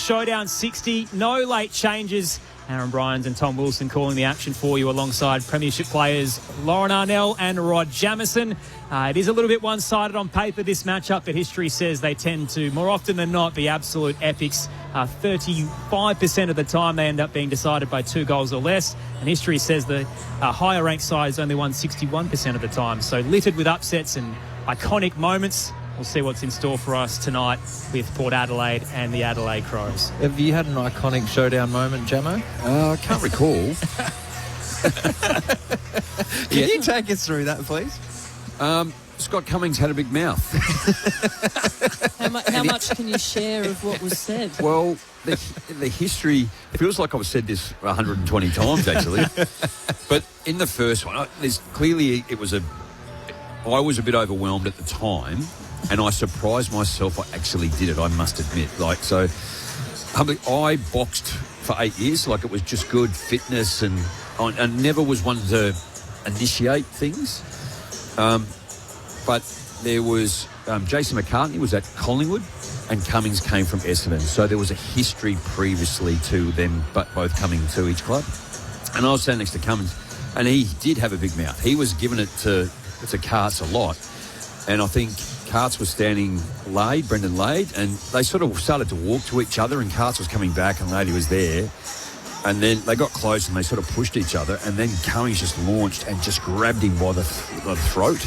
showdown 60. No late changes. Aaron Bryans and Tom Wilson calling the action for you alongside premiership players Lauren Arnell and Rod Jamieson. It is a little bit one-sided on paper, this matchup, but history says they tend to, more often than not, be absolute epics. 35% of the time they end up being decided by 2 goals or less, and history says the higher-ranked side has only won 61% of the time. So littered with upsets and iconic moments. We'll see what's in store for us tonight with Port Adelaide and the Adelaide Crows. Have you had an iconic showdown moment, Jamo? I can't recall. Can you take us through that, please? Scott Cummings had a big mouth. How much can you share of what was said? Well, the history feels like I've said this 120 times, actually. But in the first one, I was a bit overwhelmed at the time, and I surprised myself. I actually did it, I must admit. I boxed for 8 years. It was just good fitness, and I never was one to initiate things. But there was Jason McCartney was at Collingwood, and Cummings came from Essendon. So there was a history previously to them, but both coming to each club. And I was standing next to Cummings, and he did have a big mouth. He was giving it to Carts a lot, and I think Carts was standing Brendan Lade, and they sort of started to walk to each other, and Carts was coming back and Lade was there, and then they got close and they sort of pushed each other, and then Cummings just launched and just grabbed him by the throat,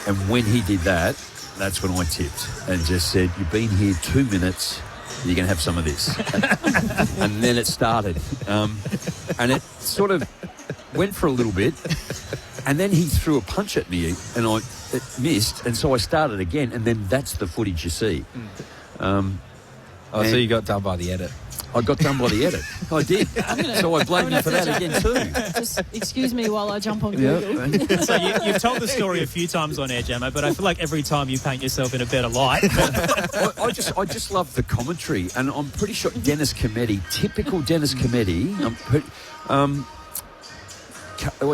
and when he did that, that's when I tipped and just said, "You've been here 2 minutes, you're going to have some of this." And then it started, and it sort of went for a little bit. And then he threw a punch at me, and it missed, and so I started again, and then that's the footage you see. So you got done by the edit. I got done by the edit. I did. So I blame you for that again too. Just excuse me while I jump on Google. Yeah. So you've told the story a few times on air, Jamo, but I feel like every time you paint yourself in a better light. I just love the commentary, and I'm pretty sure Dennis Cometti, typical Dennis Cometti.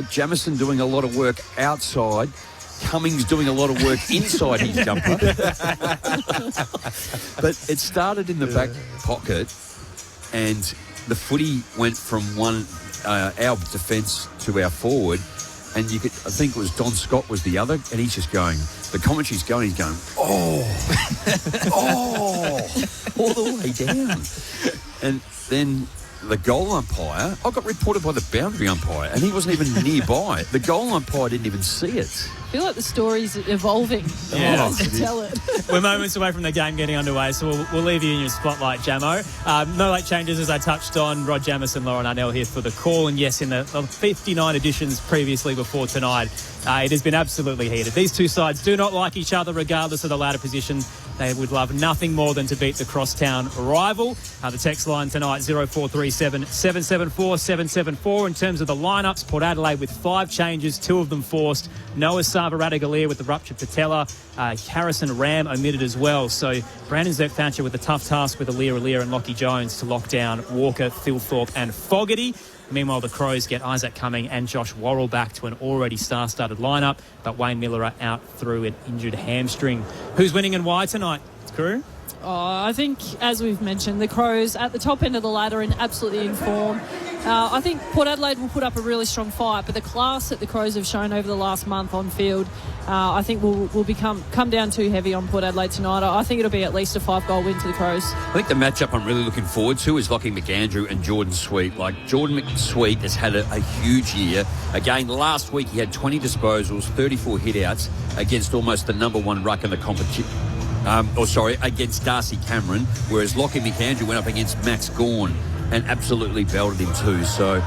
Jamieson doing a lot of work outside, Cummings doing a lot of work inside his jumper. But it started in the back pocket, and the footy went from our defence to our forward, and I think it was Don Scott was the other, and he's just going, the commentary's going, he's going, oh, all the way down. And then the goal umpire, I got reported by the boundary umpire, and he wasn't even nearby. The goal umpire didn't even see it. I feel like the story's evolving. Yeah. Tell it. We're moments away from the game getting underway, so we'll leave you in your spotlight, Jamo. No late changes, as I touched on. Rod Jamieson, Lauren Arnell here for the call. And yes, in the 59 editions previously before tonight, it has been absolutely heated. These two sides do not like each other, regardless of the ladder position. They would love nothing more than to beat the crosstown rival. The text line tonight, 0437 774 774. In terms of the lineups, Port Adelaide with 5 changes, 2 of them forced. Noah Sava-Radagalier with the ruptured patella. Harrison Ram omitted as well. So Brandon Zerk-Thatcher with the tough task with Alir and Lockie Jones to lock down Walker, Thilthorpe and Fogarty. Meanwhile, the Crows get Isaac Cumming and Josh Worrell back to an already star-studded lineup, but Wayne Miller out through an injured hamstring. Who's winning and why tonight, crew? I think, as we've mentioned, the Crows at the top end of the ladder and absolutely in form. I think Port Adelaide will put up a really strong fight, but the class that the Crows have shown over the last month on field, I think will come down too heavy on Port Adelaide tonight. I think it'll be at least a 5-goal win to the Crows. I think the matchup I'm really looking forward to is Lockie McAndrew and Jordan Sweet. Jordan Sweet has had a huge year. Again, last week he had 20 disposals, 34 hit-outs against almost the number 1 ruck in the competition. Against Darcy Cameron, whereas Lockie McAndrew went up against Max Gawn and absolutely belted him too. So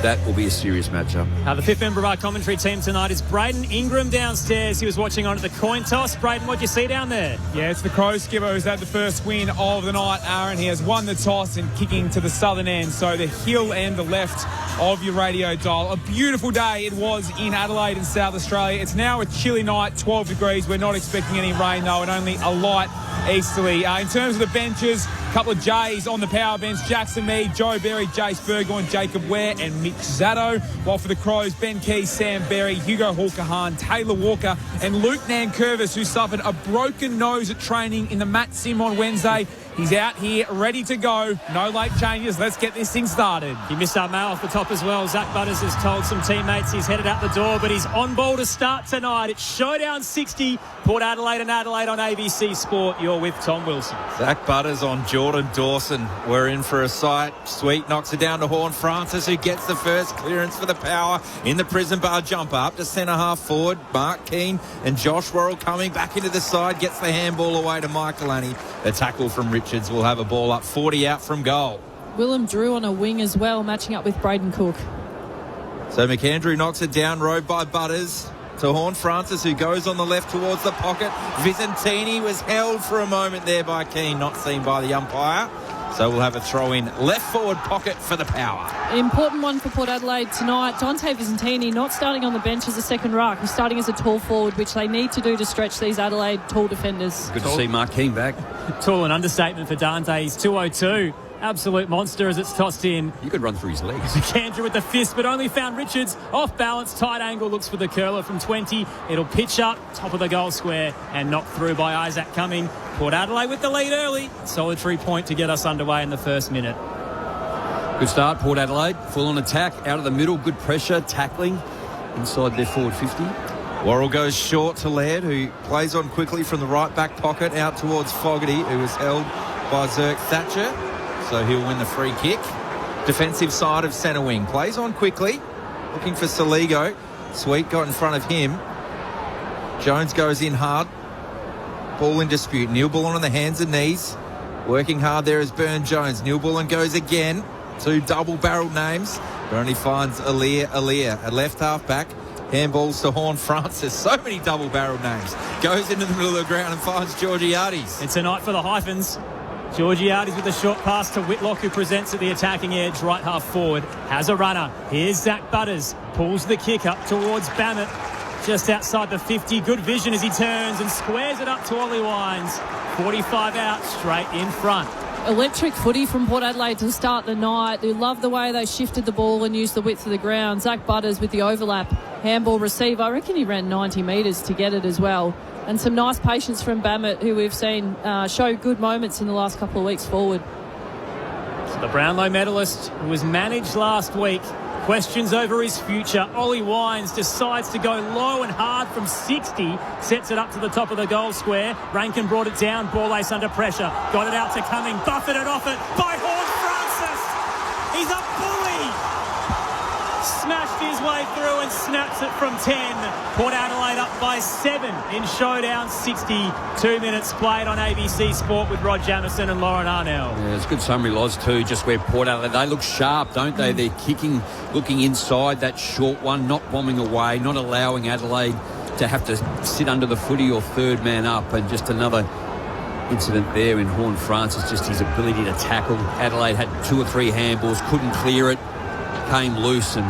that will be a serious matchup. The fifth member of our commentary team tonight is Braden Ingram downstairs. He was watching on at the coin toss. Braden, what'd you see down there? Yeah, it's the Crows skipper who's had the first win of the night, Aaron. He has won the toss and kicking to the southern end, so the hill end, the left of your radio dial. A beautiful day it was in Adelaide and South Australia. It's now a chilly night, 12 degrees. We're not expecting any rain though, and only a light easterly. In terms of the benches, a couple of J's on the power bench. Jackson Mead, Joe Berry, Jace Burgoyne, Jacob Ware and Mitch Zatto. While for the Crows, Ben Keys, Sam Berry, Hugo Hawker-Hahn, Taylor Walker and Luke Nankervis, who suffered a broken nose at training in the Matt Sim on Wednesday. He's out here, ready to go. No late changes. Let's get this thing started. He missed our mail off the top as well. Zach Butters has told some teammates he's headed out the door, but he's on ball to start tonight. It's Showdown 60, Port Adelaide and Adelaide on ABC Sport. You're with Tom Wilson. Zach Butters on Jordan Dawson. We're in for a sight. Sweet knocks it down to Horn Francis, who gets the first clearance for the power in the prison bar jumper. Up to centre half forward. Mark Keane and Josh Worrell coming back into the side. Gets the handball away to Michael Annie. The tackle from Richards will have a ball up 40 out from goal. Willem Drew on a wing as well, matching up with Braden Cook. So McAndrew knocks it down, rowed by Butters to Horn Francis, who goes on the left towards the pocket. Visentini was held for a moment there by Keane, not seen by the umpire. So we'll have a throw in left forward pocket for the power. Important one for Port Adelaide tonight. Dante Visentini not starting on the bench as a second ruck. He's starting as a tall forward, which they need to do to stretch these Adelaide tall defenders. Good to see Mark Keane back. Tall, an understatement for Dante. He's 202. Absolute monster as it's tossed in. You could run through his legs. McAndrew with the fist, but only found Richards. Off balance, tight angle, looks for the curler from 20. It'll pitch up, top of the goal square, and knocked through by Isaac Cumming. Port Adelaide with the lead early. Solitary point to get us underway in the first minute. Good start, Port Adelaide. Full on attack, out of the middle, good pressure, tackling inside their forward 50. Worrell goes short to Laird, who plays on quickly from the right back pocket out towards Fogarty, who was held by Zirk Thatcher. So he'll win the free kick. Defensive side of centre wing. Plays on quickly. Looking for Saligo. Sweet got in front of him. Jones goes in hard. Ball in dispute. Neil Bullen on the hands and knees. Working hard there is Burn Jones. Neil Bullen goes again. Two double-barreled names. But only finds Alir. A left half-back. Handballs to Horn Francis. So many double-barreled names. Goes into the middle of the ground and finds Georgiades. It's a night for the hyphens. Georgiades with a short pass to Whitlock, who presents at the attacking edge, right half forward. Has a runner. Here's Zach Butters. Pulls the kick up towards Bammett. Just outside the 50. Good vision as he turns and squares it up to Ollie Wines. 45 out, straight in front. Electric footy from Port Adelaide to start the night. They love the way they shifted the ball and used the width of the ground. Zach Butters with the overlap. Handball receive. I reckon he ran 90 metres to get it as well. And some nice patience from Bammett, who we've seen show good moments in the last couple of weeks forward. So the Brownlow medalist, who was managed last week, questions over his future. Ollie Wines decides to go low and hard from 60, sets it up to the top of the goal square. Rankin brought it down, ball ace under pressure. Got it out to Cumming, buffeted off it by Horn Francis. He's a bully. Smashed his way through and snaps it from 10. Port Adelaide up by 7 in Showdown 60. 2 minutes played on ABC Sport with Rod Jamieson and Lauren Arnell. Yeah, it's a good summary, Loz, too, just where Port Adelaide, they look sharp, don't they? They're kicking, looking inside that short one, not bombing away, not allowing Adelaide to have to sit under the footy or third man up. And just another incident there in Horn Francis, just his ability to tackle. Adelaide had 2 or 3 handballs, couldn't clear it, came loose, and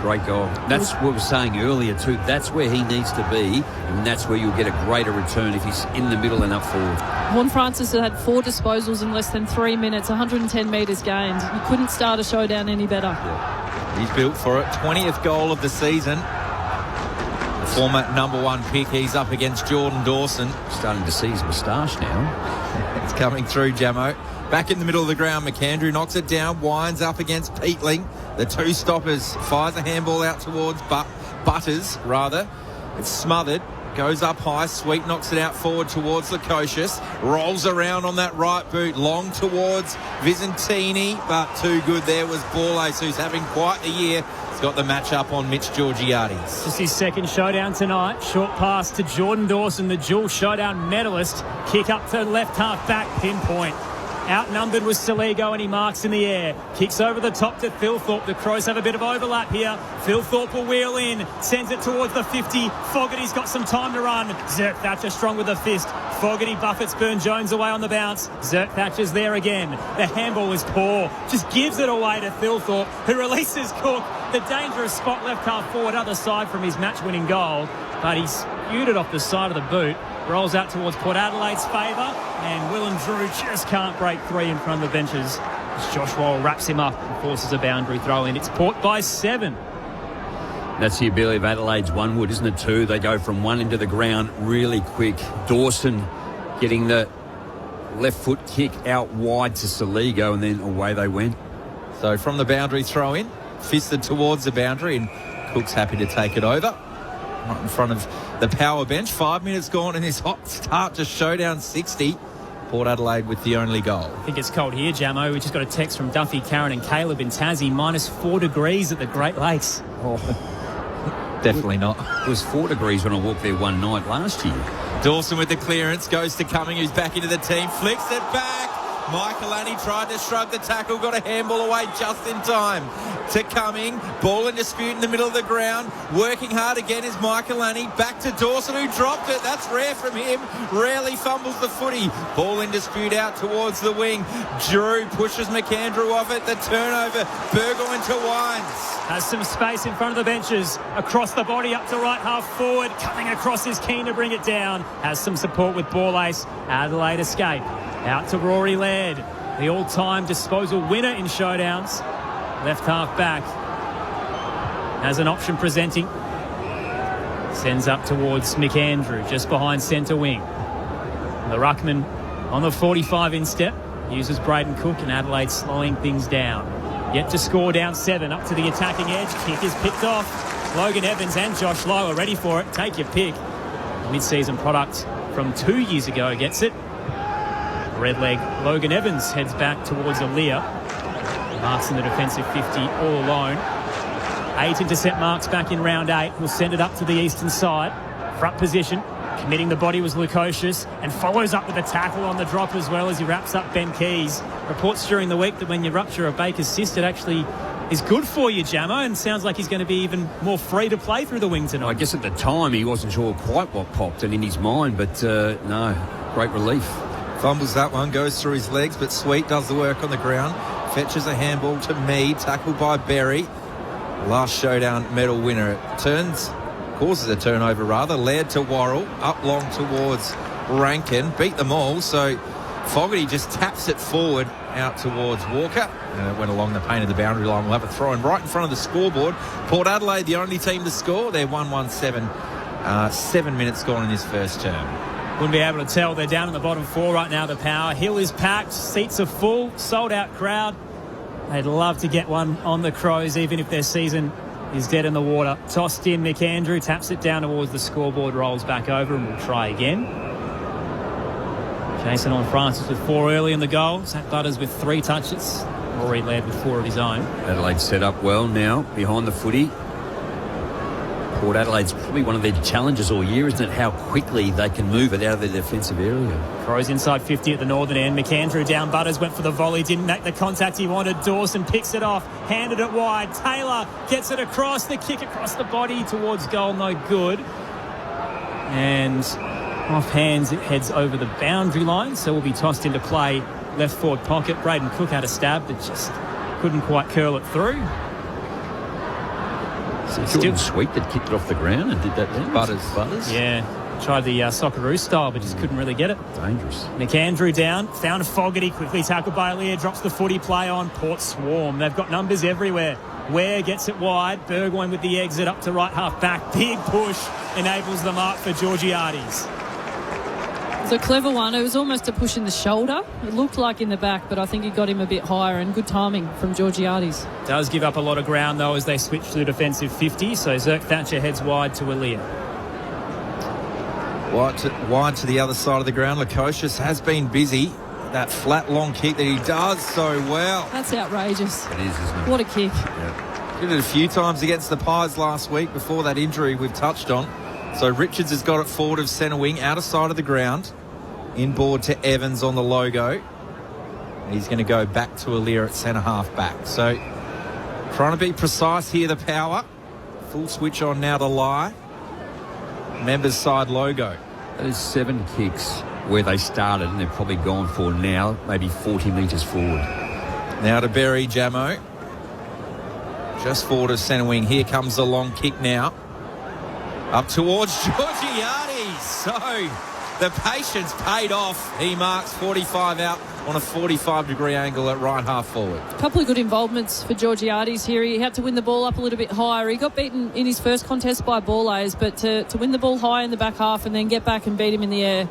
great goal. That's what we were saying earlier too. That's where he needs to be, and that's where you'll get a greater return if he's in the middle and up forward. Horn Francis had 4 disposals in less than 3 minutes, 110 metres gained. You couldn't start a Showdown any better. Yeah. He's built for it. 20th goal of the season. The former number 1 pick. He's up against Jordan Dawson. Starting to see his moustache now. It's coming through, Jamo. Back in the middle of the ground, McAndrew knocks it down, winds up against Peatling. The 2 stoppers, fires a handball out towards Butters, rather. It's smothered, goes up high, Sweet knocks it out forward towards Lukosius, rolls around on that right boot, long towards Visentini, but too good there was Borlase, who's having quite the year. He's got the match up on Mitch Georgiades. Just his second Showdown tonight. Short pass to Jordan Dawson, the dual Showdown medalist. Kick up to left half back, pinpoint. Outnumbered was Saligo, and he marks in the air. Kicks over the top to Philthorpe. The Crows have a bit of overlap here. Philthorpe will wheel in. Sends it towards the 50. Fogarty's got some time to run. Zirk Thatcher strong with the fist. Fogarty buffets Burn Jones away on the bounce. Zirk Thatcher's there again. The handball is poor. Just gives it away to Philthorpe, who releases Cook. The dangerous spot left half forward, other side from his match-winning goal. But he's spewed it off the side of the boot. Rolls out towards Port Adelaide's favour, and Willem Drew just can't break 3 in front of the benches. As Josh Wall wraps him up and forces a boundary throw in. It's Port by 7. That's the ability of Adelaide's Onewood, isn't it, too? They go from one into the ground really quick. Dawson getting the left foot kick out wide to Saligo, and then away they went. So from the boundary throw in, fisted towards the boundary, and Cook's happy to take it over. Right in front of the power bench. 5 minutes gone in this hot start to Showdown 60. Port Adelaide with the only goal. I think it's cold here, Jamo. We just got a text from Duffy, Karen and Caleb in Tassie. -4 degrees at the Great Lakes. Oh, definitely not. It was 4 degrees when I walked there one night last year. Dawson with the clearance, goes to Cumming, who's back into the team, flicks it back. Michaelani tried to shrug the tackle, got a handball away just in time to Cumming. Ball in dispute in the middle of the ground. Working hard again is Michaelani. Back to Dawson, who dropped it. That's rare from him. Rarely fumbles the footy. Ball in dispute out towards the wing. Drew pushes McAndrew off it. The turnover. Burgoyne to Wines. Has some space in front of the benches. Across the body, up to right half forward. Coming across is keen to bring it down. Has some support with ball ace. Adelaide escape. Out to Rory Laird, the all-time disposal winner in showdowns. Left half back. Has an option presenting. Sends up towards McAndrew, just behind centre wing. The ruckman on the 45 instep. Uses Braden Cook, and Adelaide slowing things down. Yet to score, down 7, up to the attacking edge. Kick is picked off. Logan Evans and Josh Lowe are ready for it. Take your pick. Mid-season product from 2 years ago gets it. Red leg Logan Evans heads back towards Aaliyah. Marks in the defensive 50 all alone. 8 intercept marks back in round 8. Will send it up to the eastern side. Front position. Committing the body was Lukosius, and follows up with a tackle on the drop as well as he wraps up Ben Keys. Reports during the week that when you rupture a Baker's cyst, it actually is good for you, Jamo, and sounds like he's going to be even more free to play through the wing tonight. I guess at the time he wasn't sure quite what popped and in his mind, but no, great relief. Fumbles that one, goes through his legs, but Sweet does the work on the ground. Fetches a handball to Mead, tackled by Berry. Last showdown medal winner. It causes a turnover rather. Laird to Worrell, up long towards Rankin. Beat them all, so Fogarty just taps it forward out towards Walker. And it went along the paint of the boundary line. We'll have a throw in right in front of the scoreboard. Port Adelaide, the only team to score. They're 1-1-7. 7 minutes gone in his first term. Wouldn't be able to tell. They're down in the bottom 4 right now, the Power. Hill is packed. Seats are full. Sold out crowd. They'd love to get one on the Crows, even if their season is dead in the water. Tossed in, McAndrew taps it down towards the scoreboard, rolls back over, and we'll try again. Jason on Francis with 4 early in the goal. Zach Butters with 3 touches. Rory Laird with 4 of his own. Adelaide set up well now behind the footy. Port Adelaide's probably one of their challenges all year, isn't it? How quickly they can move it out of their defensive area. Crows inside 50 at the northern end. McAndrew down. Butters went for the volley. Didn't make the contact he wanted. Dawson picks it off. Handed it wide. Taylor gets it across. The kick across the body towards goal. No good. And off hands, it heads over the boundary line. So will be tossed into play. Left forward pocket. Braden Cook had a stab, but just couldn't quite curl it through. Jordan Sweet that kicked it off the ground and did that then. Butters. Yeah. Tried the Socceroos style, but just couldn't really get it. Dangerous. McAndrew down. Found Fogarty. Quickly tackled by Lear. Drops the footy play on. Port swarm. They've got numbers everywhere. Ware gets it wide. Burgoyne with the exit up to right half back. Big push enables the mark for Georgiades. It's a clever one. It was almost a push in the shoulder. It looked like in the back, but I think it got him a bit higher, and good timing from Georgiades. Does give up a lot of ground, though, as they switch to the defensive 50. So Zerk Thatcher heads wide to Aaliyah. Wide to the other side of the ground. Lukosius has been busy. That flat, long kick that he does so well. That's outrageous. It is, isn't it? What a kick. Yeah. Did it a few times against the Pies last week before that injury we've touched on. So Richards has got it forward of centre wing, outer side of the ground. Inboard to Evans on the logo. He's going to go back to Aaliyah at centre half back. So trying to be precise here, the Power. Full switch on now to Lie. Members side logo. Those 7 kicks where they started, and they've probably gone for now, maybe 40 metres forward. Now to Berry, Jamo. Just forward of centre wing. Here comes the long kick now. Up towards Georgiades. So the patience paid off. He marks 45 out on a 45-degree angle at right half forward. A couple of good involvements for Georgiades here. He had to win the ball up a little bit higher. He got beaten in his first contest by ball layers, but to win the ball high in the back half and then get back and beat him in the air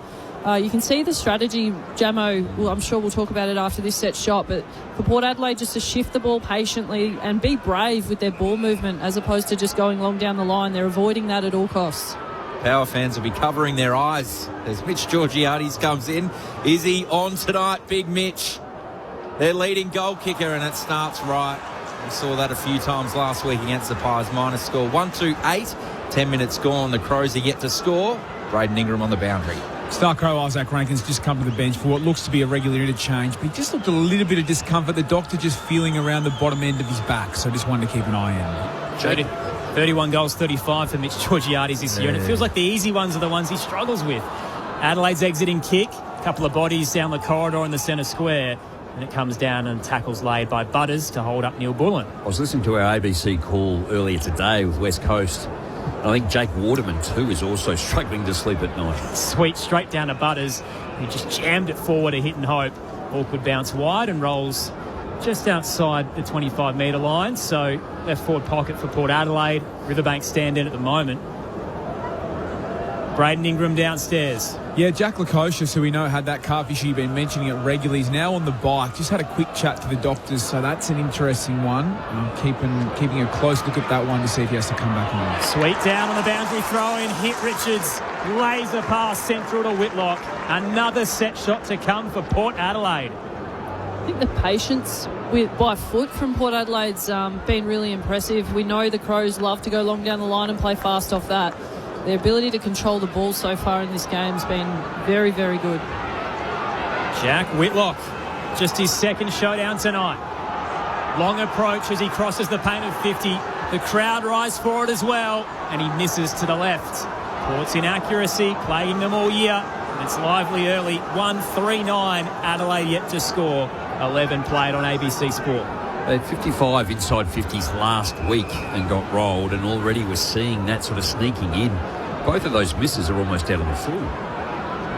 You can see the strategy, Jamo, well, I'm sure we'll talk about it after this set shot, but for Port Adelaide just to shift the ball patiently and be brave with their ball movement as opposed to just going long down the line. They're avoiding that at all costs. Power fans will be covering their eyes as Mitch Georgiades comes in. Is he on tonight, Big Mitch? Their leading goal kicker, and it starts right. We saw that a few times last week against the Pies. Minus score 1-2-8. 10 minutes gone. The Crows are yet to score. Braden Ingram on the boundary. Star Crow Isaac Rankin's just come to the bench for what looks to be a regular interchange, but he just looked a little bit of discomfort. The doctor just feeling around the bottom end of his back, so just wanted to keep an eye on. 31 goals, 35 for Mitch Georgiades this year, and it feels like the easy ones are the ones he struggles with. Adelaide's exiting kick, a couple of bodies down the corridor in the centre square, and it comes down and tackles laid by Butters to hold up Neil Bullen. I was listening to our ABC call earlier today with West Coast. I think Jake Waterman, too, is also struggling to sleep at night. Sweet straight down to Butters. He just jammed it forward a hit and hope. Awkward bounce wide and rolls just outside the 25-metre line. So left forward pocket for Port Adelaide. Riverbank stand in at the moment. Braden Ingram downstairs. Yeah, Jack Lukosius, who we know had that calf issue you've been mentioning it regularly, is now on the bike. Just had a quick chat to the doctors, so that's an interesting one. Keeping a close look at that one to see if he has to come back on. Sweet down on the boundary throw in. Hit Richards. Laser pass central to Whitlock. Another set shot to come for Port Adelaide. I think the patience by foot from Port Adelaide's been really impressive. We know the Crows love to go long down the line and play fast off that. Their ability to control the ball so far in this game has been very, very good. Jack Whitlock, just his second showdown tonight. Long approach as he crosses the paint of 50. The crowd rise for it as well, and he misses to the left. Port's inaccuracy, plaguing them all year. It's lively early, 1-3-9. Adelaide yet to score. 11 played on ABC Sport. They had 55 inside 50s last week and got rolled, and already we're seeing that sort of sneaking in. Both of those misses are almost out on the full.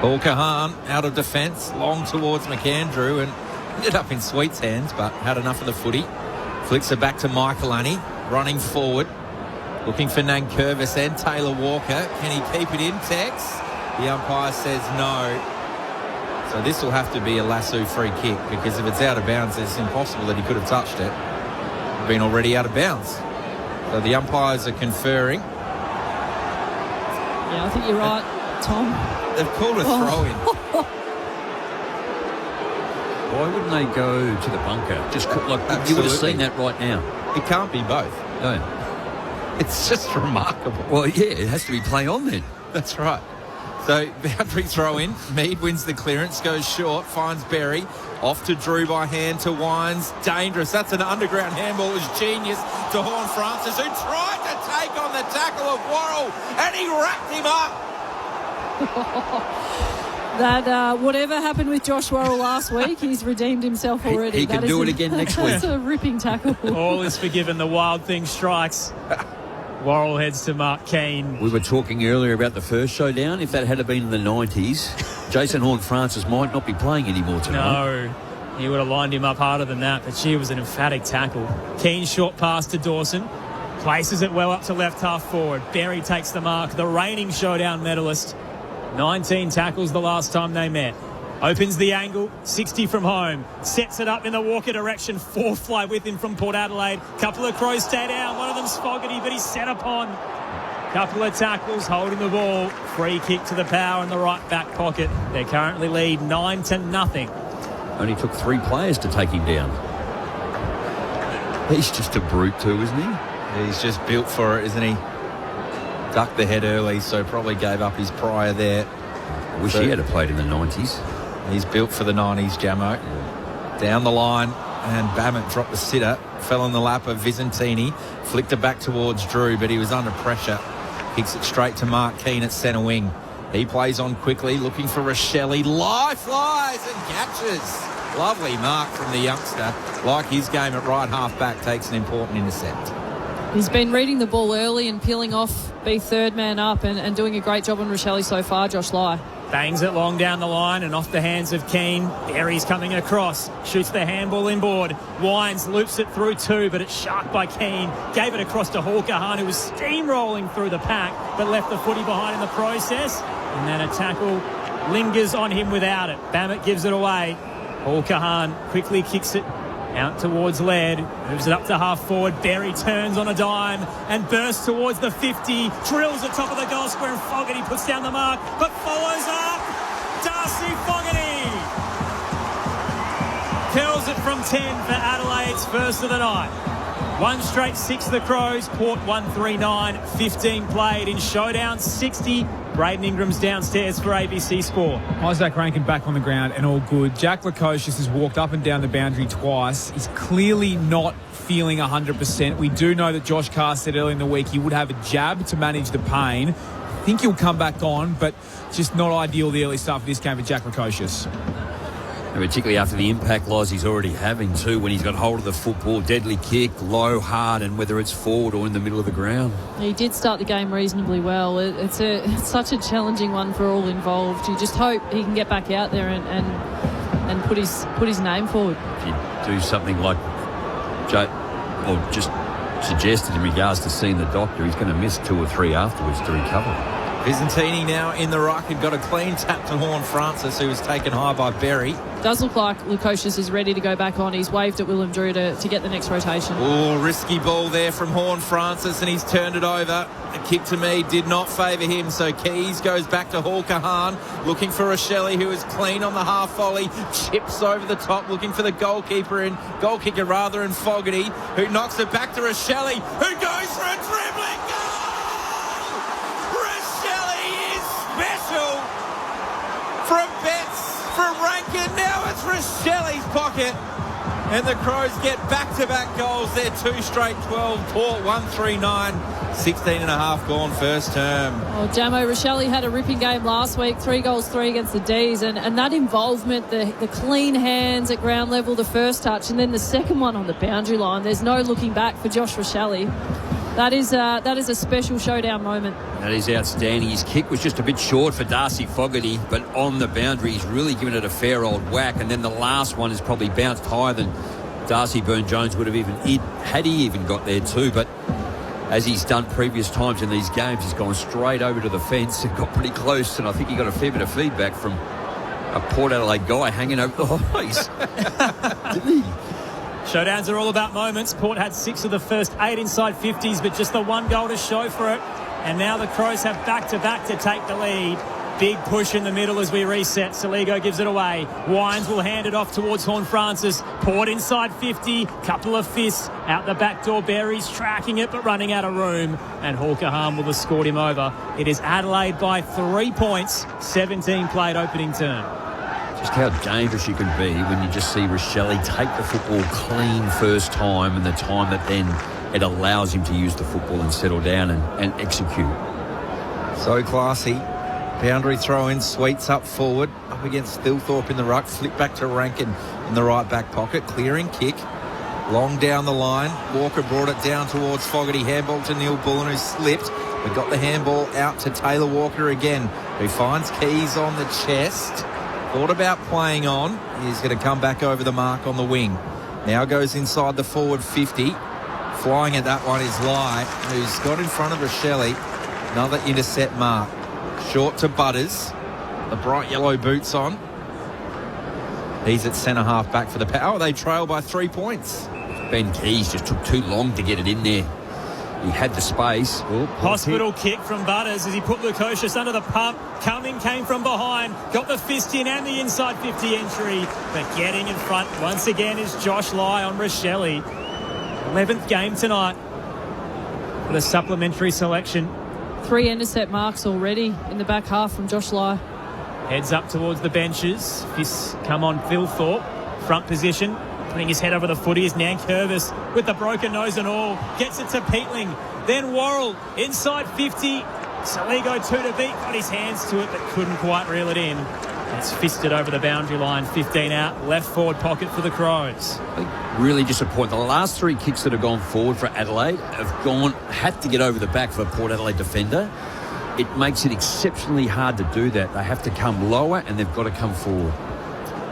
Paul Kahan out of defence, long towards McAndrew, and ended up in Sweet's hands, but had enough of the footy. Flicks it back to Michaelani, running forward, looking for Nankervis and Taylor Walker. Can he keep it in, Tex? The umpire says no. So this will have to be a lasso free kick, because if it's out of bounds, it's impossible that he could have touched it. Been already out of bounds. So the umpires are conferring. Yeah, I think you're right, Tom. They've called a throw-in. Why wouldn't they go to the bunker? Just like you would have seen that right now. It can't be both. No. It's just remarkable. Well, yeah, it has to be play on then. That's right. So, boundary throw in. Mead wins the clearance, goes short, finds Berry. Off to Drew by hand to Wines. Dangerous. That's an underground handball. It was genius to Horn Francis, who tried to take on the tackle of Worrell, and he wrapped him up. That whatever happened with Josh Worrell last week, he's redeemed himself already. He can do it again next week. That's a ripping tackle. All is forgiven. The wild thing strikes. Worrell heads to Mark Keane. We were talking earlier about the first showdown. If that had been in the 90s, Jason Horne-Francis might not be playing anymore tonight. No, he would have lined him up harder than that, but she was an emphatic tackle. Keane short pass to Dawson. Places it well up to left half forward. Berry takes the mark. The reigning showdown medalist. 19 tackles the last time they met. Opens the angle, 60 from home. Sets it up in the Walker direction. 4 fly with him from Port Adelaide. Couple of Crows stay down. One of them's Fogarty, but he's set upon. Couple of tackles, holding the ball. Free kick to the power in the right back pocket. They currently lead 9-0. Only took 3 players to take him down. He's just a brute too, isn't he? He's just built for it, isn't he? Ducked the head early, so probably gave up his prior there. Wish he had played in the 90s. He's built for the 90s, Jamo. Down the line, and Bammett dropped the sitter. Fell in the lap of Visentini. Flicked it back towards Drew, but he was under pressure. Kicks it straight to Mark Keane at centre wing. He plays on quickly, looking for Rochelle. Live flies and catches. Lovely mark from the youngster. Like his game at right half back, takes an important intercept. He's been reading the ball early and peeling off, be third man up and doing a great job on Rochelle so far, Josh Lai. Bangs it long down the line and off the hands of Keane. Berry's coming across. Shoots the handball inboard. Wines loops it through 2, but it's sharked by Keane. Gave it across to Hawker-Hahn, who was steamrolling through the pack, but left the footy behind in the process. And then a tackle lingers on him without it. Bammett gives it away. Paul Kahan quickly kicks it out towards Laird. Moves it up to half forward. Berry turns on a dime and bursts towards the 50. Drills at top of the goal square and Fogarty puts down the mark but follows up. Darcy Fogarty kills it from 10 for Adelaide's first of the night. One straight 6 the Crows. Port 139. 15 played in showdown 60. Braden Ingram's downstairs for ABC Sport. Isaac Rankin back on the ground and all good. Jack Lukosius has walked up and down the boundary twice. He's clearly not feeling 100%. We do know that Josh Carr said earlier in the week he would have a jab to manage the pain. I think he'll come back on, but just not ideal the early start for this game for Jack Lukosius. And particularly after the impact loss he's already having too, when he's got hold of the football, deadly kick, low, hard, and whether it's forward or in the middle of the ground. He did start the game reasonably well. It's such a challenging one for all involved. You just hope he can get back out there and put his name forward. If you do something like Joe, or just suggested in regards to seeing the doctor, he's going to miss 2 or 3 afterwards to recover. Visentini now in the ruck and got a clean tap to Horn Francis, who was taken high by Berry. Does look like Lukosius is ready to go back on. He's waved at Willem Drew to get the next rotation. Oh, risky ball there from Horn Francis, and he's turned it over. A kick to me did not favour him, so Keys goes back to Hall Kahan, looking for Rochelle, who is clean on the half volley, chips over the top, looking for the goalkicker and Fogarty, who knocks it back to Rochelle, who goes for a dribbling goal! Special from Betts, from Rankin. Now it's Rochelle's pocket. And the Crows get back-to-back goals. They're 2 straight 12. Port 139. 16 and a half gone first term. Oh, Jamo, Rochelle had a ripping game last week. 3 goals, 3 against the D's. And that involvement, the clean hands at ground level, the first touch, and then the second one on the boundary line. There's no looking back for Josh Rochelle. That is a special showdown moment. That is outstanding. His kick was just a bit short for Darcy Fogarty, but on the boundary, he's really given it a fair old whack. And then the last one has probably bounced higher than Darcy Byrne-Jones would have had he even got there too. But as he's done previous times in these games, he's gone straight over to the fence and got pretty close. And I think he got a fair bit of feedback from a Port Adelaide guy hanging over the highs. Didn't he? Showdowns are all about moments. Port had 6 of the first 8 inside 50s, but just the 1 goal to show for it. And now the Crows have back-to-back to take the lead. Big push in the middle as we reset. Saligo gives it away. Wines will hand it off towards Horn Francis. Port inside 50. Couple of fists out the back door. Berry's tracking it but running out of room. And Hawker Harm will have scored him over. It is Adelaide by 3 points. 17 played opening term. Just how dangerous you can be when you just see Rochelle take the football clean first time, and the time that then it allows him to use the football and settle down and execute. So classy. Boundary throw in, Sweets up forward, up against Thilthorpe in the ruck, flip back to Rankin in the right back pocket, clearing kick, long down the line. Walker brought it down towards Fogarty, handball to Neil Bullen, who slipped, but got the handball out to Taylor Walker again, who finds Keys on the chest. Thought about playing on. He's going to come back over the mark on the wing. Now goes inside the forward 50. Flying at that one is Lai, who's got in front of Rochelle. Another intercept mark. Short to Butters. The bright yellow boots on. He's at centre half back for the Power. They trail by 3 points. Ben Keys just took too long to get it in there. He had the space. Hospital kick from Butters as he put Lukosius under the pump. Cumming came from behind. Got the fist in and the inside 50 entry. But getting in front once again is Josh Lai on Rochelle. 11th game tonight for the supplementary selection. 3 intercept marks already in the back half from Josh Lai. Heads up towards the benches. Fists come on Thilthorpe. Front position. Putting his head over the footy is Nankervis with the broken nose and all. Gets it to Peatling. Then Worrell inside 50. Saligo 2 to beat. Got his hands to it but couldn't quite reel it in. It's fisted over the boundary line. 15 out. Left forward pocket for the Crows. I think really disappointing. The last 3 kicks that have gone forward for Adelaide had to get over the back for a Port Adelaide defender. It makes it exceptionally hard to do that. They have to come lower and they've got to come forward.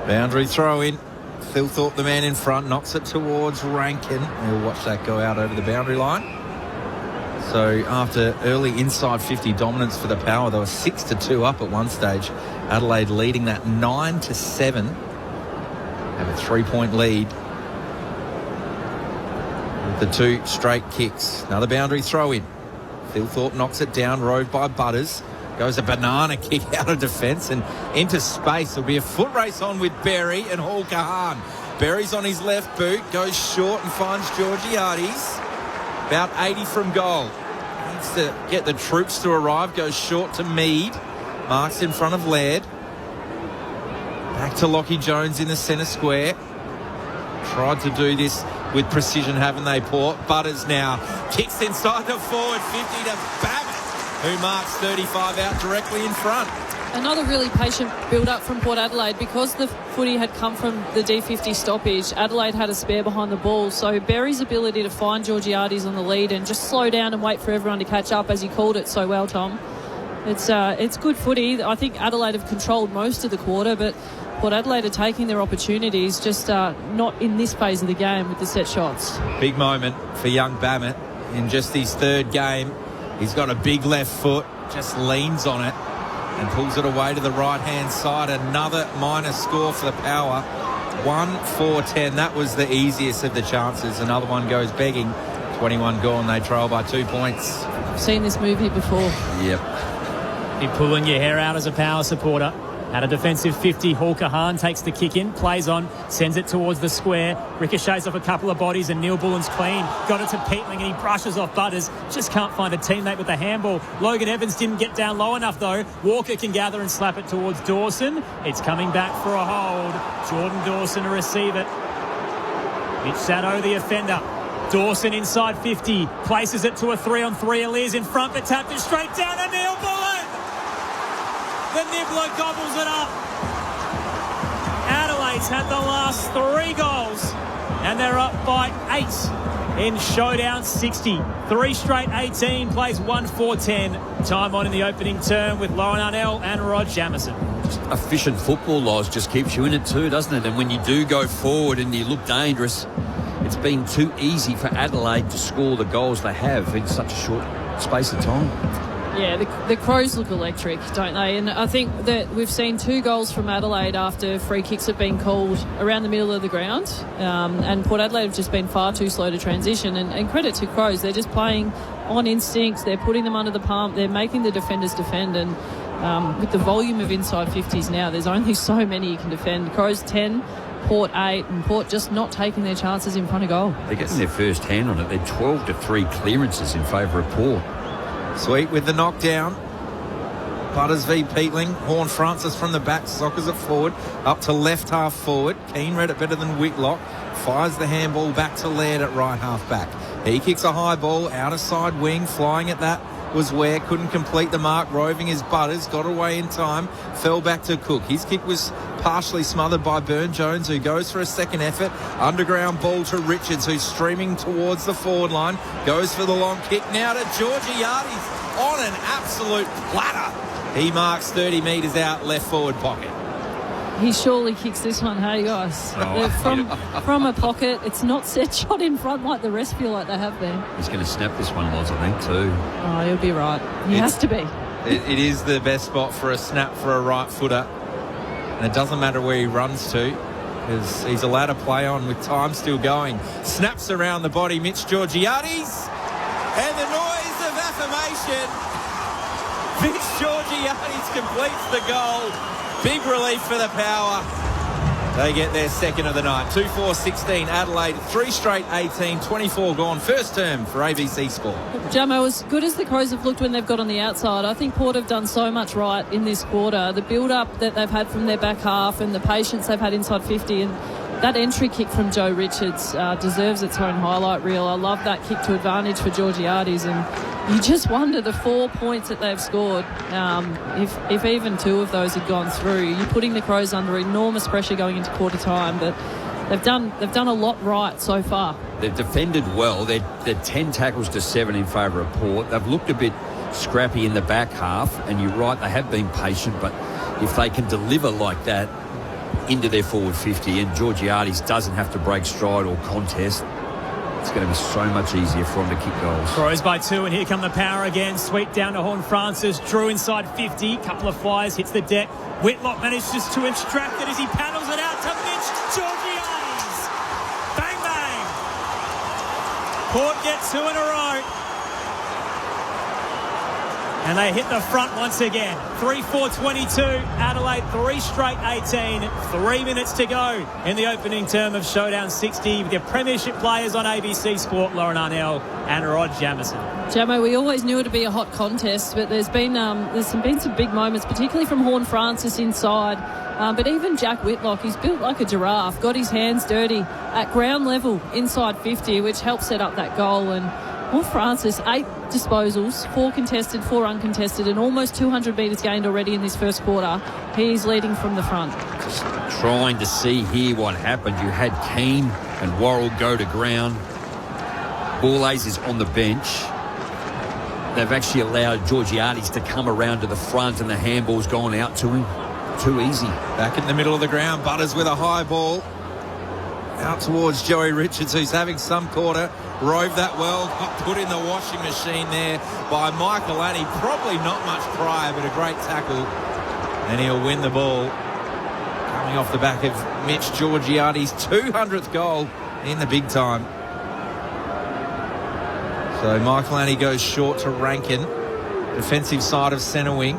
Boundary throw in. Thilthorpe, the man in front, knocks it towards Rankin. We'll watch that go out over the boundary line. So after early inside 50 dominance for the Power, they were 6-2 up at one stage. Adelaide leading that 9-7. Have a 3-point lead. With the 2 straight kicks. Another boundary throw in. Phil Thorpe knocks it down, rode by Butters. Goes a banana kick out of defence and into space. There'll be a foot race on with Berry and Hall Kahan. Berry's on his left boot, goes short and finds Georgiades. About 80 from goal. Needs to get the troops to arrive. Goes short to Mead. Marks in front of Laird. Back to Lockie Jones in the centre square. Tried to do this with precision, haven't they, Port? Butters now kicks inside the forward 50 to Babbitt, who marks 35 out directly in front. Another really patient build-up from Port Adelaide. Because the footy had come from the D50 stoppage, Adelaide had a spare behind the ball. So Berry's ability to find Georgiades on the lead and just slow down and wait for everyone to catch up, as you called it so well, Tom. It's good footy. I think Adelaide have controlled most of the quarter, but Port Adelaide are taking their opportunities, just not in this phase of the game with the set shots. Big moment for young Babbitt in just his 3rd game. He's got a big left foot, just leans on it and pulls it away to the right-hand side. Another minor score for the Power. 1-4-10. That was the easiest of the chances. Another one goes begging. 21 gone. They trail by 2 points. I've seen this movie before. Yep. Be pulling your hair out as a Power supporter. At a defensive 50, Hall Kahan takes the kick in, plays on, sends it towards the square, ricochets off a couple of bodies, and Neil Bullen's clean. Got it to Peatling, and he brushes off Butters. Just can't find a teammate with the handball. Logan Evans didn't get down low enough, though. Walker can gather and slap it towards Dawson. It's coming back for a hold. Jordan Dawson to receive it. Mitch Sado, the offender. Dawson inside 50, places it to a 3-on-3. Alia's in front, but tapped it straight down to Neil Bullen. The Nibbler gobbles it up. Adelaide's had the last 3 goals, and they're up by 8 in showdown 60. 3 straight 18, plays 1-4-10. Time on in the opening term with Lauren Arnell and Rod Jamison. Efficient football, Loz, just keeps you in it too, doesn't it? And when you do go forward and you look dangerous, it's been too easy for Adelaide to score the goals they have in such a short space of time. Yeah, the Crows look electric, don't they? And I think that we've seen 2 goals from Adelaide after free kicks have been called around the middle of the ground. And Port Adelaide have just been far too slow to transition. And credit to Crows, they're just playing on instinct. They're putting them under the pump. They're making the defenders defend. And with the volume of inside 50s now, there's only so many you can defend. Crows 10, Port 8, and Port just not taking their chances in front of goal. They're getting their first hand on it. They're 12-3 clearances in favour of Port. Sweet with the knockdown. Butters v Peatling. Horn Francis from the back, sockers it forward. Up to left half forward. Keane read it better than Whitlock. Fires the handball back to Laird at right half back. He kicks a high ball out of side wing. Flying at that was Ware. Couldn't complete the mark. Roving is Butters. Got away in time. Fell back to Cook. His kick was partially smothered by Burne-Jones, who goes for a second effort. Underground ball to Richards, who's streaming towards the forward line. Goes for the long kick now to Georgiades on an absolute platter. He marks 30 metres out left forward pocket. He surely kicks this one, hey guys. From a pocket, it's not set shot in front like the rest feel like they have been. He's going to snap this one, Loz, I think, too. Oh, he'll be right. He has to be. It is the best spot for a snap for a right footer. And it doesn't matter where he runs to, because he's allowed to play on with time still going. Snaps around the body, Mitch Georgiades. And the noise of affirmation. Mitch Georgiades completes the goal. Big relief for the Power. They get their second of the night. 2-4-16 Adelaide, 3 straight 18, 24 gone. First term for ABC Sport. Jamo, as good as the Crows have looked when they've got on the outside, I think Port have done so much right in this quarter. The build-up that they've had from their back half and the patience they've had inside 50, and that entry kick from Joe Richards deserves its own highlight reel. I love that kick to advantage for Georgiades, and you just wonder the 4 points that they've scored. If even 2 of those had gone through, you're putting the Crows under enormous pressure going into quarter time. But they've done a lot right so far. They've defended well. They're 10 tackles to 7 in favour of Port. They've looked a bit scrappy in the back half, and you're right, they have been patient. But if they can deliver like that into their forward 50, and Georgiades doesn't have to break stride or contest, it's going to be so much easier for him to kick goals. Crows by 2, and here come the power again. Sweet down to Horn Francis. Drew inside 50. Couple of flyers, hits the deck. Whitlock manages to extract it as he paddles it out to Mitch Georgiades. Bang, bang. Port get 2 in a row. And they hit the front once again. 3-4-22. Adelaide 3 straight 18. 3 minutes to go in the opening term of Showdown 60 with your premiership players on ABC Sport, Lauren Arnell and Rod Jamison. Jamo, we always knew it would be a hot contest, but there's been some big moments, particularly from Horn Francis inside. But even Jack Whitlock, he's built like a giraffe, got his hands dirty at ground level inside 50, which helped set up that goal. And Horn Francis, 8 disposals, 4 contested, 4 uncontested, and almost 200 metres gained already in this first quarter. He's leading from the front. Just trying to see here what happened. You had Keane and Worrell go to ground. Bourlays is on the bench. They've actually allowed Georgiades to come around to the front, and the handball's gone out to him. Too easy. Back in the middle of the ground, Butters with a high ball. Out towards Joey Richards, who's having some quarter. Rove that well, got put in the washing machine there by Michael Annie. Probably not much prior, but a great tackle. And he'll win the ball. Coming off the back of Mitch Georgiades' 200th goal in the big time. So Michael Annie goes short to Rankin. Defensive side of centre wing.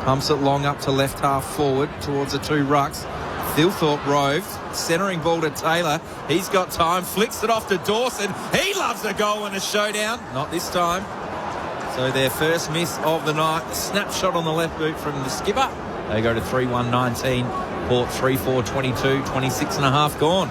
Pumps it long up to left half forward towards the 2 rucks. Thilthorpe roved, centering ball to Taylor. He's got time, flicks it off to Dawson. He loves a goal in a showdown. Not this time. So their first miss of the night. Snapshot on the left boot from the skipper. They go to 3-1-19. Port 3-4-22. 26 and a half gone.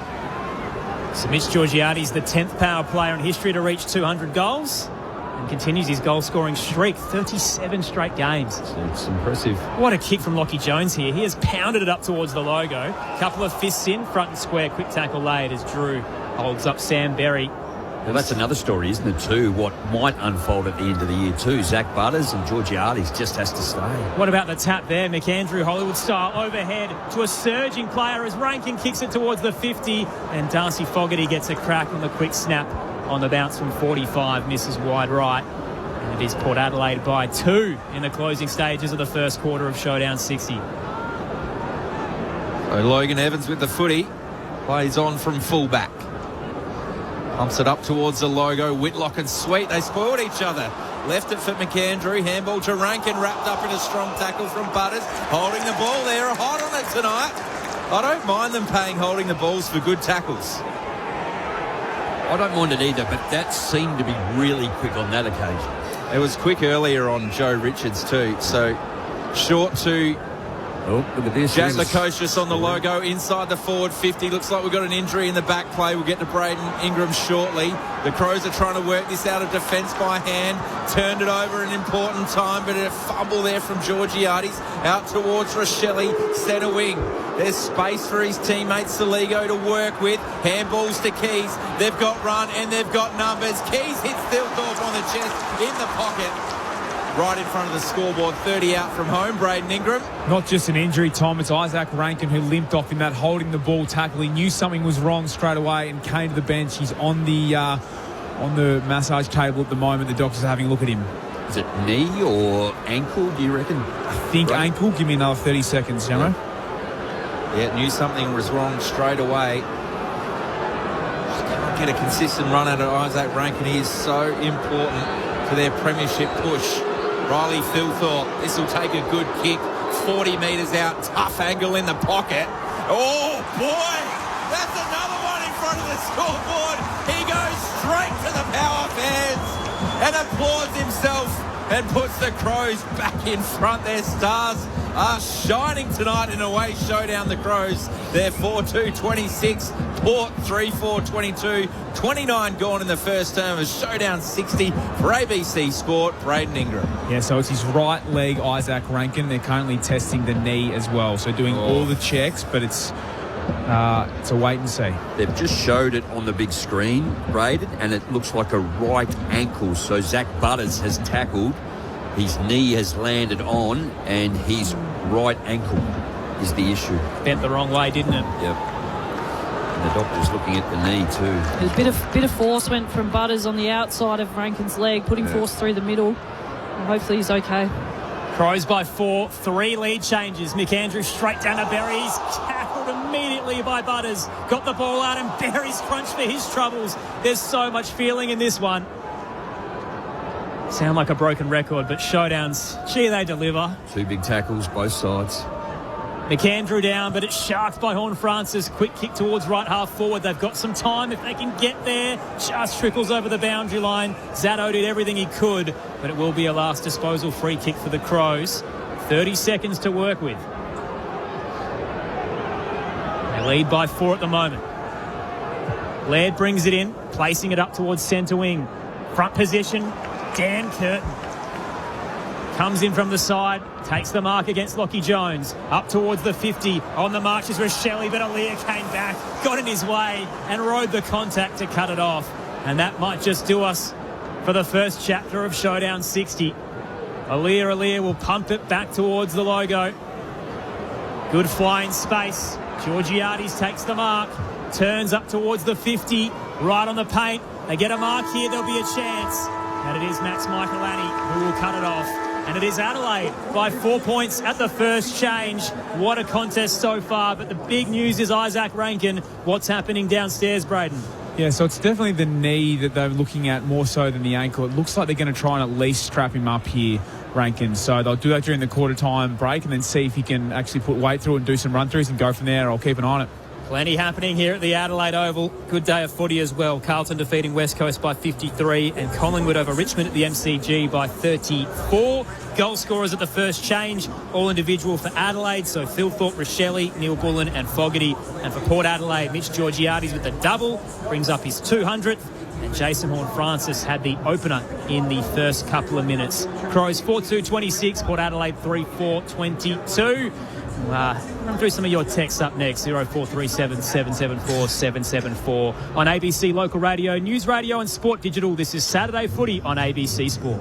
So Mitch Georgiades, the 10th power player in history to reach 200 goals. And continues his goal-scoring streak, 37 straight games. It's impressive. What a kick from Lockie Jones here. He has pounded it up towards the logo. Couple of fists in, front and square, quick tackle laid as Drew holds up Sam Berry. Well, that's another story, isn't it, too? What might unfold at the end of the year, too. Zach Butters and Georgiades just has to stay. What about the tap there? McAndrew, Hollywood style, overhead to a surging player as Rankin kicks it towards the 50. And Darcy Fogarty gets a crack on the quick snap on the bounce from 45, misses wide right. And it is Port Adelaide by 2 in the closing stages of the first quarter of Showdown 60. So Logan Evans with the footy. Plays on from fullback. Pumps it up towards the logo. Whitlock and Sweet, they spoiled each other. Left it for McAndrew. Handball to Rankin, wrapped up in a strong tackle from Butters. Holding the ball there, hot on it tonight. I don't mind them paying holding the balls for good tackles. I don't mind it either, but that seemed to be really quick on that occasion. It was quick earlier on Joe Richards too. So short to look at this. Jack Lukosius on the logo inside the forward 50. Looks like we've got an injury in the back play. We'll get to Braden Ingram shortly. The Crows are trying to work this out of defence by hand. Turned it over an important time, but a fumble there from Georgiades out towards Rochelle, centre wing. There's space for his teammate Saligo to work with. Handballs to Keys. They've got run and they've got numbers. Keys hits Thilthorpe on the chest in the pocket. Right in front of the scoreboard, 30 out from home, Braden Ingram. Not just an injury, Tom. It's Isaac Rankin who limped off in that holding the ball tackle. He knew something was wrong straight away and came to the bench. He's on the massage table at the moment. The doctors are having a look at him. Is it knee or ankle, do you reckon? I think ankle. Give me another 30 seconds, Jamo. Yeah, knew something was wrong straight away. Just can't get a consistent run out of Isaac Rankin. He is so important to their premiership push. Riley Thilthorpe, this will take a good kick, 40 metres out, tough angle in the pocket. Oh boy, that's another one in front of the scoreboard. He goes straight to the power fans and applauds himself and puts the Crows back in front. Their stars are shining tonight in a way showdown. The Crows, they're 4-2-26, Port 3-4-22, 29 gone in the first term of Showdown 60 for ABC Sport, Braden Ingram. Yeah, so it's his right leg, Isaac Rankin. They're currently testing the knee as well, so doing all the checks, but it's a wait and see. They've just showed it on the big screen, Braden, and it looks like a right ankle. So Zach Butters has tackled. His knee has landed on, and his right ankle is the issue. Bent the wrong way, didn't it? Yep. And the doctor's looking at the knee too. A bit of force went from Butters on the outside of Rankin's leg, putting force through the middle. And hopefully he's okay. Crows by 4, 3 lead changes. McAndrew straight down to Berry. He's tackled immediately by Butters. Got the ball out and Berry's crunched for his troubles. There's so much feeling in this one. Sound like a broken record, but showdowns, gee, they deliver. 2 big tackles, both sides. McAndrew down, but it's sharked by Horne-Francis. Quick kick towards right half forward. They've got some time if they can get there. Just trickles over the boundary line. Zatto did everything he could, but it will be a last disposal free kick for the Crows. 30 seconds to work with. They lead by 4 at the moment. Laird brings it in, placing it up towards centre wing. Front position, Dan Curtin. Comes in from the side, takes the mark against Lockie Jones. Up towards the 50. On the march is Rochelle, but Aaliyah came back, got in his way and rode the contact to cut it off. And that might just do us for the first chapter of Showdown 60. Aaliyah will pump it back towards the logo. Good flying space. Georgiades takes the mark, turns up towards the 50, right on the paint. They get a mark here, there'll be a chance. And it is Max Michaelani who will cut it off. And it is Adelaide by 4 points at the first change. What a contest so far. But the big news is Isaac Rankin. What's happening downstairs, Braden? Yeah, so it's definitely the knee that they're looking at more so than the ankle. It looks like they're going to try and at least strap him up here, Rankin. So they'll do that during the quarter time break and then see if he can actually put weight through it and do some run-throughs and go from there. I'll keep an eye on it. Plenty happening here at the Adelaide Oval. Good day of footy as well. Carlton defeating West Coast by 53 and Collingwood over Richmond at the MCG by 34. Goal scorers at the first change, all individual for Adelaide. So Phil Thorpe, Rochelle, Neil Bullen and Fogarty. And for Port Adelaide, Mitch Georgiades with the double, brings up his 200th. And Jason Horne-Francis had the opener in the first couple of minutes. Crows 4-2-26, Port Adelaide 3-4-22. Run through some of your texts up next. 0437 774 774 on ABC Local Radio, News Radio and Sport Digital. This is Saturday Footy on ABC Sport.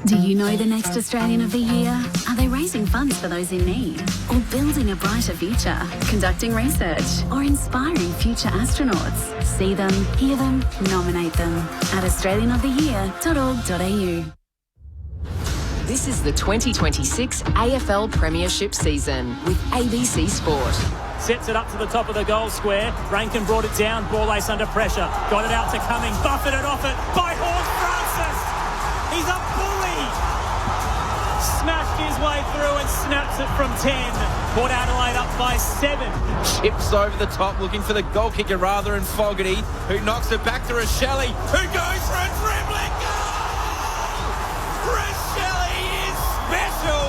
Do you know the next Australian of the Year? Are they raising funds for those in need? Or building a brighter future? Conducting research? Or inspiring future astronauts? See them, hear them, nominate them at australianoftheyear.org.au. This is the 2026 AFL Premiership season with ABC Sport. Sets it up to the top of the goal square. Rankin brought it down. Ball ace under pressure. Got it out to Cumming. Buffeted off it by Horne-Francis. He's a bully. Smashed his way through and snaps it from 10. Port Adelaide up by 7. Chips over the top, looking for the goal kicker rather than Fogarty, who knocks it back to Rochelle, who goes for a dribbling goal! Rochelle is special!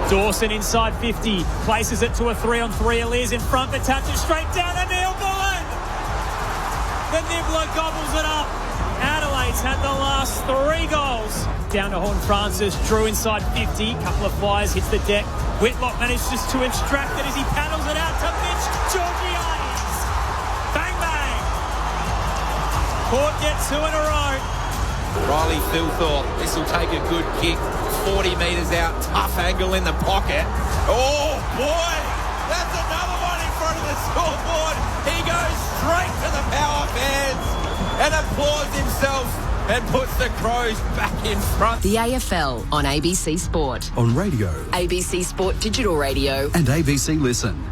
Dawson inside 50. Places it to a 3-on-3. Elias in front, but taps it straight down to Neil Bullen. The Nibbler gobbles it up. Adelaide's had the last 3 goals. Down to Horne-Francis, Drew inside 50. Couple of flyers, hits the deck. Whitlock manages to extract it as he paddles it out to Mitch Georgiades. Bang, bang. Port get 2 in a row. Riley Philthorpe, this will take a good kick. 40 metres out, tough angle in the pocket. Oh, boy, that's another one in front of the scoreboard. He goes straight to the power fans and applauds himself and puts the Crows back in front. The AFL on ABC Sport. On radio. ABC Sport Digital Radio. And ABC Listen.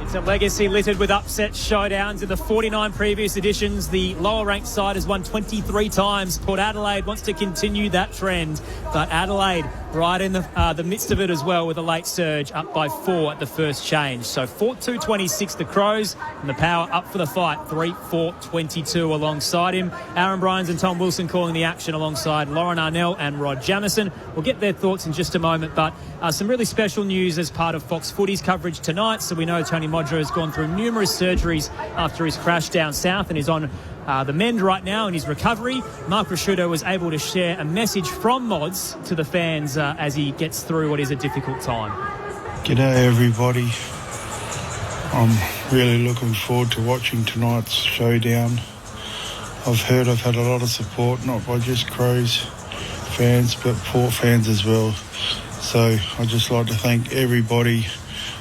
It's a legacy littered with upset showdowns. In the 49 previous editions, the lower-ranked side has won 23 times. Port Adelaide wants to continue that trend, but Adelaide right in the midst of it as well with a late surge, up by 4 at the first change. So 4-2-26 the Crows, and the Power up for the fight, 3-4-22 alongside him. Aaron Bryans and Tom Wilson calling the action alongside Lauren Arnell and Rod Jamieson. We'll get their thoughts in just a moment, but some really special news as part of Fox Footy's coverage tonight. So we know Tony Modra has gone through numerous surgeries after his crash down south and is on the mend right now in his recovery. Mark Rasciuto was able to share a message from Mods to the fans as he gets through what is a difficult time. G'day everybody. I'm really looking forward to watching tonight's showdown. I've heard I've had a lot of support, not by just Crows fans, but Port fans as well. So I'd just like to thank everybody.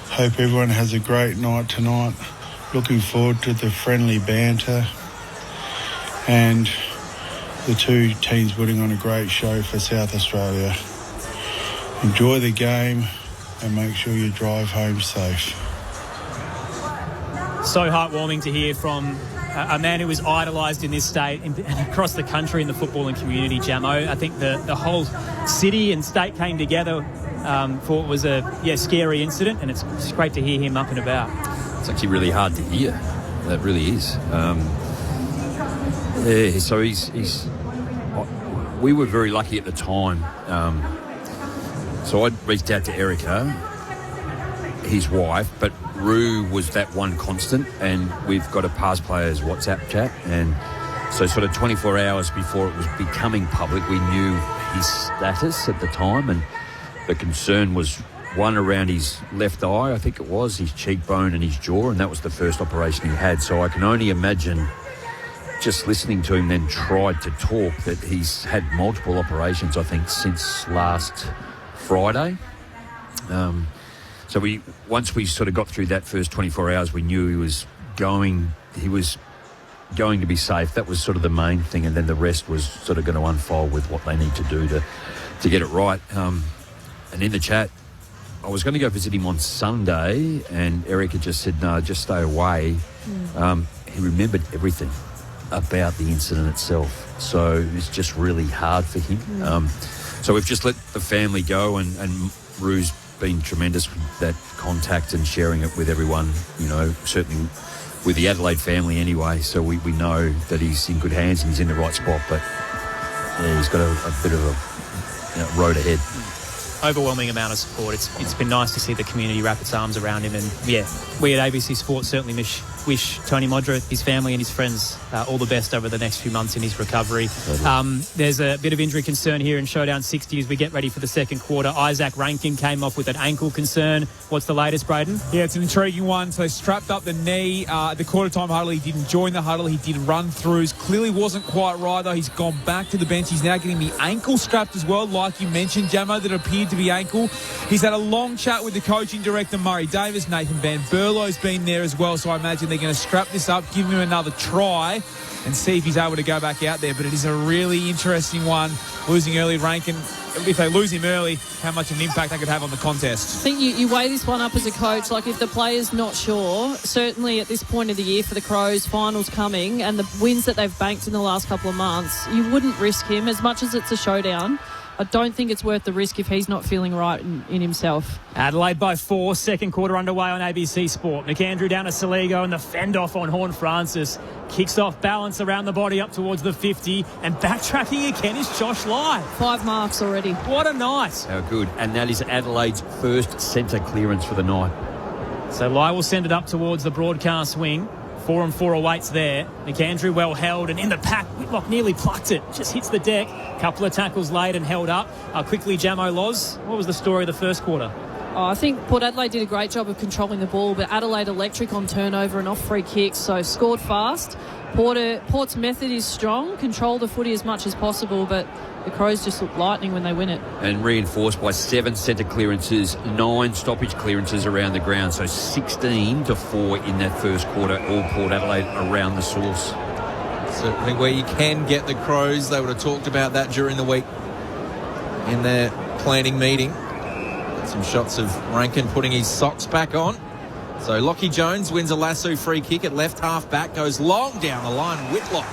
Hope everyone has a great night tonight. looking forward to the friendly banter and the two teams putting on a great show for South Australia. Enjoy the game and make sure you drive home safe. So heartwarming to hear from a man who was idolised in this state and across the country in the footballing community, Jamo. I think the whole city and state came together for what was a scary incident, and it's great to hear him up and about. It's actually really hard to hear. That really is. So he's. We were very lucky at the time. So I reached out to Erica, his wife, but Roo was that one constant, and we've got a past players WhatsApp chat, and so sort of 24 hours before it was becoming public, we knew his status at the time, and the concern was one around his left eye, I think it was, his cheekbone and his jaw, and that was the first operation he had. So I can only imagine, just listening to him then tried to talk, that he's had multiple operations, I think, since last Friday. So once we sort of got through that first 24 hours, we knew he was going to be safe. That was sort of the main thing, and then the rest was sort of going to unfold with what they need to do to get it right. And in the chat, I was going to go visit him on Sunday, and Erica just said, no, just stay away. He remembered everything about the incident itself, so it's just really hard for him. So we've just let the family go, and Roo's been tremendous with that contact and sharing it with everyone, certainly with the Adelaide family anyway, so we know that he's in good hands and he's in the right spot, but he's got a bit of a road ahead. Overwhelming amount of support. It's been nice to see the community wrap its arms around him, and we at ABC Sports certainly wish Tony Modra, his family and his friends all the best over the next few months in his recovery. There's a bit of injury concern here in Showdown 60 as we get ready for the second quarter. Isaac Rankin came off with an ankle concern. What's the latest, Braden? Yeah, it's an intriguing one. So strapped up the knee. The quarter-time huddle, he didn't join the huddle. He did run-throughs. Clearly wasn't quite right, though. He's gone back to the bench. He's now getting the ankle strapped as well, like you mentioned, Jamo, that appeared to be ankle. He's had a long chat with the coaching director, Murray Davis. Nathan Van Berlo's been there as well, so I imagine they're going to strap this up, give him another try and see if he's able to go back out there. But it is a really interesting one, losing early. Rankin, if they lose him early, how much of an impact that could have on the contest. I think you weigh this one up as a coach. Like, if the player's not sure, certainly at this point of the year for the Crows, finals coming, and the wins that they've banked in the last couple of months, you wouldn't risk him as much as it's a showdown. I don't think it's worth the risk if he's not feeling right in himself. Adelaide by 4, second quarter underway on ABC Sport. McAndrew down to Saligo, and the fend off on Horn Francis. Kicks off balance around the body up towards the 50, and backtracking again is Josh Lai. 5 marks already. What a night. How good. And that is Adelaide's first centre clearance for the night. So Lai will send it up towards the broadcast wing. 4 and 4 awaits there. McAndrew well held, and in the pack, Whitlock nearly plucked it. Just hits the deck. Couple of tackles laid and held up. Quickly, Jamo Loz, what was the story of the first quarter? I think Port Adelaide did a great job of controlling the ball, but Adelaide electric on turnover and off free kicks, so scored fast. Port's method is strong, control the footy as much as possible, but the Crows just look lightning when they win it. And reinforced by 7 centre clearances, 9 stoppage clearances around the ground, so 16-4 in that first quarter, all Port Adelaide around the source. Certainly where you can get the Crows. They would have talked about that during the week in their planning meeting. Some shots of Rankin putting his socks back on. So Lockie Jones wins a lasso free kick at left half back, goes long down the line. Whitlock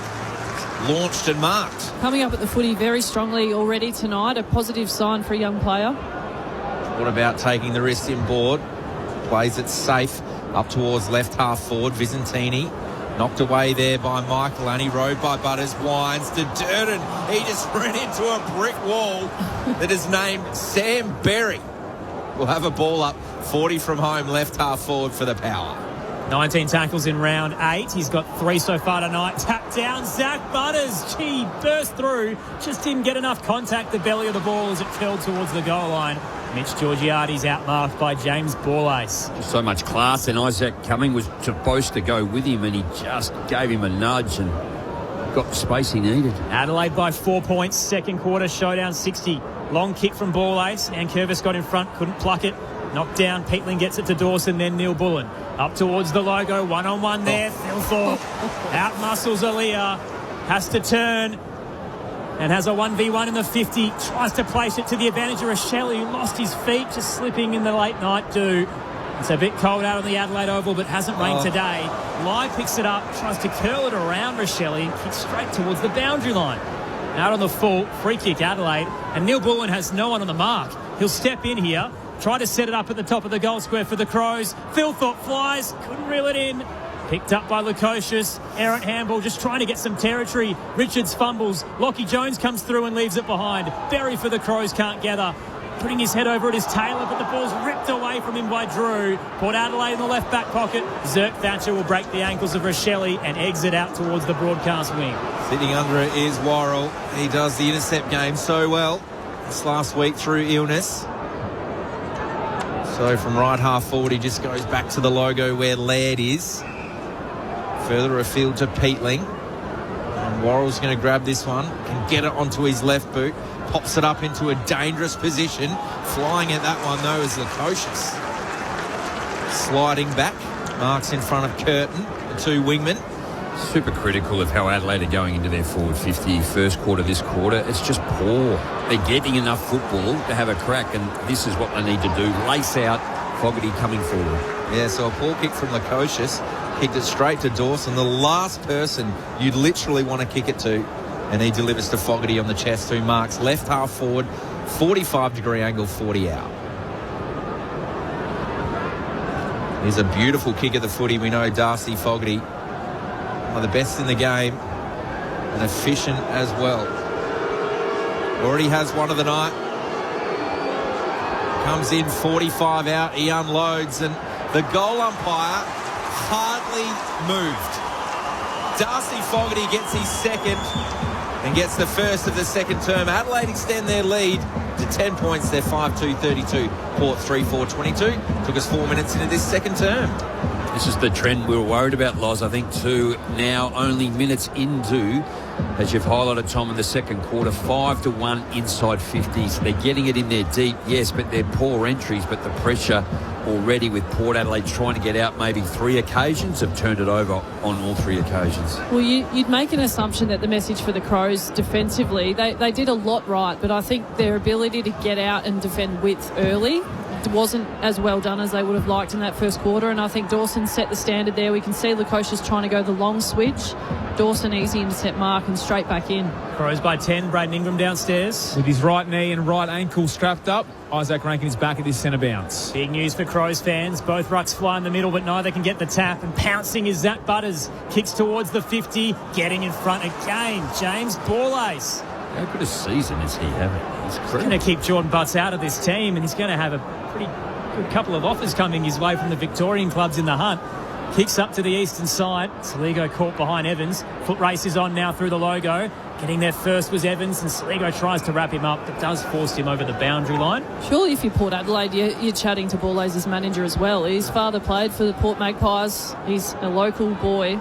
launched and marked. Coming up at the footy very strongly already tonight, a positive sign for a young player. What about taking the wrist inboard? Plays it safe up towards left half forward. Visentini knocked away there by Michael, and he rode by Butters. Wines to Durden. He just ran into a brick wall that is named Sam Berry. We'll have a ball up 40 from home, left half forward for the Power. 19 tackles in round 8. He's got 3 so far tonight. Tap down, Zach Butters. Gee, burst through. Just didn't get enough contact. The belly of the ball as it fell towards the goal line. Mitch Georgiades outmarked by James Borlase. So much class, and Isaac Cumming was supposed to go with him, and he just gave him a nudge and got the space he needed. Adelaide by 4 points. Second quarter, Showdown 60. Long kick from Borlase, and Curvis got in front, couldn't pluck it. Knocked down. Peatling gets it to Dawson, then Neil Bullen. Up towards the logo. One-on-one there. Phil Thorpe out-muscles Aaliyah. Has to turn and has a 1v1 in the 50. Tries to place it to the advantage of Rochelle, who lost his feet, just slipping in the late night dew. It's a bit cold out on the Adelaide Oval, but hasn't rained today. Lai picks it up, tries to curl it around Rochelle and kicks straight towards the boundary line. Out on the full, free kick Adelaide, and Neil Bullen has no one on the mark. He'll step in here, try to set it up at the top of the goal square for the Crows. Phil Thorpe flies, couldn't reel it in. Picked up by Lukosius. Errant handball, just trying to get some territory. Richards fumbles. Lockie Jones comes through and leaves it behind. Berry for the Crows can't gather. Putting his head over at his tailor, but the ball's ripped away from him by Drew. Port Adelaide in the left back pocket. Zerk Thatcher will break the ankles of Rochelle and exit out towards the broadcast wing. Sitting under it is Worrell. He does the intercept game so well this last week through illness. So from right half forward, he just goes back to the logo where Laird is. Further afield to Peatling. And Worrell's going to grab this one. Can get it onto his left boot. Pops it up into a dangerous position. Flying at that one, though, is Lukosius. Sliding back. Marks in front of Curtin, the two wingmen. Super critical of how Adelaide are going into their forward 50 first quarter, this quarter. It's just poor. They're getting enough football to have a crack, and this is what they need to do. Lace out Fogarty coming forward. Yeah, so a poor kick from Lukosius. Kicked it straight to Dawson, the last person you'd literally want to kick it to. And he delivers to Fogarty on the chest, who marks left half forward, 45-degree angle, 40 out. Here's a beautiful kick of the footy. We know Darcy Fogarty, one of the best in the game, and efficient as well. Already has one of the night. Comes in 45 out, he unloads, and the goal umpire hardly moved. Darcy Fogarty gets his second and gets the first of the second term. Adelaide extend their lead to 10 points. They're 5-2-32. Port 3-4-22. Took us 4 minutes into this second term. This is the trend we were worried about, Loz, I think, too. Now only minutes into, as you've highlighted, Tom, in the second quarter, 5-1 inside 50s. They're getting it in there deep, yes, but they're poor entries. But the pressure already with Port Adelaide trying to get out maybe 3 occasions have turned it over on all 3 occasions. Well, you'd make an assumption that the message for the Crows defensively, they did a lot right, but I think their ability to get out and defend width early wasn't as well done as they would have liked in that first quarter, and I think Dawson set the standard there. We can see Lukosius trying to go the long switch. Dawson easy intercept mark and straight back in. Crows by 10. Braden Ingram downstairs. With his right knee and right ankle strapped up, Isaac Rankin is back at this centre bounce. Big news for Crows fans. Both rucks fly in the middle, but neither can get the tap. And pouncing is Zach Butters. Kicks towards the 50. Getting in front again. James Borlase. How good a season is he having? He's going to keep Jordan Butts out of this team, and he's going to have a pretty good couple of offers coming his way from the Victorian clubs in the hunt. Kicks up to the eastern side. Saligo caught behind Evans. Foot race is on now through the logo. Getting there first was Evans, and Saligo tries to wrap him up, but does force him over the boundary line. Surely if you're Port Adelaide, you're chatting to Borlase's manager as well. His father played for the Port Magpies. He's a local boy.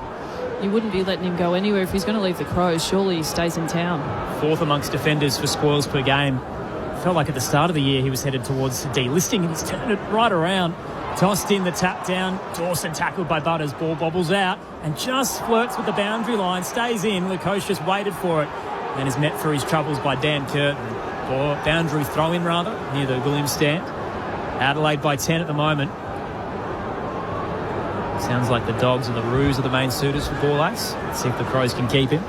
You wouldn't be letting him go anywhere. If he's going to leave the Crows, surely he stays in town. Fourth amongst defenders for spoils per game. Felt like at the start of the year he was headed towards delisting, and he's turned it right around. Tossed in the tap down. Dawson tackled by Butters. Ball bobbles out and just flirts with the boundary line. Stays in. Lukosius waited for it and is met for his troubles by Dan Curtin. Or boundary throw-in, rather, near the Williams stand. Adelaide by 10 at the moment. Sounds like the Dogs and the Roos are the main suitors for Borlase. Let's see if the Crows can keep him.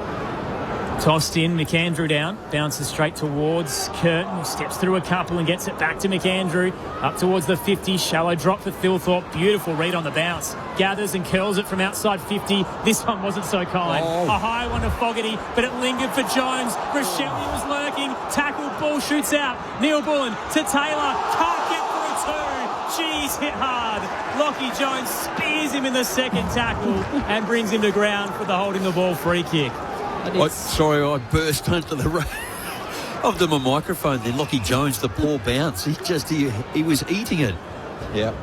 Tossed in, McAndrew down, bounces straight towards Curtin, steps through a couple and gets it back to McAndrew, up towards the 50, shallow drop for Thilthorpe, beautiful read on the bounce, gathers and curls it from outside 50, this one wasn't so kind, a high one to Fogarty, but it lingered for Jones, Rochelle was lurking, tackled, ball shoots out, Neil Bullen to Taylor, can't get through two, Jeez, hit hard, Lockie Jones spears him in the second tackle and brings him to ground for the holding the ball free kick. Sorry, I burst onto the I've done my microphone then. Lockie Jones, the poor bounce. He was eating it. Yeah.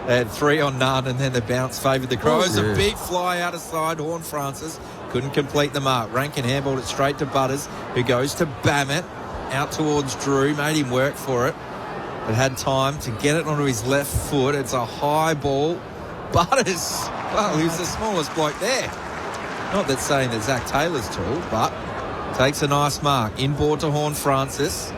They had 3 on none, and then the bounce favoured the Crows. A big fly out of side. Horn Francis couldn't complete the mark. Rankin handballed it straight to Butters, who goes to Bammett out towards Drew. Made him work for it. but had time to get it onto his left foot. It's a high ball. Butters, well, he was the smallest bloke there. Not that saying that Zach Taylor's tall, but takes a nice mark. Inboard to Horne-Francis.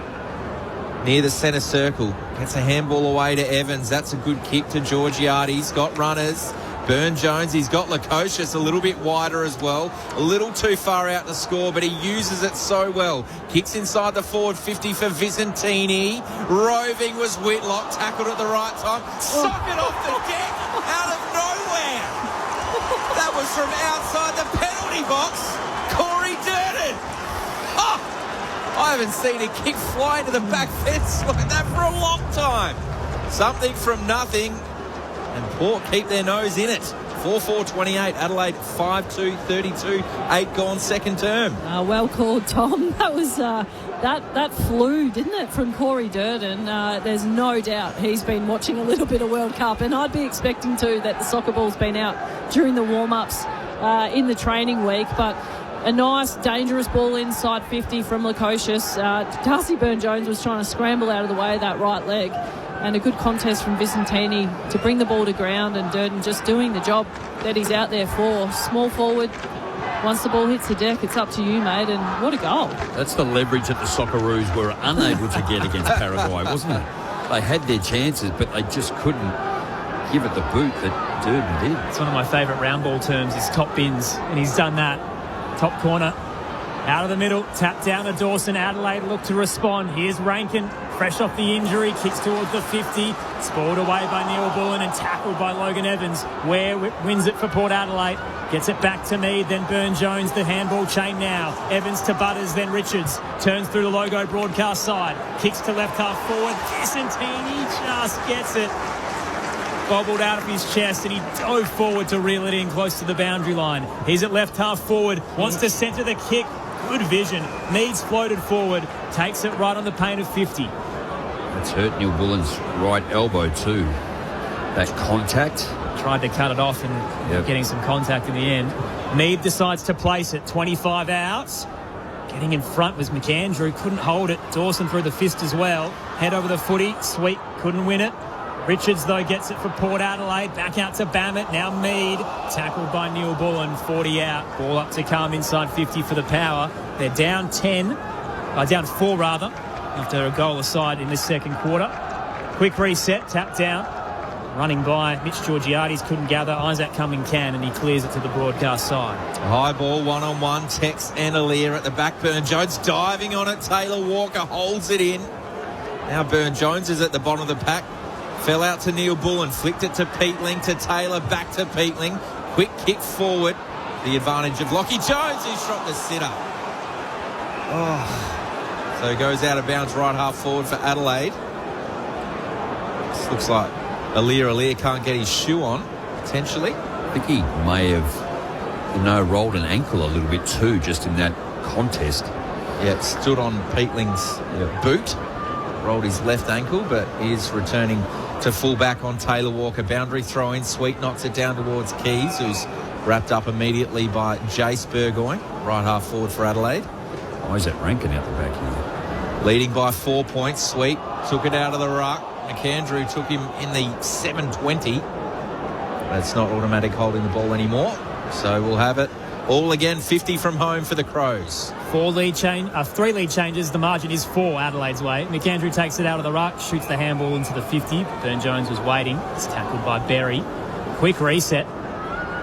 Near the centre circle. Gets a handball away to Evans. That's a good kick to Georgiades. He's got runners. Burne-Jones, he's got Lukosius a little bit wider as well. A little too far out to score, but he uses it so well. Kicks inside the forward 50 for Vicentini. Roving was Whitlock. Tackled at the right time. Socket off the deck out of nowhere. That was from outside the penalty box. Corey Durden. Oh, I haven't seen a kick fly into the back fence like that for a long time. Something from nothing. And Port keep their nose in it. 4-4-28. Adelaide 5-2-32. 8 gone second term. Well called, Tom. That was that flew, didn't it, from Corey Durden? There's no doubt he's been watching a little bit of World Cup, and I'd be expecting too that the soccer ball's been out during the warm-ups in the training week, but a nice, dangerous ball inside 50 from Lukosius. Darcy Burne-Jones was trying to scramble out of the way of that right leg. And a good contest from Vicentini to bring the ball to ground, and Durden just doing the job that he's out there for. Small forward, once the ball hits the deck, it's up to you, mate, and what a goal. That's the leverage that the Socceroos were unable to get against Paraguay, wasn't it? They had their chances, but they just couldn't give it the boot that Durden did. It's one of my favourite round ball terms is top bins, and he's done that. Top corner, out of the middle, tap down to Dawson. Adelaide look to respond. Here's Rankin, fresh off the injury, kicks towards the 50, spoiled away by Neil Bullen and tackled by Logan Evans. Ware wins it for Port Adelaide, gets it back to Mead, then Burne-Jones, the handball chain now. Evans to Butters, then Richards, turns through the Logo broadcast side, kicks to left half forward. Vicentini just gets it. Bobbled out of his chest, and he dove forward to reel it in close to the boundary line. He's at left half forward, wants to centre the kick. Good vision. Meads floated forward, takes it right on the paint of 50. That's hurt Neil Bullen's right elbow too. That contact. Tried to cut it off and getting some contact in the end. Mead decides to place it. 25 outs. Getting in front was McAndrew. Couldn't hold it. Dawson threw the fist as well. Head over the footy. Sweet couldn't win it. Richards, though, gets it for Port Adelaide. Back out to Bammett. Now Mead. Tackled by Neil Bullen. 40 out. Ball up to Calm inside 50 for the Power. They're down 10. Down 4, rather, after a goal aside in this second quarter. Quick reset. Tap down. Running by Mitch Georgiades. Couldn't gather. Isaac Cumming can, and he clears it to the broadcast side. High ball, one-on-one. Tex and Alir at the back. Burne-Jones diving on it. Taylor Walker holds it in. Now Burne-Jones is at the bottom of the pack. Fell out to Neil Bullen, flicked it to Peatling, to Taylor, back to Peatling. Quick kick forward. The advantage of Lockie Jones, who shot the sitter. Oh. So it goes out of bounds right half forward for Adelaide. This looks like Alir can't get his shoe on, potentially. I think he may have, rolled an ankle a little bit too, just in that contest. Yeah, it stood on Peatling's boot. Rolled his left ankle, but is returning to full back on Taylor Walker. Boundary throw in. Sweet knocks it down towards Keys, who's wrapped up immediately by Jace Burgoyne. Right half forward for Adelaide. Isaac Rankin out the back here. Leading by 4 points. Sweet took it out of the ruck. McAndrew took him in the 7:20. That's not automatic holding the ball anymore. So we'll have it all again. 50 from home for the Crows. 3 lead changes. The margin is 4 Adelaide's way. McAndrew takes it out of the ruck, shoots the handball into the 50. Burne-Jones was waiting. It's tackled by Berry. Quick reset.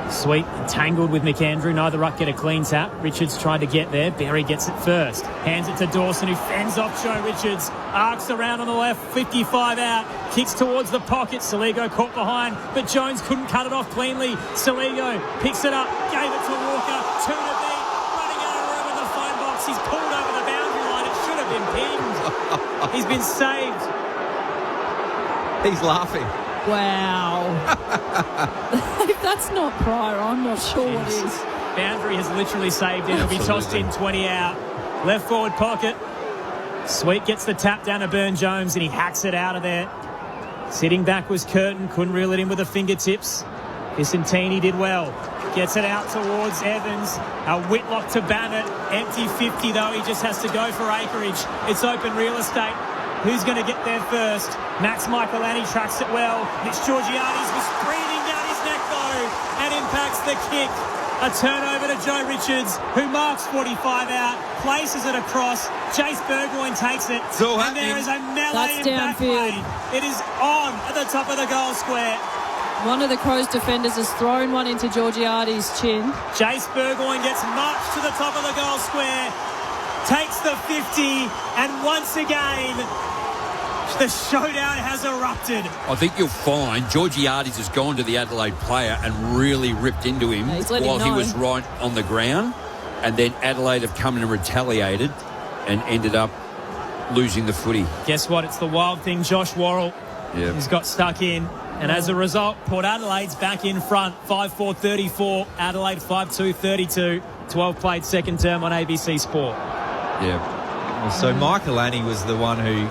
Sweet tangled with McAndrew. Neither ruck get a clean tap. Richards tried to get there. Berry gets it first. Hands it to Dawson, who fends off Joe Richards. Arcs around on the left. 55 out. Kicks towards the pocket. Saligo caught behind, but Jones couldn't cut it off cleanly. Saligo picks it up. Gave it to Walker. 2 to beat. Running out of room in the phone box. He's pulled over the boundary line. It should have been pinned. He's been saved. He's laughing. Wow. If that's not prior, I'm not sure what is. Boundary has literally saved it. It'll be tossed in 20 out. Left forward pocket. Sweet gets the tap down to Burne-Jones, and he hacks it out of there. Sitting back was Curtin. Couldn't reel it in with the fingertips. Vicentini did well. Gets it out towards Evans. Whitlock to Bammett. Empty 50 though. He just has to go for acreage. It's open real estate. Who's going to get there first? Max Michaelani tracks it well. Mitch Georgiades was breathing down his neck, though, and impacts the kick. A turnover to Joe Richards, who marks 45 out, places it across. Jace Burgoyne takes it, and there is a melee in back lane. It is on at the top of the goal square. One of the Crows defenders has thrown one into Georgiades' chin. Jace Burgoyne gets marched to the top of the goal square, takes the 50, and once again, the showdown has erupted. I think you'll find Georgiades has gone to the Adelaide player and really ripped into him while he was right on the ground. And then Adelaide have come in and retaliated and ended up losing the footy. Guess what? It's the wild thing, Josh Worrell. Yep. He's got stuck in. And as a result, Port Adelaide's back in front. 5-4-34. Adelaide 5-2-32. 12 played second term on ABC Sport. Yeah. So Michaelani was the one who,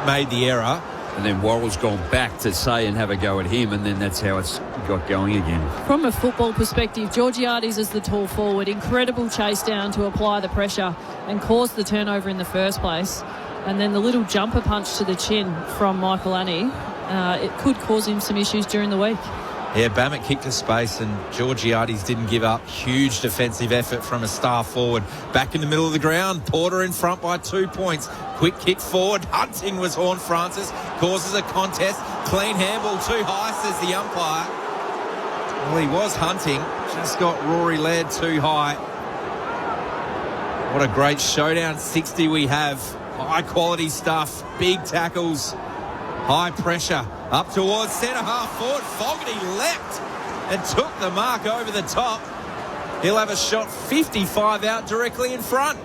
made the error. And then Worrell's gone back to say and have a go at him, and then that's how it's got going again. From a football perspective, Georgiades is the tall forward. Incredible chase down to apply the pressure and cause the turnover in the first place. And then the little jumper punch to the chin from Michaelani, it could cause him some issues during the week. Yeah, Bammett kicked to space and Georgiades didn't give up. Huge defensive effort from a star forward. Back in the middle of the ground, Porter in front by 2 points. Quick kick forward. Hunting was Horne-Francis. Causes a contest. Clean handball too high, says the umpire. Well, he was hunting. Just got Rory Laird too high. What a great showdown 60 we have. High quality stuff. Big tackles. High pressure. Up towards centre half forward. Fogarty leapt and took the mark over the top. He'll have a shot 55 out directly in front.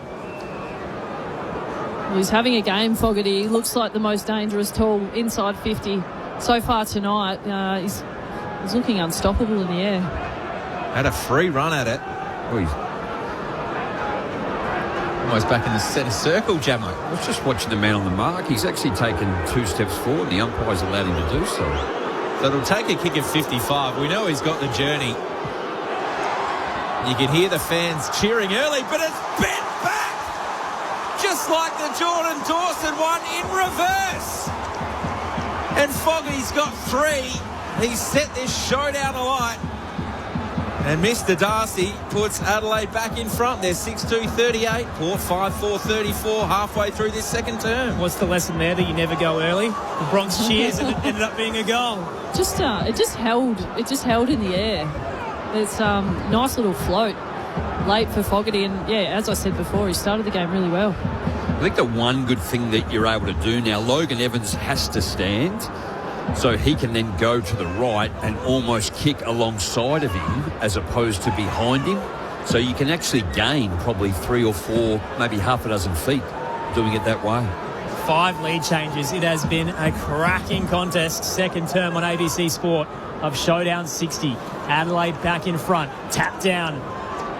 He's having a game, Fogarty. He looks like the most dangerous tool inside 50 so far tonight. He's looking unstoppable in the air. Had a free run at it. Oh, he's almost back in the centre circle, Jamo. I was just watching the man on the mark. He's actually taken 2 steps forward. The umpire's allowed him to do so. So it'll take a kick of 55. We know he's got the journey. You can hear the fans cheering early, but it's bent back! Just like the Jordan Dawson one in reverse. And Fogarty's got 3. He's set this showdown alight. And Mr. Darcy puts Adelaide back in front. They're 6-2-38. Port 5-4-34 halfway through this second term. What's the lesson there? That you never go early? The Bronx cheers and it ended up being a goal. It just held in the air. It's nice little float late for Fogarty. And, yeah, as I said before, he started the game really well. I think the one good thing that you're able to do now, Logan Evans has to stand, so he can then go to the right and almost kick alongside of him as opposed to behind him. So you can actually gain probably 3 or 4, maybe half a dozen feet doing it that way. 5 lead changes. It has been a cracking contest. Second term on ABC Sport of Showdown 60. Adelaide back in front. Tap down.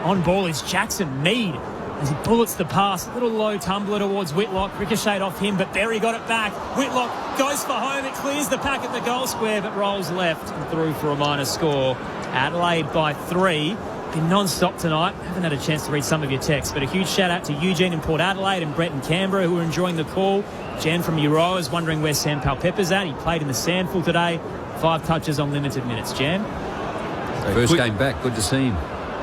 On ball is Jackson Mead as he bullets the pass. A little low tumbler towards Whitlock. Ricocheted off him, but Berry got it back. Whitlock goes for home. It clears the pack at the goal square, but rolls left and through for a minor score. Adelaide by 3. Been non-stop tonight. Haven't had a chance to read some of your texts, but a huge shout out to Eugene in Port Adelaide and Brett in Canberra who are enjoying the call. Jen from Euroa is wondering where Sam Palpepper's at. He played in the Sandful today. 5 touches on limited minutes. Jen? First game back. Good to see him.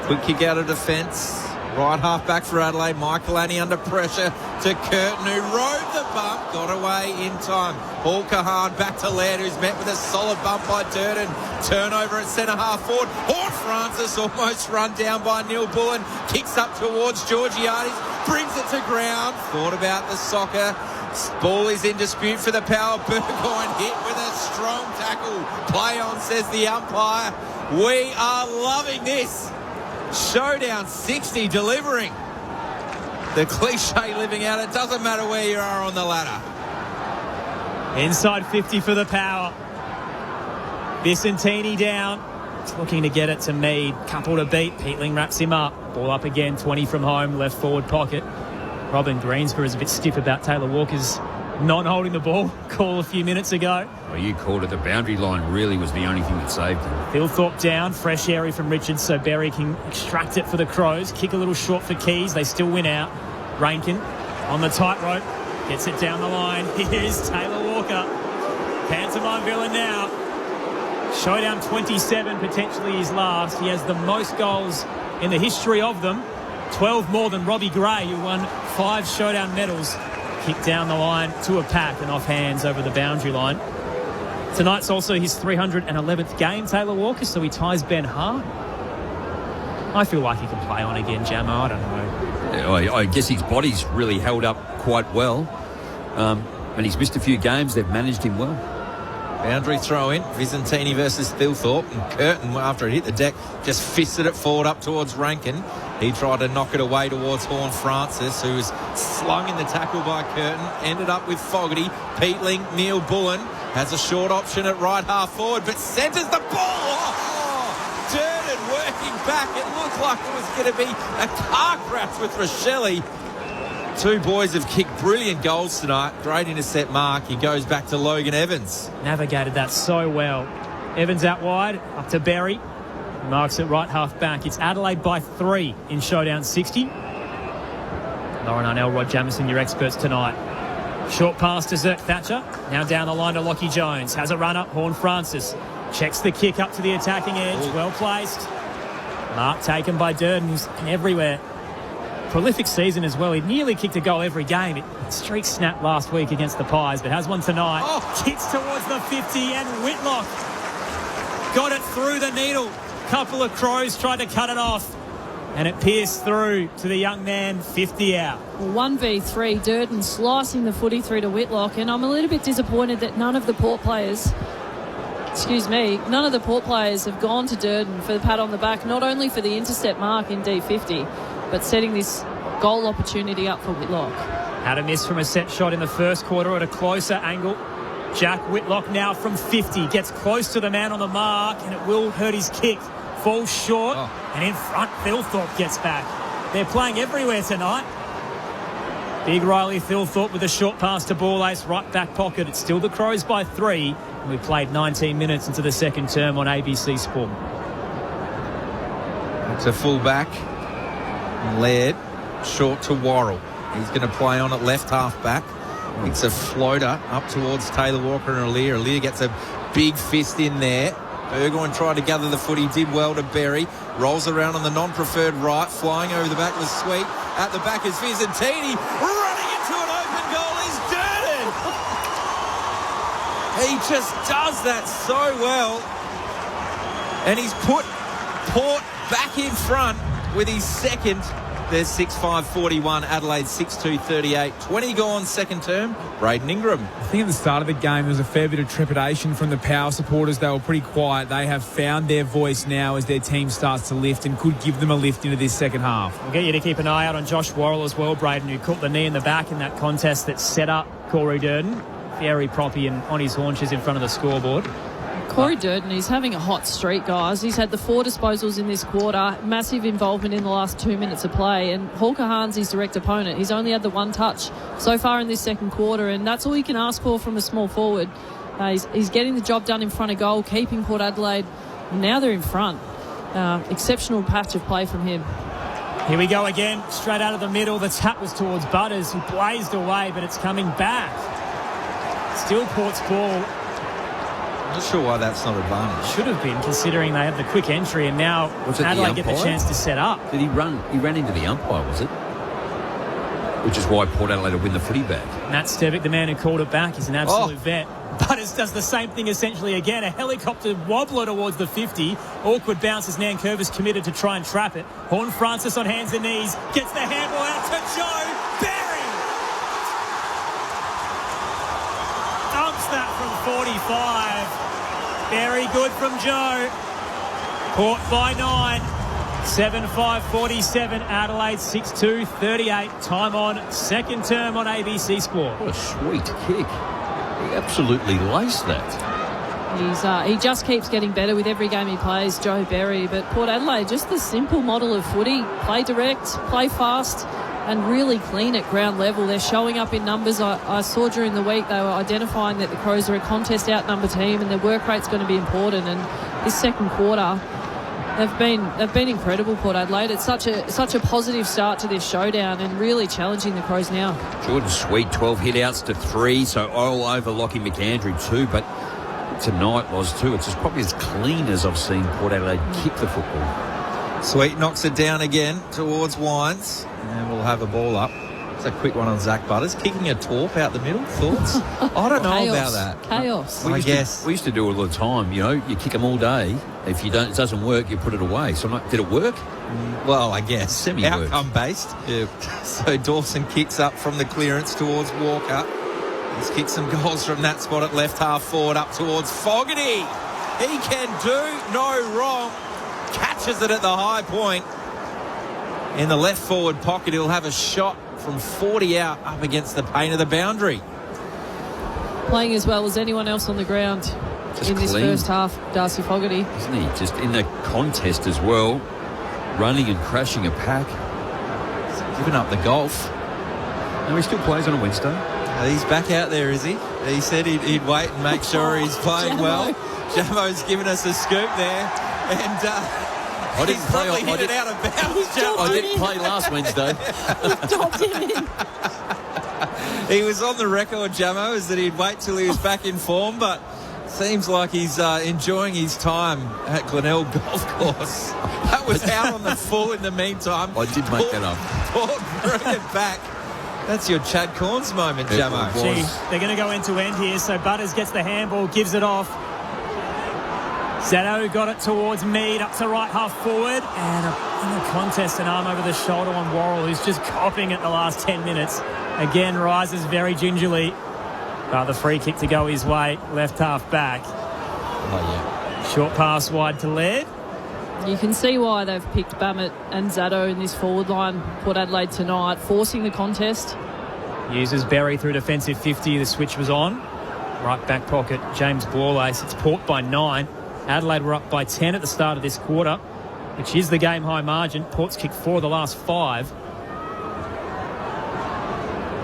Quick kick out of defence. Right half back for Adelaide. Michaelani under pressure to Curtin, who rode the bump, got away in time. Paul Kahan back to Laird, who's met with a solid bump by Durden. Turnover at centre half forward. Horne-Francis almost run down by Neil Bullen. Kicks up towards Georgiades, brings it to ground. Thought about the soccer. Ball is in dispute for the power. Burgoyne hit with a strong tackle. Play on, says the umpire. We are loving this. Showdown 60 delivering. The cliche living out. It doesn't matter where you are on the ladder. Inside 50 for the power. Vicentini down. It's looking to get it to Mead. Couple to beat. Peatling wraps him up. Ball up again. 20 from home. Left forward pocket. Robin Greensborough is a bit stiff about Taylor Walker's not holding the ball. Call a few minutes ago. Well, you called it. The boundary line really was the only thing that saved him. Thilthorpe down. Fresh area from Richards so Berry can extract it for the Crows. Kick a little short for Keys. They still win out. Rainkin on the tightrope. Gets it down the line. Here's Taylor Walker. Pantomime villain now. Showdown 27, potentially his last. He has the most goals in the history of them. 12 more than Robbie Gray, who won 5 showdown medals. Kicked down the line to a pack and off hands over the boundary line. Tonight's also his 311th game, Taylor Walker, so he ties Ben Hart. I feel like he can play on again, Jamo. I don't know. I guess his body's really held up quite well. And he's missed a few games. They've managed him well. Boundary throw in, Visentini versus Thilthorpe, and Curtin, after it hit the deck, just fisted it forward up towards Rankin. He tried to knock it away towards Horn Francis, who was slung in the tackle by Curtin. Ended up with Fogarty. Peatling, Neil Bullen has a short option at right half forward, but centres the ball. Durden working back. It looked like it was going to be a car crash with Rochelle. Two boys have kicked brilliant goals tonight. Great intercept mark. He goes back to Logan Evans. Navigated that so well. Evans out wide, up to Berry. Marks it right half back. It's Adelaide by 3 in showdown 60. Lauren Arnell, Rod Jamieson, your experts tonight. Short pass to Zerk Thatcher. Now down the line to Lockie Jones. Has a run up. Horn Francis checks the kick up to the attacking edge. Ooh. Well placed. Mark taken by Durden, who's everywhere. Prolific season as well. He nearly kicked a goal every game. Streak snapped last week against the Pies, but has one tonight. Kicks towards the 50, and Whitlock got it through the needle. Couple of Crows tried to cut it off, and it pierced through to the young man, 50 out. 1v3, Durden slicing the footy through to Whitlock, and I'm a little bit disappointed that none of the Port players have gone to Durden for the pat on the back, not only for the intercept mark in D50, but setting this goal opportunity up for Whitlock. Had a miss from a set shot in the first quarter at a closer angle. Jack Whitlock now from 50 gets close to the man on the mark, and it will hurt his kick. Falls short, and in front, Thilthorpe gets back. They're playing everywhere tonight. Big Riley Thilthorpe with a short pass to Ball Ace, right back pocket. It's still the Crows by 3. And we played 19 minutes into the second term on ABC Sport. It's a full back. Laird, short to Worrell. He's going to play on at left half back. It's a floater up towards Taylor Walker and Aliir. Aliir gets a big fist in there. Burgoyne tried to gather the foot. He did well to Berry. Rolls around on the non-preferred right. Flying over the back was Sweet. At the back is Visentini. Running into an open goal is Durden. He just does that so well. And he's put Port back in front with his second. There's 6-5-41, Adelaide 6-2-38. 20 gone second term, Braden Ingram. I think at the start of the game there was a fair bit of trepidation from the Power supporters. They were pretty quiet. They have found their voice now as their team starts to lift and could give them a lift into this second half. We'll get you to keep an eye out on Josh Worrell as well, Braden, who caught the knee in the back in that contest that set up Corey Durden. Very proppy and on his haunches in front of the scoreboard. Corey Durden, he's having a hot streak, guys. He's had the 4 disposals in this quarter, massive involvement in the last 2 minutes of play, and Hawker Hahn's his direct opponent. He's only had the 1 touch so far in this second quarter, and that's all you can ask for from a small forward. He's getting the job done in front of goal, keeping Port Adelaide, and now they're in front. Exceptional patch of play from him. Here we go again, straight out of the middle. The tap was towards Butters, who blazed away, but it's coming back. Still Port's ball. Not sure why that's not advantage. Should have been, considering they have the quick entry, and now Adelaide get the chance to set up. Did he run? He ran into the umpire, was it? Which is why Port Adelaide will win the footy back. Matt Stevick, the man who called it back, is an absolute vet. Butters does the same thing essentially again. A helicopter wobbler towards the 50. Awkward bounce as Nankervis committed to try and trap it. Horn Francis on hands and knees. Gets the handball out to Joe Berry. Dumps that from 45. Very good from Joe. Port by 9. 7-5-47. Adelaide 6-2-38. Time on second term on ABC Sport. What a sweet kick. He absolutely laced that. He just keeps getting better with every game he plays, Joe Berry. But Port Adelaide, just the simple model of footy. Play direct, play fast, and really clean at ground level. They're showing up in numbers. I saw during the week they were identifying that the Crows are a contest outnumber team and their work rate's going to be important. And this second quarter, They've been incredible, Port Adelaide. It's such a positive start to this showdown and really challenging the Crows now. Jordan Sweet, 12 hit-outs to 3, so all over Lockie McAndrew too, but tonight was too. It's probably as clean as I've seen Port Adelaide kick the football. Sweet knocks it down again towards Wines, and we'll have a ball up. It's a quick one on Zach Butters. Kicking a torp out the middle. Thoughts? I don't know about that. Chaos. We used to do it all the time. You kick them all day. If it doesn't work, you put it away. So did it work? Well, I guess. Semi-work. Outcome based. Yeah. So Dawson kicks up from the clearance towards Walker. He's kicked some goals from that spot at left half forward up towards Fogarty. He can do no wrong. Catches it at the high point. In the left forward pocket, he'll have a shot from 40 out up against the paint of the boundary. Playing as well as anyone else on the ground in this first half, Darcy Fogarty. Isn't he? Just in the contest as well, running and crashing a pack. He's given up the golf. And he still plays on a Wednesday. He's back out there, is he? He said he'd wait and make sure he's playing well. Jamo's given us a scoop there. And I didn't play. Hit it out of bounds. I didn't play last Wednesday. Dropped him in. He was on the record, Jamo, is that he'd wait till he was back in form, but seems like he's enjoying his time at Glenelg Golf Course. That was out on the full in the meantime. I did make that up. Bring it back. That's your Chad Corns moment, Jamo. Gee, they're going to go end to end here, so Butters gets the handball, gives it off. Zato got it towards Mead, up to right half forward, and in the contest, an arm over the shoulder on Worrell, who's just copping it the last 10 minutes. Again, rises very gingerly. The free kick to go his way, left half back. Short pass wide to Laird. You can see why they've picked Bammett and Zato in this forward line, Port Adelaide tonight, forcing the contest. Uses Berry through defensive 50, the switch was on. Right back pocket, James Borlace. It's Port by 9. Adelaide were up by 10 at the start of this quarter, which is the game high margin. Port's kicked 4 of the last 5.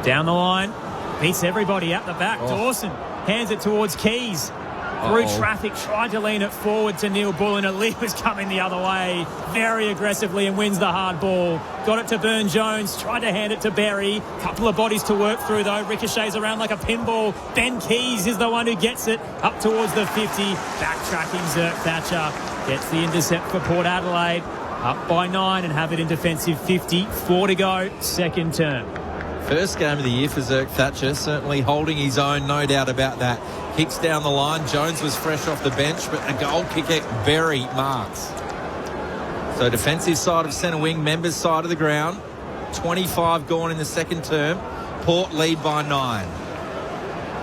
Down the line, beats everybody out the back. Dawson hands it towards Keys. Through traffic, tried to lean it forward to Neil Bull, and Ali was coming the other way very aggressively and wins the hard ball. Got it to Burn Jones, tried to hand it to Berry. Couple of bodies to work through though. Ricochets around like a pinball. Ben Keys is the one who gets it up towards the 50. Backtracking Zerk Thatcher. Gets the intercept for Port Adelaide. Up by 9 and have it in defensive 50. 4 to go, second term. First game of the year for Zerk Thatcher, certainly holding his own, no doubt about that. Kicks down the line. Jones was fresh off the bench, but a goal kicker, Berry marks. So defensive side of centre wing, members side of the ground. 25 gone in the second term. Port lead by 9.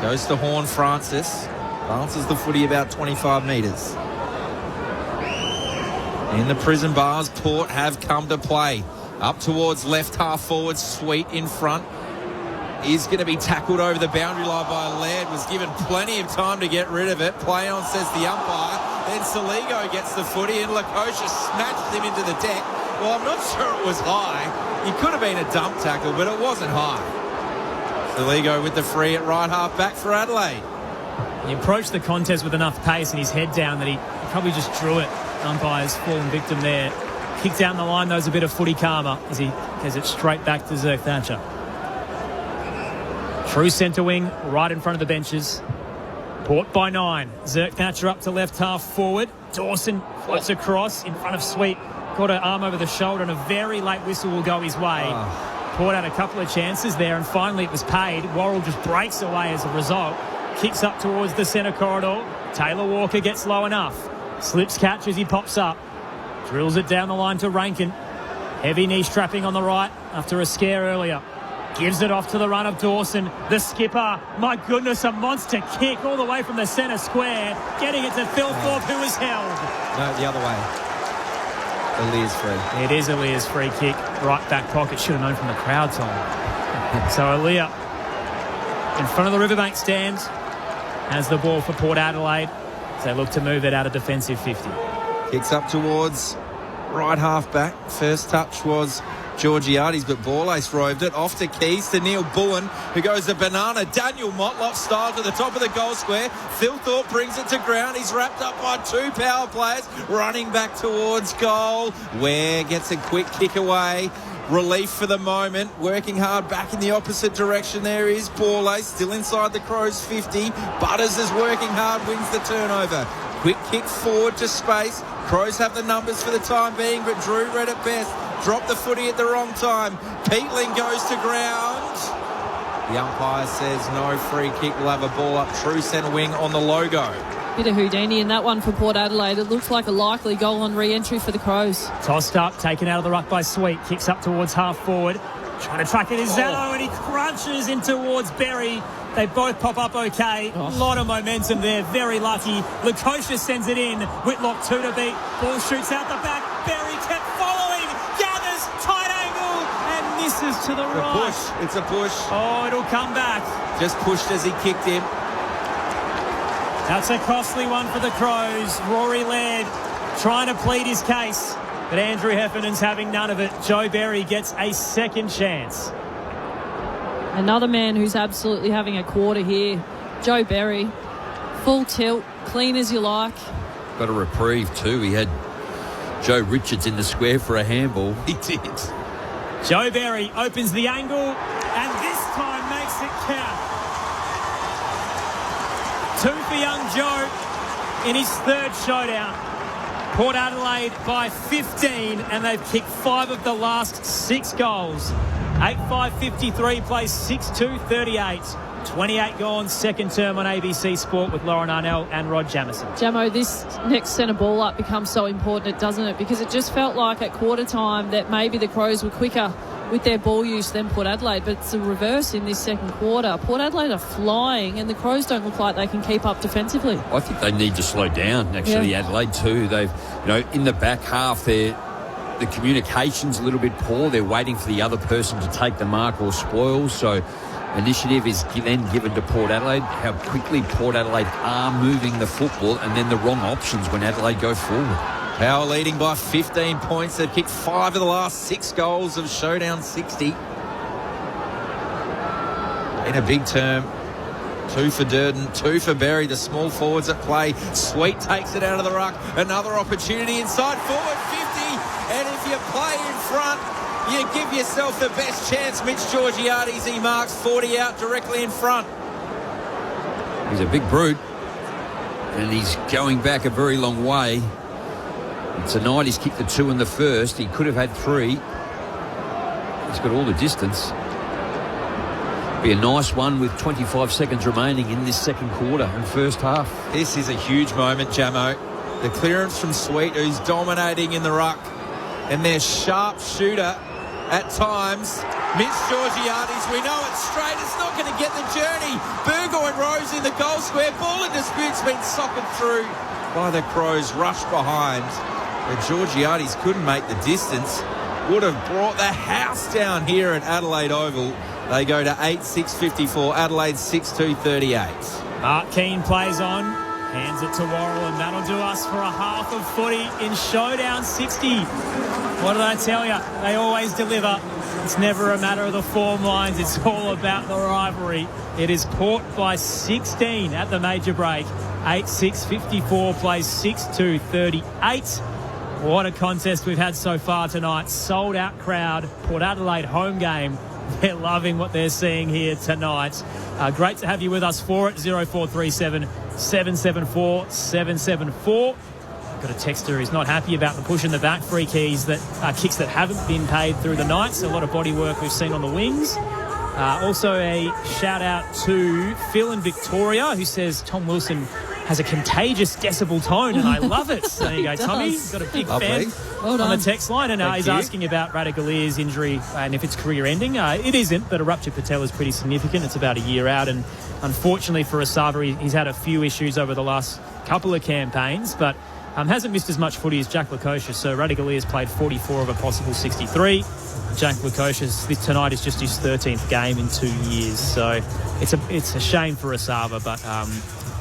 Goes to Horn Francis. Bounces the footy about 25 metres. In the prison bars, Port have come to play. Up towards left half forward, Sweet in front. Is going to be tackled over the boundary line by Laird. Was given plenty of time to get rid of it. Play on, says the umpire. Then Saligo gets the footy and Lakosha smashed him into the deck. Well, I'm not sure it was high. It could have been a dump tackle, but it wasn't high. Saligo with the free at right half back for Adelaide. He approached the contest with enough pace and his head down that he probably just drew it. Umpire's fallen victim there. Kicked down the line, though, is a bit of footy karma as he has it straight back to Zerk Thatcher. True centre wing, right in front of the benches. Port by 9. Zerk Thatcher up to left half forward. Dawson floats across in front of Sweet. Got an arm over the shoulder and a very late whistle will go his way. Port had a couple of chances there and finally it was paid. Worrell just breaks away as a result. Kicks up towards the centre corridor. Taylor Walker gets low enough. Slips catch as he pops up. Drills it down the line to Rankin. Heavy knee strapping on the right after a scare earlier. Gives it off to the run of Dawson. The skipper, my goodness, a monster kick all the way from the centre square. Getting it to Phil Thorpe, who was held. No, the other way. Alia's free. It is Alia's free kick. Right back pocket. Should have known from the crowd, Tom. So Alia in front of the Riverbank stand has the ball for Port Adelaide. So they look to move it out of defensive 50. Kicks up towards right half back. First touch was Georgiades, but Borlase roved it off to Keys to Neil Bullen, who goes to banana. Daniel Motlop style to the top of the goal square. Phil Thorpe brings it to ground. He's wrapped up by 2 power players running back towards goal. Ware gets a quick kick away. Relief for the moment. Working hard back in the opposite direction. There is Borlase still inside the Crows 50. Butters is working hard, wins the turnover. Quick kick forward to space. Crows have the numbers for the time being, but Drew read it best. Dropped the footy at the wrong time. Peatling goes to ground. The umpire says no free kick. We'll have a ball up true centre wing on the logo. Bit of Houdini in that one for Port Adelaide. It looks like a likely goal on re-entry for the Crows. Tossed up, taken out of the ruck by Sweet. Kicks up towards half forward. Trying to track it is Zano, and he crunches in towards Berry. They both pop up okay. A lot of momentum there. Very lucky. Lukosha sends it in. Whitlock 2 to beat. Ball shoots out the back. Berry kept following. Gathers. Tight angle. And misses to the right. Push. It's a push. Oh, it'll come back. Just pushed as he kicked him. That's a costly one for the Crows. Rory Laird trying to plead his case, but Andrew Heffernan's having none of it. Joe Berry gets a second chance. Another man who's absolutely having a quarter here. Joe Berry. Full tilt, clean as you like. Got a reprieve too. He had Joe Richards in the square for a handball. He did. Joe Berry opens the angle and this time makes it count. 2 for young Joe in his third showdown. Port Adelaide by 15, and they've kicked 5 of the last 6 goals. 8-5-53 plays 6-2-38. 28 gone, second term on ABC Sport with Lauren Arnell and Rod Jamison. Jamo, this next centre ball up becomes so important, doesn't it? Because it just felt like at quarter time that maybe the Crows were quicker with their ball use than Port Adelaide, but it's the reverse in this second quarter. Port Adelaide are flying and the Crows don't look like they can keep up defensively. I think they need to slow down, actually, Adelaide too. They've, in the back half, the communication's a little bit poor. They're waiting for the other person to take the mark or spoil, so initiative is then given to Port Adelaide. How quickly Port Adelaide are moving the football, and then the wrong options when Adelaide go forward. Power leading by 15 points. They've kicked 5 of the last 6 goals of Showdown 60. In a big term. 2 for Durden, 2 for Berry. The small forwards at play. Sweet takes it out of the ruck. Another opportunity inside forward 50. And if you play in front, you give yourself the best chance. Mitch Georgiades, he marks 40 out directly in front. He's a big brute. And he's going back a very long way. And tonight he's kicked the 2 in the first. He could have had 3. He's got all the distance. Be a nice one with 25 seconds remaining in this second quarter and first half. This is a huge moment, Jamo. The clearance from Sweet, who's dominating in the ruck. And their sharp shooter at times, Mitch Georgiades. We know it's straight. It's not going to get the journey. Burgoyne Rose in the goal square. Ball in dispute's been socked through by the Crows. Rushed behind. But Georgiades couldn't make the distance. Would have brought the house down here at Adelaide Oval. They go to 8-6-54. Adelaide 6-2-38. Mark Keane plays on. Hands it to Worrell, and that'll do us for a half of footy in Showdown 60. What did I tell you? They always deliver. It's never a matter of the form lines. It's all about the rivalry. It is Port by 16 at the major break. 8-6-54 plays 6-2-38. What a contest we've had so far tonight. Sold out crowd. Port Adelaide home game. They're loving what they're seeing here tonight. Great to have you with us for it. 0437 774 774. Got a texter who's not happy about the push in the back. Free kicks that haven't been paid through the night. So a lot of body work we've seen on the wings. Also a shout out to Phil in Victoria, who says Tom Wilson has a contagious decibel tone, and I love it. So there you go, Tommy. Got a big fan on the text line, and he's asking about Radagalia's injury and if it's career-ending. It isn't, but a ruptured patella is pretty significant. It's about a year out, and unfortunately for Asava, he's had a few issues over the last couple of campaigns, but hasn't missed as much footy as Jack Lukosha. So Radagalia's played 44 of a possible 63. Jack Lukosha's tonight is just his 13th game in 2 years. So it's a shame for Asava, but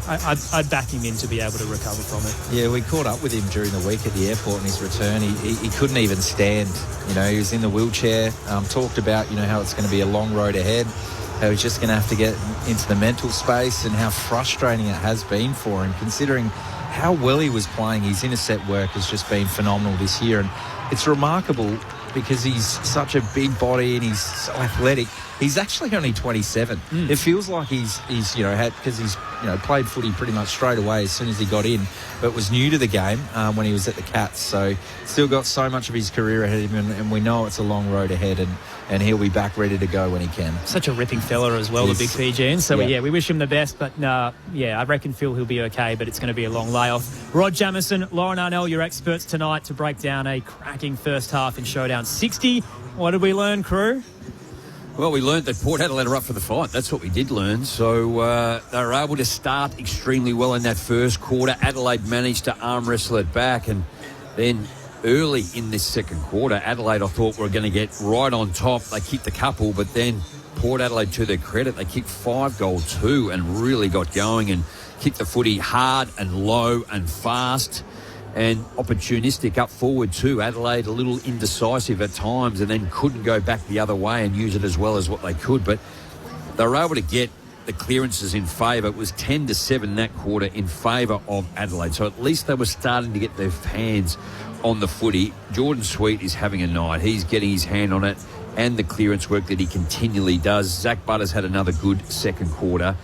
I'd back him in to be able to recover from it. Yeah, we caught up with him during the week at the airport on his return. He couldn't even stand. He was in the wheelchair. Talked about, how it's going to be a long road ahead. How he's just going to have to get into the mental space, and how frustrating it has been for him, considering how well he was playing. His intercept work has just been phenomenal this year, and it's remarkable because he's such a big body and he's so athletic. He's actually only 27. It feels like he's because he's played footy pretty much straight away as soon as he got in, but was new to the game when he was at the Cats. So still got so much of his career ahead of him, and we know it's a long road ahead, and he'll be back ready to go when he can. Such a ripping fella as well, the big Fijian. So we wish him the best, but I reckon Phil he'll be okay, but it's going to be a long layoff. Rod Jamison, Lauren Arnell, your experts tonight to break down a cracking first half in Showdown 60. What did we learn, crew? Well, we learned that Port Adelaide are up for the fight. That's what we did learn. So they were able to start extremely well in that first quarter. Adelaide managed to arm wrestle it back, and then early in this second quarter, Adelaide, I thought, were going to get right on top. They kicked a couple, but then Port Adelaide, to their credit, they kicked 5-goal-2 and really got going and kicked the footy hard and low and fast and opportunistic up forward too. Adelaide a little indecisive at times and then couldn't go back the other way and use it as well as what they could, but they were able to get the clearances in favour. It was 10-7 that quarter in favour of Adelaide, so at least they were starting to get their hands on the footy. Jordan Sweet is having a night. He's getting his hand on it, and the clearance work that he continually does. Zach Butters had another good second quarter.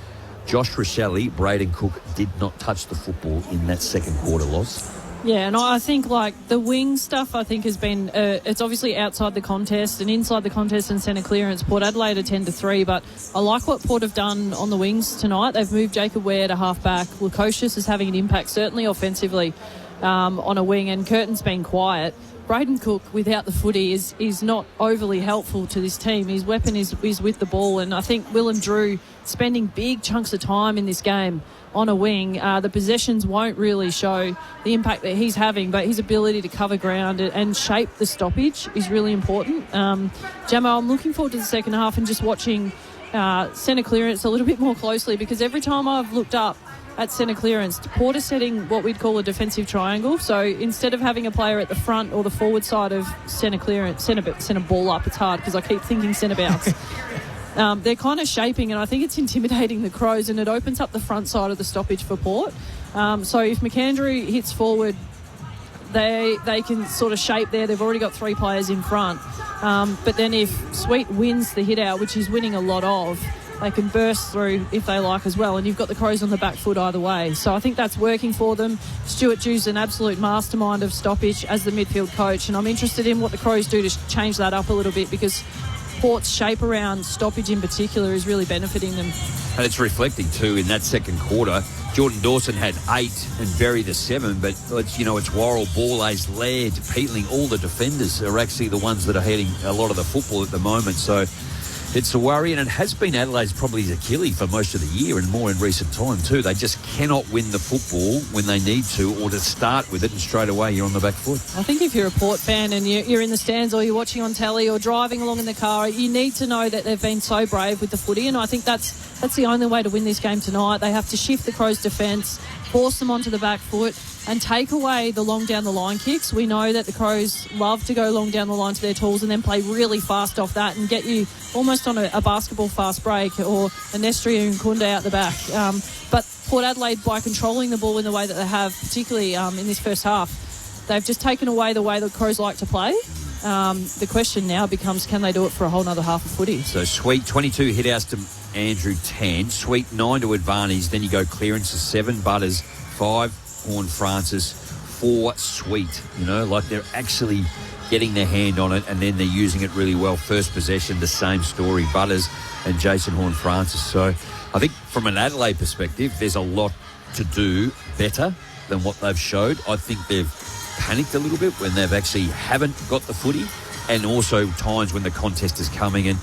Josh Rochelle, Braden Cook did not touch the football in that second quarter loss. Yeah, and I think the wing stuff has been it's obviously outside the contest, and inside the contest and centre clearance. Port Adelaide are 10-3, but I like what Port have done on the wings tonight. They've moved Jacob Ware to half back. Lukosius is having an impact, certainly offensively, on a wing, and Curtin's been quiet. Braden Cook, without the footy, is not overly helpful to this team. His weapon is with the ball, and I think Willem Drew spending big chunks of time in this game on a wing. The possessions won't really show the impact that he's having, but his ability to cover ground and shape the stoppage is really important. Gemma, I'm looking forward to the second half and just watching centre clearance a little bit more closely, because every time I've looked up at centre clearance, Port is setting what we'd call a defensive triangle. So instead of having a player at the front or the forward side of centre clearance, centre ball up, it's hard because I keep thinking centre bounce. They're kind of shaping, and I think it's intimidating the Crows, and it opens up the front side of the stoppage for Port. So if McAndrew hits forward, they can sort of shape there. They've already got 3 players in front. But then if Sweet wins the hit out, which he's winning a lot of, they can burst through if they like as well, and you've got the Crows on the back foot either way. So I think that's working for them. Stuart Dew's an absolute mastermind of stoppage as the midfield coach, and I'm interested in what the Crows do to change that up a little bit, because Port's shape around stoppage in particular is really benefiting them. And it's reflecting too in that second quarter. Jordan Dawson had 8 and Berry the 7, but it's Worrell, Borlase, Laird, Peatling, all the defenders are actually the ones that are heading a lot of the football at the moment. So it's a worry, and it has been Adelaide's probably Achilles for most of the year, and more in recent time too. They just cannot win the football when they need to, or to start with it, and straight away you're on the back foot. I think if you're a Port fan and you're in the stands, or you're watching on telly or driving along in the car, you need to know that they've been so brave with the footy, and I think that's the only way to win this game tonight. They have to shift the Crows' defence, force them onto the back foot, and take away the long down the line kicks. We know that the Crows love to go long down the line to their tools and then play really fast off that and get you almost on a basketball fast break, or a Nestri and Kunda out the back. But Port Adelaide, by controlling the ball in the way that they have, particularly in this first half, they've just taken away the way the Crows like to play. The question now becomes, can they do it for a whole other half of footy? So Sweet, 22 hit-outs to Andrew, 10. Sweet, 9 to advantage. Then you go clearances, 7. Butters, 5. Horn Francis, 4. Sweet. They're actually getting their hand on it, and then they're using it really well. First possession, the same story, Butters and Jason Horn Francis. So I think from an Adelaide perspective, there's a lot to do better than what they've showed. I think they've panicked a little bit when they've actually haven't got the footy, and also times when the contest is coming, and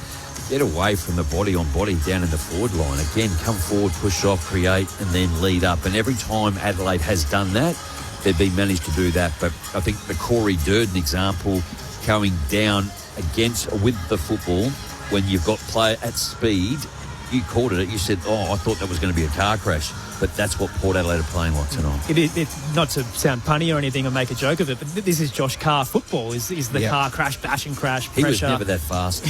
get away from the body on body down in the forward line. Again, come forward, push off, create, and then lead up. And every time Adelaide has done that, they've been managed to do that. But I think the Corey Durden example, going down with the football, when you've got player at speed you called it. You said, I thought that was going to be a car crash. But that's what Port Adelaide are playing like tonight. It's not to sound punny or anything or make a joke of it, but this is Josh Carr football. Is the car crash, bash and crash, pressure. He was never that fast.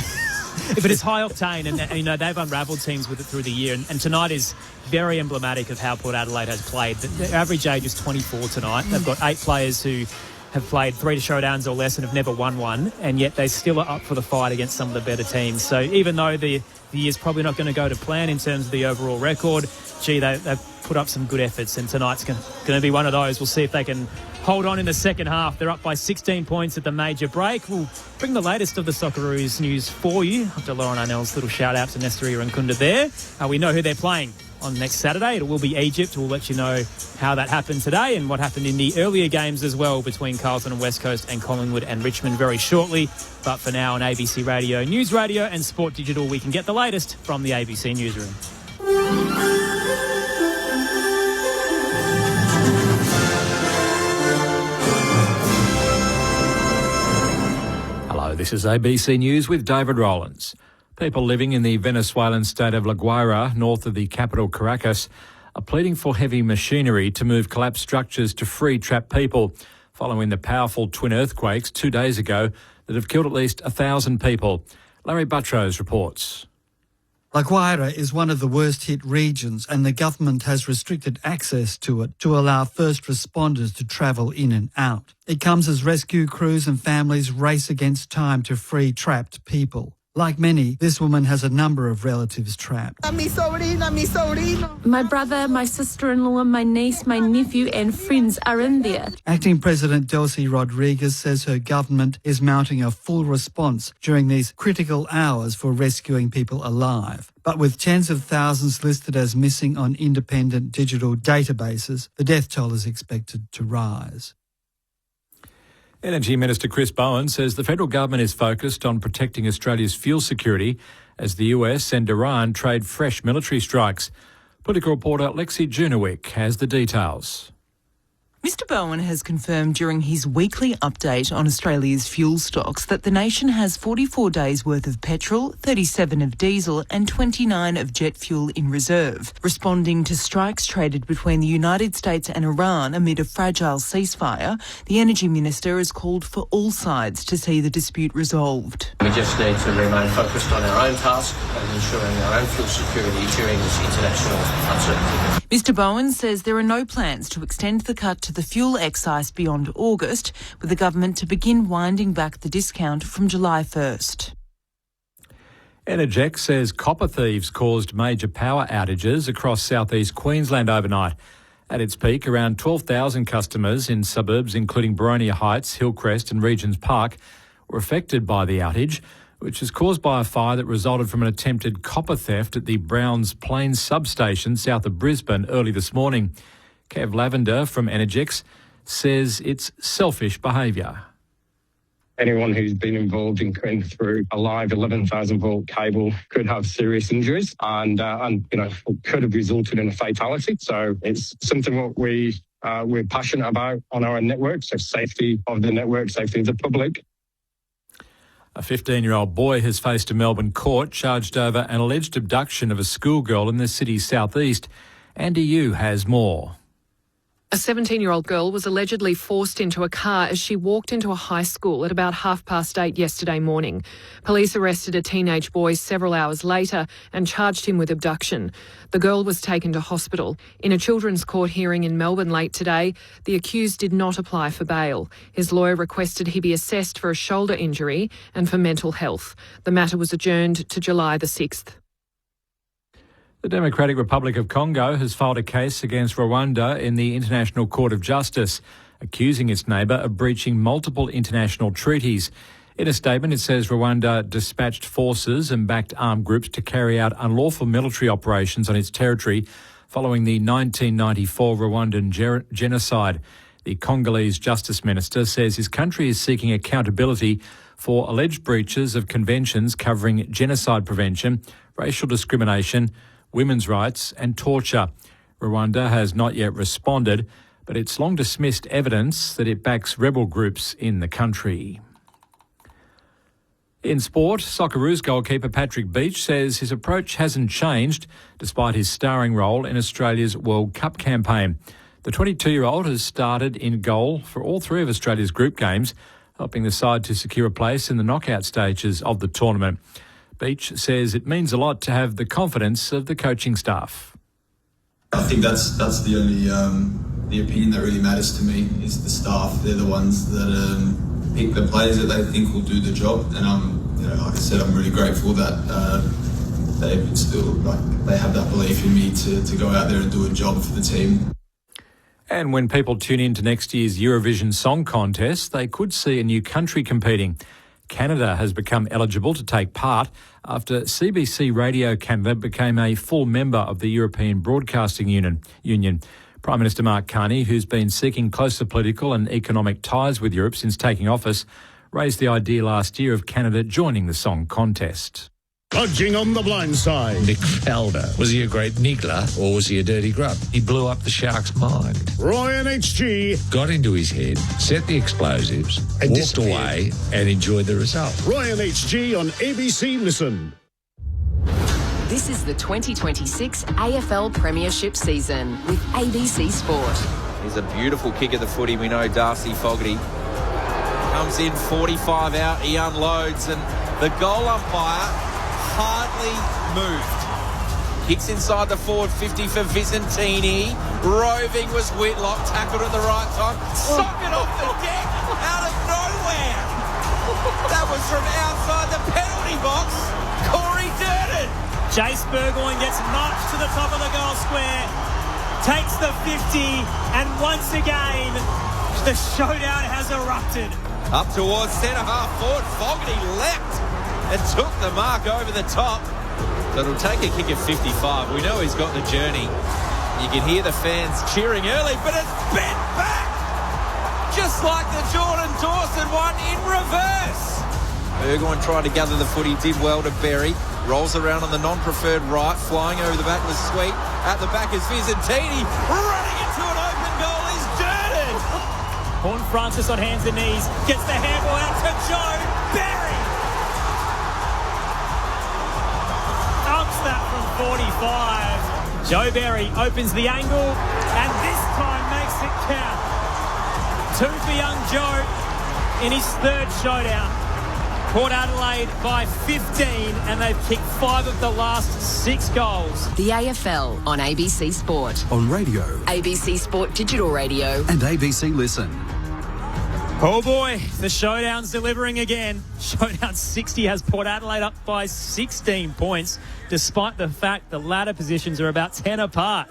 But it's high octane, and they've unravelled teams with it through the year. And tonight is very emblematic of how Port Adelaide has played. The average age is 24 tonight. They've got 8 players who have played 3 showdowns or less and have never won one, and yet they still are up for the fight against some of the better teams. So even though the year's probably not going to go to plan in terms of the overall record, they've put up some good efforts, and tonight's going to be one of those. We'll see if they can hold on in the second half. They're up by 16 points at the major break. We'll bring the latest of the Socceroos news for you after Lauren Arnell's little shout-out to Nestaria and Kunda there. We know who they're playing on next Saturday. It will be Egypt. We'll let you know how that happened today and what happened in the earlier games as well between Carlton and West Coast and Collingwood and Richmond very shortly. But for now on ABC Radio, News Radio and Sport Digital, we can get the latest from the ABC Newsroom. Hello, this is ABC News with David Rowlands. People living in the Venezuelan state of La Guaira, north of the capital Caracas, are pleading for heavy machinery to move collapsed structures to free trapped people, following the powerful twin earthquakes 2 days ago that have killed at least 1,000 people. Larry Buttrose reports. La Guaira is one of the worst-hit regions, and the government has restricted access to it to allow first responders to travel in and out. It comes as rescue crews and families race against time to free trapped people. Like many, this woman has a number of relatives trapped. My brother, my sister-in-law, my niece, my nephew and friends are in there. Acting President Delcy Rodriguez says her government is mounting a full response during these critical hours for rescuing people alive. But with tens of thousands listed as missing on independent digital databases, the death toll is expected to rise. Energy Minister Chris Bowen says the federal government is focused on protecting Australia's fuel security as the US and Iran trade fresh military strikes. Political reporter Lexi Junowick has the details. Mr Bowen has confirmed during his weekly update on Australia's fuel stocks that the nation has 44 days' worth of petrol, 37 of diesel and 29 of jet fuel in reserve. Responding to strikes traded between the United States and Iran amid a fragile ceasefire, the Energy Minister has called for all sides to see the dispute resolved. We just need to remain focused on our own task and ensuring our own fuel security during this international uncertainty. Mr Bowen says there are no plans to extend the cut to the fuel excise beyond August, with the government to begin winding back the discount from July 1st. Energex says copper thieves caused major power outages across southeast Queensland overnight. At its peak, around 12,000 customers in suburbs including Boronia Heights, Hillcrest and Regents Park were affected by the outage, which was caused by a fire that resulted from an attempted copper theft at the Browns Plains substation south of Brisbane early this morning. Kev Lavender from Energex says it's selfish behaviour. Anyone who's been involved in cutting through a live 11,000 volt cable could have serious injuries and could have resulted in a fatality. So it's something what we're passionate about on our network, so safety of the network, safety of the public. A 15-year-old boy has faced a Melbourne court charged over an alleged abduction of a schoolgirl in the city's southeast. Andy Yu has more. A 17-year-old girl was allegedly forced into a car as she walked into a high school at about 8:30 yesterday morning. Police arrested a teenage boy several hours later and charged him with abduction. The girl was taken to hospital. In a children's court hearing in Melbourne late today, the accused did not apply for bail. His lawyer requested he be assessed for a shoulder injury and for mental health. The matter was adjourned to July the 6th. The Democratic Republic of Congo has filed a case against Rwanda in the International Court of Justice, accusing its neighbour of breaching multiple international treaties. In a statement, it says Rwanda dispatched forces and backed armed groups to carry out unlawful military operations on its territory following the 1994 Rwandan genocide. The Congolese Justice Minister says his country is seeking accountability for alleged breaches of conventions covering genocide prevention, racial discrimination, women's rights and torture. Rwanda has not yet responded, but it's long dismissed evidence that it backs rebel groups in the country. In sport, Socceroos goalkeeper Patrick Beach says his approach hasn't changed despite his starring role in Australia's World Cup campaign. The 22-year-old has started in goal for all three of Australia's group games, helping the side to secure a place in the knockout stages of the tournament. Beach says it means a lot to have the confidence of the coaching staff. I think that's the only the opinion that really matters to me is the staff. They're the ones that pick the players that they think will do the job, and like I said, I'm really grateful that they have that belief in me to go out there and do a job for the team. And when people tune in to next year's Eurovision Song Contest, they could see a new country competing. Canada has become eligible to take part after CBC Radio Canada became a full member of the European Broadcasting Union. Prime Minister Mark Carney, who's been seeking closer political and economic ties with Europe since taking office, raised the idea last year of Canada joining the song contest. Budging on the blind side. Nick Felder. Was he a great niggler or was he a dirty grub? He blew up the Sharks' mind. Ryan HG. Got into his head, set the explosives, and walked away and enjoyed the result. Ryan HG on ABC Listen. This is the 2026 AFL Premiership season with ABC Sport. Here's a beautiful kick of the footy. We know Darcy Fogarty comes in 45 out. He unloads and the goal umpire hardly moved. Kicks inside the forward 50 for Vicentini. Roving was Whitlock, tackled at the right time. Socket off the deck out of nowhere. That was from outside the penalty box. Corey Durden. Jace Burgoyne gets marched to the top of the goal square, takes the 50, and once again, the showdown has erupted. Up towards centre-half forward, Fogarty leapt and took the mark over the top. So it'll take a kick of 55. We know he's got the journey. You can hear the fans cheering early, but it's bent back! Just like the Jordan Dawson one in reverse. Burgoyne tried to gather the footy, did well to bury. Rolls around on the non-preferred right, flying over the back was Sweet. At the back is Vicentini. Running into an open goal is Durden. Horn Francis on hands and knees, gets the handball out to Joe Berry. Dumps that from 45. Joe Berry opens the angle and this time makes it count. 2 for young Joe in his third showdown. Port Adelaide by 15 and they've kicked 5 of the last 6 goals. The AFL on ABC Sport. On radio. ABC Sport Digital Radio. And ABC Listen. Oh boy, the showdown's delivering again. Showdown 60 has Port Adelaide up by 16 points, despite the fact the ladder positions are about 10 apart.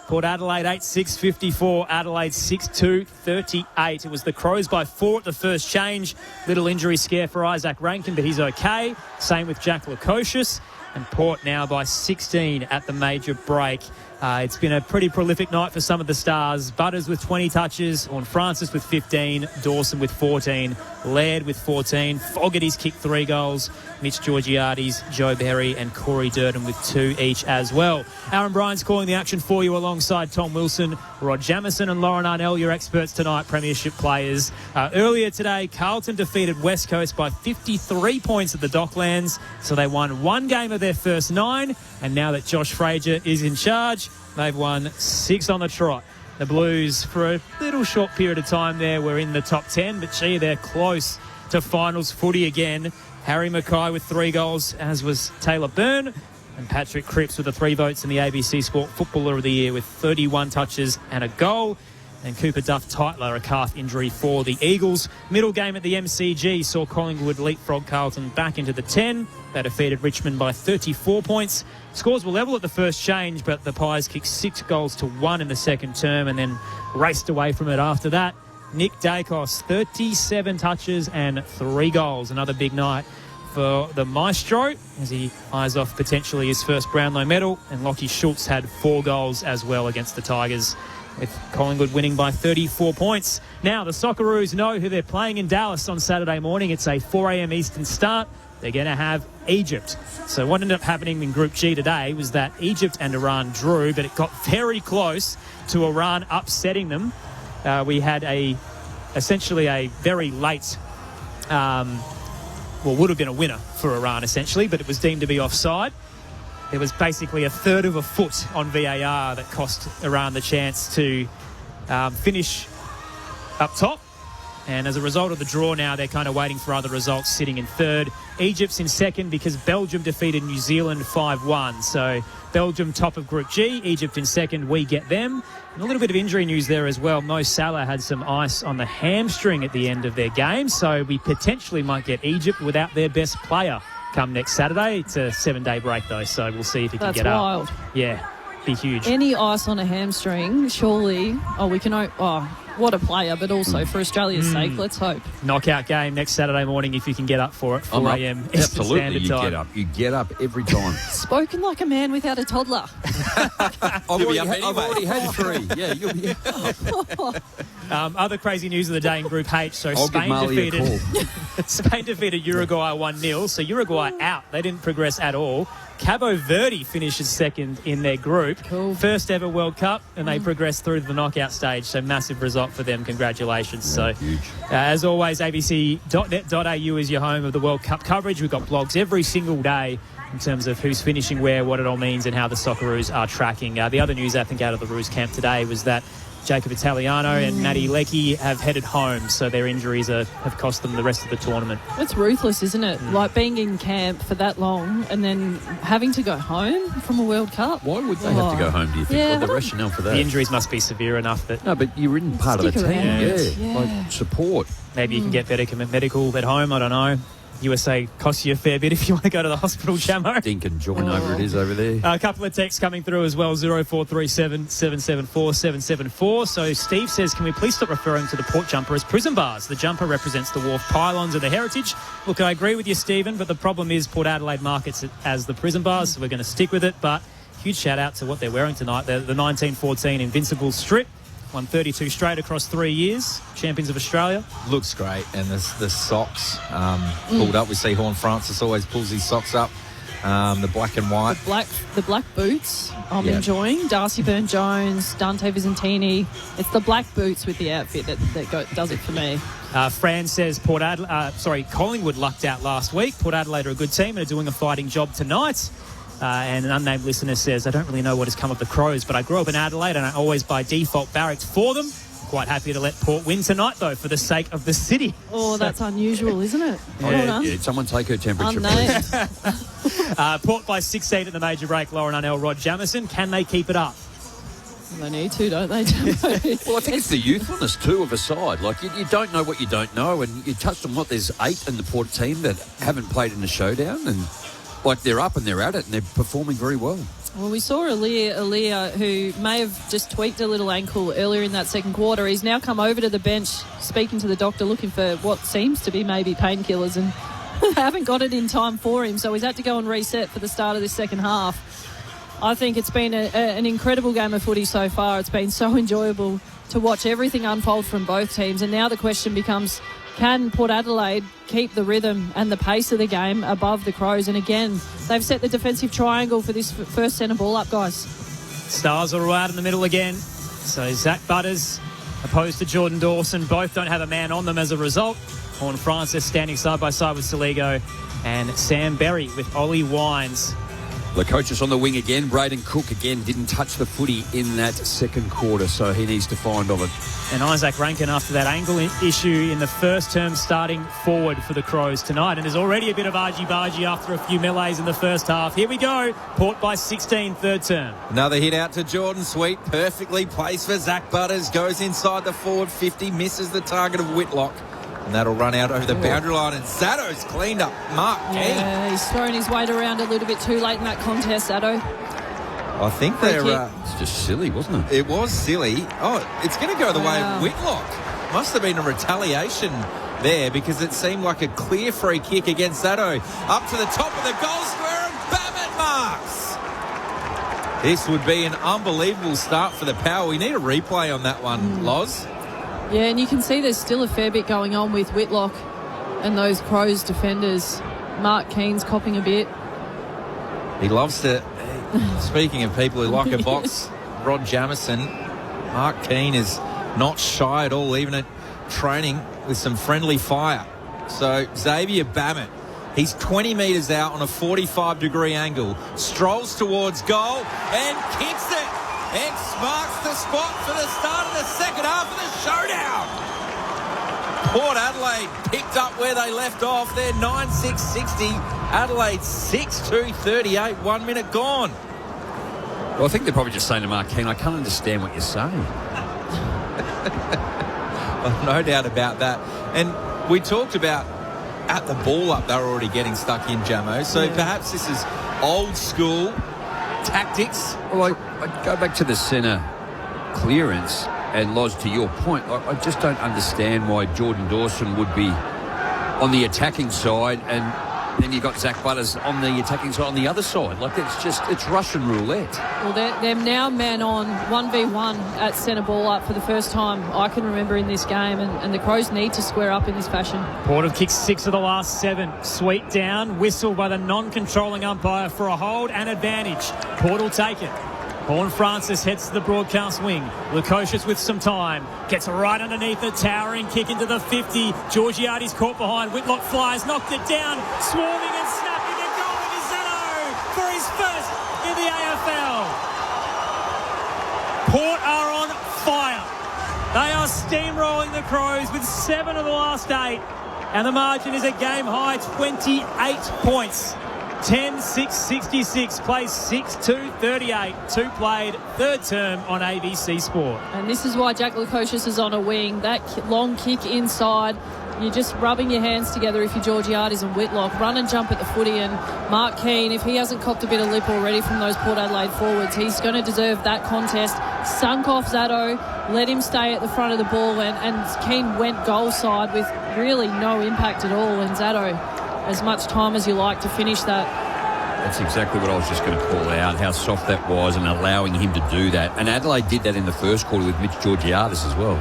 Port Adelaide 8-6-54, Adelaide 6-2-38. It was the Crows by 4 at the first change. Little injury scare for Isaac Rankin, but he's okay. Same with Jack Lukosius. And Port now by 16 at the major break. It's been a pretty prolific night for some of the stars. Butters with 20 touches, Horn Francis with 15, Dawson with 14, Laird with 14, Fogarty's kicked 3 goals, Mitch Georgiades, Joe Berry and Corey Durden with 2 each as well. Aaron Bryans calling the action for you alongside Tom Wilson, Rod Jamieson and Lauren Arnell, your experts tonight, premiership players. Earlier today, Carlton defeated West Coast by 53 points at the Docklands, so they won 1 game of their first 9, and now that Josh Frazier is in charge, they've won 6 on the trot. The Blues, for a little short period of time there, were in the top 10, but gee, they're close to finals footy again. Harry Mackay with 3 goals, as was Taylor Byrne, and Patrick Cripps with the 3 votes in the ABC Sport Footballer of the Year with 31 touches and a goal. And Cooper Duff-Tytler, a calf injury for the Eagles. Middle game at the MCG saw Collingwood leapfrog Carlton back into the 10. They defeated Richmond by 34 points. Scores were level at the first change, but the Pies kicked 6-1 in the second term and then raced away from it after that. Nick Dacos, 37 touches and 3 goals. Another big night for the Maestro as he eyes off potentially his first Brownlow medal. And Lockie Schultz had 4 goals as well against the Tigers, with Collingwood winning by 34 points. Now, the Socceroos know who they're playing in Dallas on Saturday morning. It's a 4 a.m. Eastern start. They're going to have Egypt. So what ended up happening in Group G today was that Egypt and Iran drew, but it got very close to Iran upsetting them. We had essentially a very late would have been a winner for Iran essentially, but it was deemed to be offside. It was basically a third of a foot on VAR that cost Iran the chance to finish up top. And as a result of the draw now, they're kind of waiting for other results, sitting in third. Egypt's in second because Belgium defeated New Zealand 5-1. So Belgium top of Group G, Egypt in second, we get them. And a little bit of injury news there as well. Mo Salah had some ice on the hamstring at the end of their game, so we potentially might get Egypt without their best player come next Saturday. It's a 7-day break though, so we'll see if he can get That's wild. up. Yeah, be huge. Any ice on a hamstring, surely. What a player, but also for Australia's sake, let's hope. Knockout game next Saturday morning if you can get up for it, 4 a.m. Eastern Absolutely, Standard you Time. get up. You get up every time. Spoken like a man without a toddler. I've already had 3. Yeah, you'll be Other crazy news of the day in Group H. So I'll give Marley a call. Spain defeated Uruguay 1-0. So Uruguay out. They didn't progress at all. Cabo Verde finishes second in their group. Cool. First ever World Cup, and they progressed through to the knockout stage. So massive result for them. Congratulations. Yeah, huge. As always, abc.net.au is your home of the World Cup coverage. We've got blogs every single day in terms of who's finishing where, what it all means, and how the Socceroos are tracking. The other news, I think, out of the Roos camp today was that Jacob Italiano and Maddie Leckie have headed home, so their injuries have cost them the rest of the tournament. It's ruthless, isn't it? Like being in camp for that long and then having to go home from a World Cup. Why would they have to go home, do you think? Yeah, What the rationale for that? The injuries must be severe enough that... No, but you're in part of the Stick team. around. Yeah. Like support. Maybe you can get better medical at home, I don't know. USA costs you a fair bit if you want to go to the hospital, Jamo. Dink and join over it is over there. A couple of texts coming through as well, 0437 774 774. So Steve says, can we please stop referring to the port jumper as prison bars? The jumper represents the wharf pylons of the heritage. Look, I agree with you, Stephen, but the problem is Port Adelaide markets it as the prison bars, so we're going to stick with it. But huge shout out to what they're wearing tonight. The 1914 Invincible strip. Won 32 straight across 3 years. Champions of Australia. Looks great. And the socks pulled up. We see Horn Francis always pulls his socks up. The black and white. The black boots I'm enjoying. Darcy Byrne-Jones, Dante Visentini. It's the black boots with the outfit that does it for me. Fran says Collingwood lucked out last week. Port Adelaide are a good team and are doing a fighting job tonight. And an unnamed listener says, I don't really know what has come of the Crows, but I grew up in Adelaide and I always by default barracked for them. Quite happy to let Port win tonight, though, for the sake of the city. Oh, that's unusual, isn't it? Yeah, someone take her temperature, please. Port by 16 at the major break. Lauren Arnell, Rod Jamison. Can they keep it up? They need to, don't they? Well, I think it's the youthfulness, too, of a side. Like, you don't know what you don't know, and you touched on there's 8 in the Port team that haven't played in the showdown, and like they're up and they're at it and they're performing very well. Well, we saw Aaliyah, who may have just tweaked a little ankle earlier in that second quarter. He's now come over to the bench, speaking to the doctor, looking for what seems to be maybe painkillers, and haven't got it in time for him. So he's had to go and reset for the start of this second half. I think it's been an incredible game of footy so far. It's been so enjoyable to watch everything unfold from both teams. And now the question becomes, can Port Adelaide keep the rhythm and the pace of the game above the Crows? And again, they've set the defensive triangle for this first centre ball up, guys. Stars are out in the middle again. So Zach Butters opposed to Jordan Dawson. Both don't have a man on them as a result. Horn Francis standing side by side with Saligo, and Sam Berry with Ollie Wines. The coach is on the wing again. Braden Cook again didn't touch the footy in that second quarter, so he needs to find of it. And Isaac Rankin, after that ankle issue in the first term, starting forward for the Crows tonight. And there's already a bit of argy-bargy after a few melees in the first half. Here we go. Port by 16, third term. Another hit out to Jordan Sweet. Perfectly placed for Zach Butters. Goes inside the forward 50. Misses the target of Whitlock. And that'll run out over the boundary line. And Zato's cleaned up Mark Key. Yeah, he's thrown his weight around a little bit too late in that contest, Zato. I think they're... it's just silly, wasn't it? It was silly. Oh, it's going to go the way of Whitlock. Must have been a retaliation there because it seemed like a clear free kick against Zato. Up to the top of the goal square and Babbitt marks. This would be an unbelievable start for the Power. We need a replay on that one, Loz. Yeah, and you can see there's still a fair bit going on with Whitlock and those Crows defenders. Mark Keen's copping a bit. He loves to... Speaking of people who like a box, Rod Jamison, Mark Keen is not shy at all, even at training with some friendly fire. So Xavier Babbitt He's 20 metres out on a 45-degree angle. Strolls towards goal and kicks it. X marks the spot for the start of the second half of the showdown. Port Adelaide picked up where they left off. They're 9-6-60. Adelaide 6-2-38. 1 minute gone. Well, I think they're probably just saying to Mark Keane, I can't understand what you're saying. Well, no doubt about that. And we talked about at the ball up, they were already getting stuck in, Jamo. So perhaps this is old school tactics. Well, I go back to the centre clearance, and Loz, to your point, I just don't understand why Jordan Dawson would be on the attacking side, and then you've got Zach Butters on the attacking side on the other side. Like, it's Russian roulette. Well, they're now man on 1v1 at centre ball up for the first time I can remember in this game, and the Crows need to square up in this fashion. Port have kicked 6 of the last 7. Sweet down, whistle by the non-controlling umpire for a hold and advantage. Port will take it. Horn Francis heads to the broadcast wing. Lukosius with some time. Gets right underneath the towering kick into the 50. Georgiades caught behind. Whitlock flies, knocked it down. Swarming and snapping and going to Zeno for his first in the AFL. Port are on fire. They are steamrolling the Crows with 7 of the last 8. And the margin is a game-high 28 points. 10-6-66, plays 6-2-38, 2 played, third term on ABC Sport. And this is why Jack Lukosius is on a wing. That long kick inside, you're just rubbing your hands together if you're Georgiades and Whitlock. Run and jump at the footy, and Mark Keane, if he hasn't copped a bit of lip already from those Port Adelaide forwards, he's going to deserve that contest. Sunk off Zato, let him stay at the front of the ball, and Keane went goal side with really no impact at all, and Zato, as much time as you like to finish that. That's exactly what I was just going to call out, how soft that was and allowing him to do that. And Adelaide did that in the first quarter with Mitch Georgiades as well.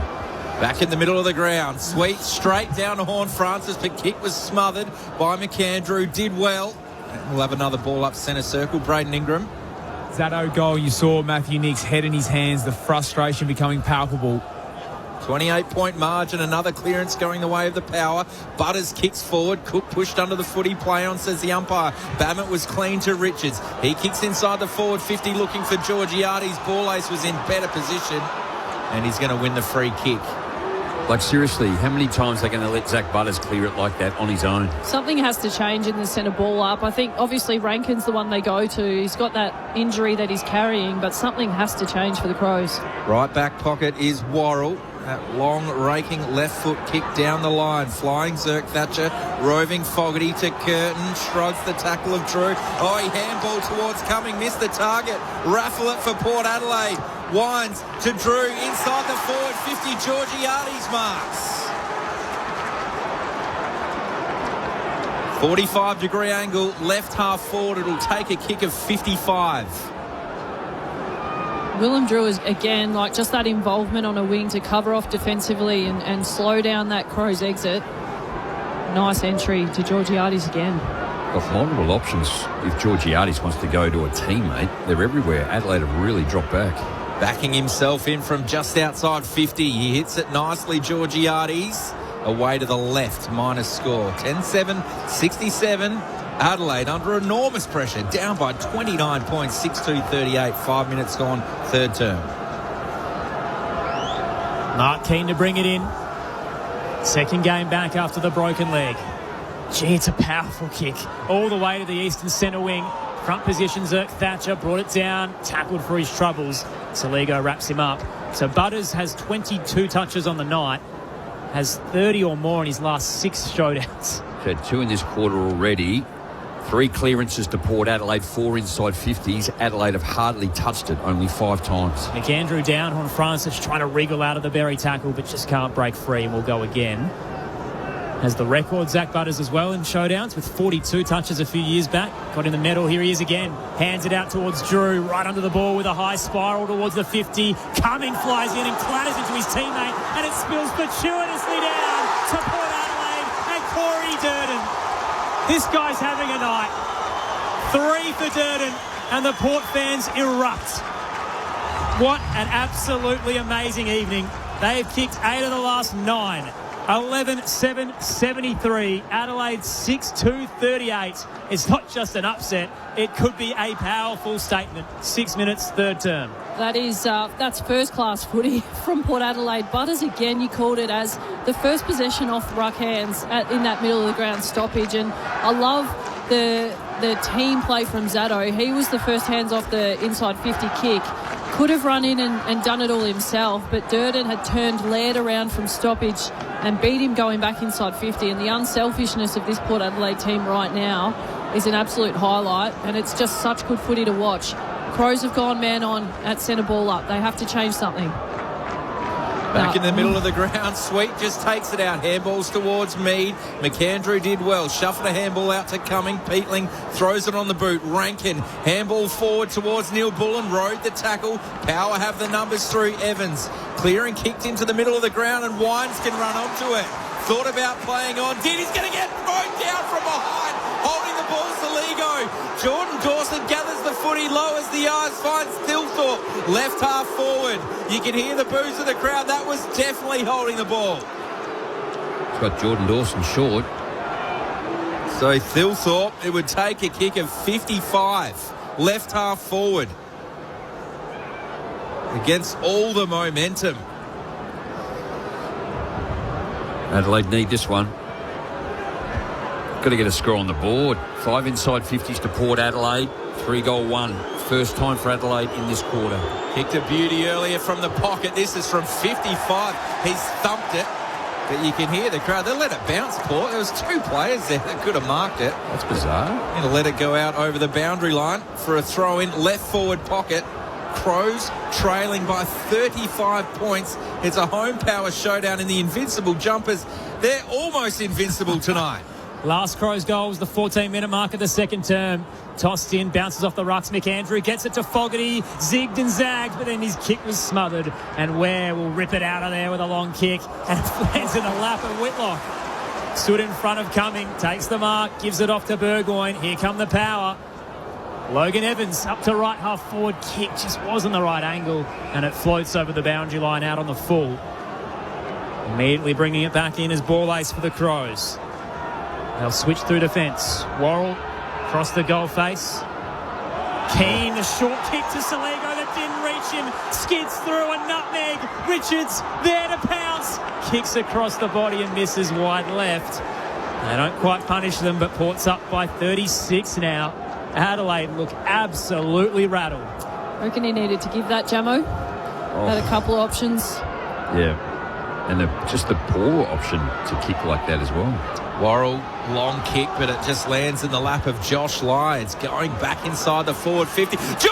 Back in the middle of the ground. Sweet straight down to Horn Francis, but kick was smothered by McAndrew. Did well. We'll have another ball up centre circle. Braden Ingram. Zato goal, you saw Matthew Nick's head in his hands, the frustration becoming palpable. 28-point margin, another clearance going the way of the Power. Butters kicks forward. Cook pushed under the footy. Play on, says the umpire. Bammett was clean to Richards. He kicks inside the forward 50 looking for Georgiades. Ball ace was in better position, and he's going to win the free kick. Like, seriously, how many times are they going to let Zach Butters clear it like that on his own? Something has to change in the centre ball up. I think, obviously, Rankin's the one they go to. He's got that injury that he's carrying, but something has to change for the Crows. Right back pocket is Worrell. That long, raking left foot kick down the line. Flying Zerk Thatcher. Roving Fogarty to Curtin. Shrugs the tackle of Drew. Oh, he handball towards Cumming. Missed the target. Raffle it for Port Adelaide. Winds to Drew. Inside the forward 50. Georgiades marks. 45-degree angle. Left half forward. It'll take a kick of 55. Willem Drew is, again, like just that involvement on a wing to cover off defensively and slow down that Crows exit. Nice entry to Georgiades again. Got multiple options if Georgiades wants to go to a teammate. They're everywhere. Adelaide have really dropped back. Backing himself in from just outside 50. He hits it nicely, Georgiades. Away to the left, minus score. 10-7, 67. Adelaide under enormous pressure, down by 29 points, 6-2-38, 5 minutes gone, third term. Mark Keane to bring it in. Second game back after the broken leg. Gee, it's a powerful kick. All the way to the eastern centre wing. Front position, Zerk Thatcher brought it down, tackled for his troubles. Saligo wraps him up. So Butters has 22 touches on the night, has 30 or more in his last 6 showdowns. He's had 2 in this quarter already. 3 clearances to Port Adelaide, 4 inside 50s. Adelaide have hardly touched it, only 5 times. McAndrew down, Horn Francis trying to wriggle out of the Berry tackle, but just can't break free and will go again. Has the record, Zach Butters as well in showdowns with 42 touches a few years back. Got in the medal, here he is again. Hands it out towards Drew, right under the ball with a high spiral towards the 50. Cumming flies in and clatters into his teammate, and it spills fortuitously down to Port Adelaide and Corey Durden. This guy's having a night. 3 for Durden, and the Port fans erupt. What an absolutely amazing evening. They have kicked 8 of the last 9. 11-7-73. Adelaide 6-2-38. It's not just an upset. It could be a powerful statement. 6 minutes, third term. That's first-class footy from Port Adelaide. Butters, again, you called it as the first possession off ruck hands in that middle of the ground stoppage. And I love the team play from Zato. He was the first hands off the inside 50 kick. Could have run in and done it all himself, but Durden had turned Laird around from stoppage and beat him going back inside 50. And the unselfishness of this Port Adelaide team right now is an absolute highlight, and it's just such good footy to watch. Crows have gone man on at centre ball up. They have to change something. Back in the middle of the ground, Sweet just takes it out. Handballs towards Mead. McAndrew did well. Shuffled a handball out to Cumming. Peatling throws it on the boot. Rankin, handball forward towards Neil Bullen. Rode the tackle. Power have the numbers through Evans. Clear and kicked into the middle of the ground, and Wines can run onto it. Thought about playing on. He's going to get thrown down from behind. Holding the ball, Saligo. Jordan Dawson gathers the footy, lowers the yards, finds Thilthorpe. Left half forward. You can hear the boos of the crowd. That was definitely holding the ball. It's got Jordan Dawson short. So Thilthorpe, it would take a kick of 55. Left half forward. Against all the momentum. Adelaide need this one. Got to get a score on the board. 5 inside 50s to Port Adelaide. 3-goal one. First time for Adelaide in this quarter. Kicked a beauty earlier from the pocket. This is from 55. He's thumped it. But you can hear the crowd. They let it bounce, Port. There was 2 players there that could have marked it. That's bizarre. And let it go out over the boundary line for a throw-in. Left forward pocket. Crows trailing by 35 points. It's a home power showdown in the Invincible Jumpers. They're almost invincible tonight. Last Crows goal was the 14-minute mark of the second term. Tossed in, bounces off the rucks. McAndrew gets it to Fogarty. Zigged and zagged, but then his kick was smothered. And Ware will rip it out of there with a long kick. And it lands in the lap of Whitlock. Stood in front of Cumming. Takes the mark. Gives it off to Burgoyne. Here come the power. Logan Evans up to right half forward. Kick just wasn't the right angle. And it floats over the boundary line out on the full. Immediately bringing it back in as ball ace for the Crows. They'll switch through defence. Worrell across the goal face. Keane, the short kick to Saligo that didn't reach him. Skids through a nutmeg. Richards there to pounce. Kicks across the body and misses wide left. They don't quite punish them, but Port's up by 36 now. Adelaide look absolutely rattled. I reckon he needed to give that, Jamo. Had a couple of options. Yeah. And just the poor option to kick like that as well. Worrell, long kick, but it just lands in the lap of Josh Lyons. Going back inside the forward 50. Georgiades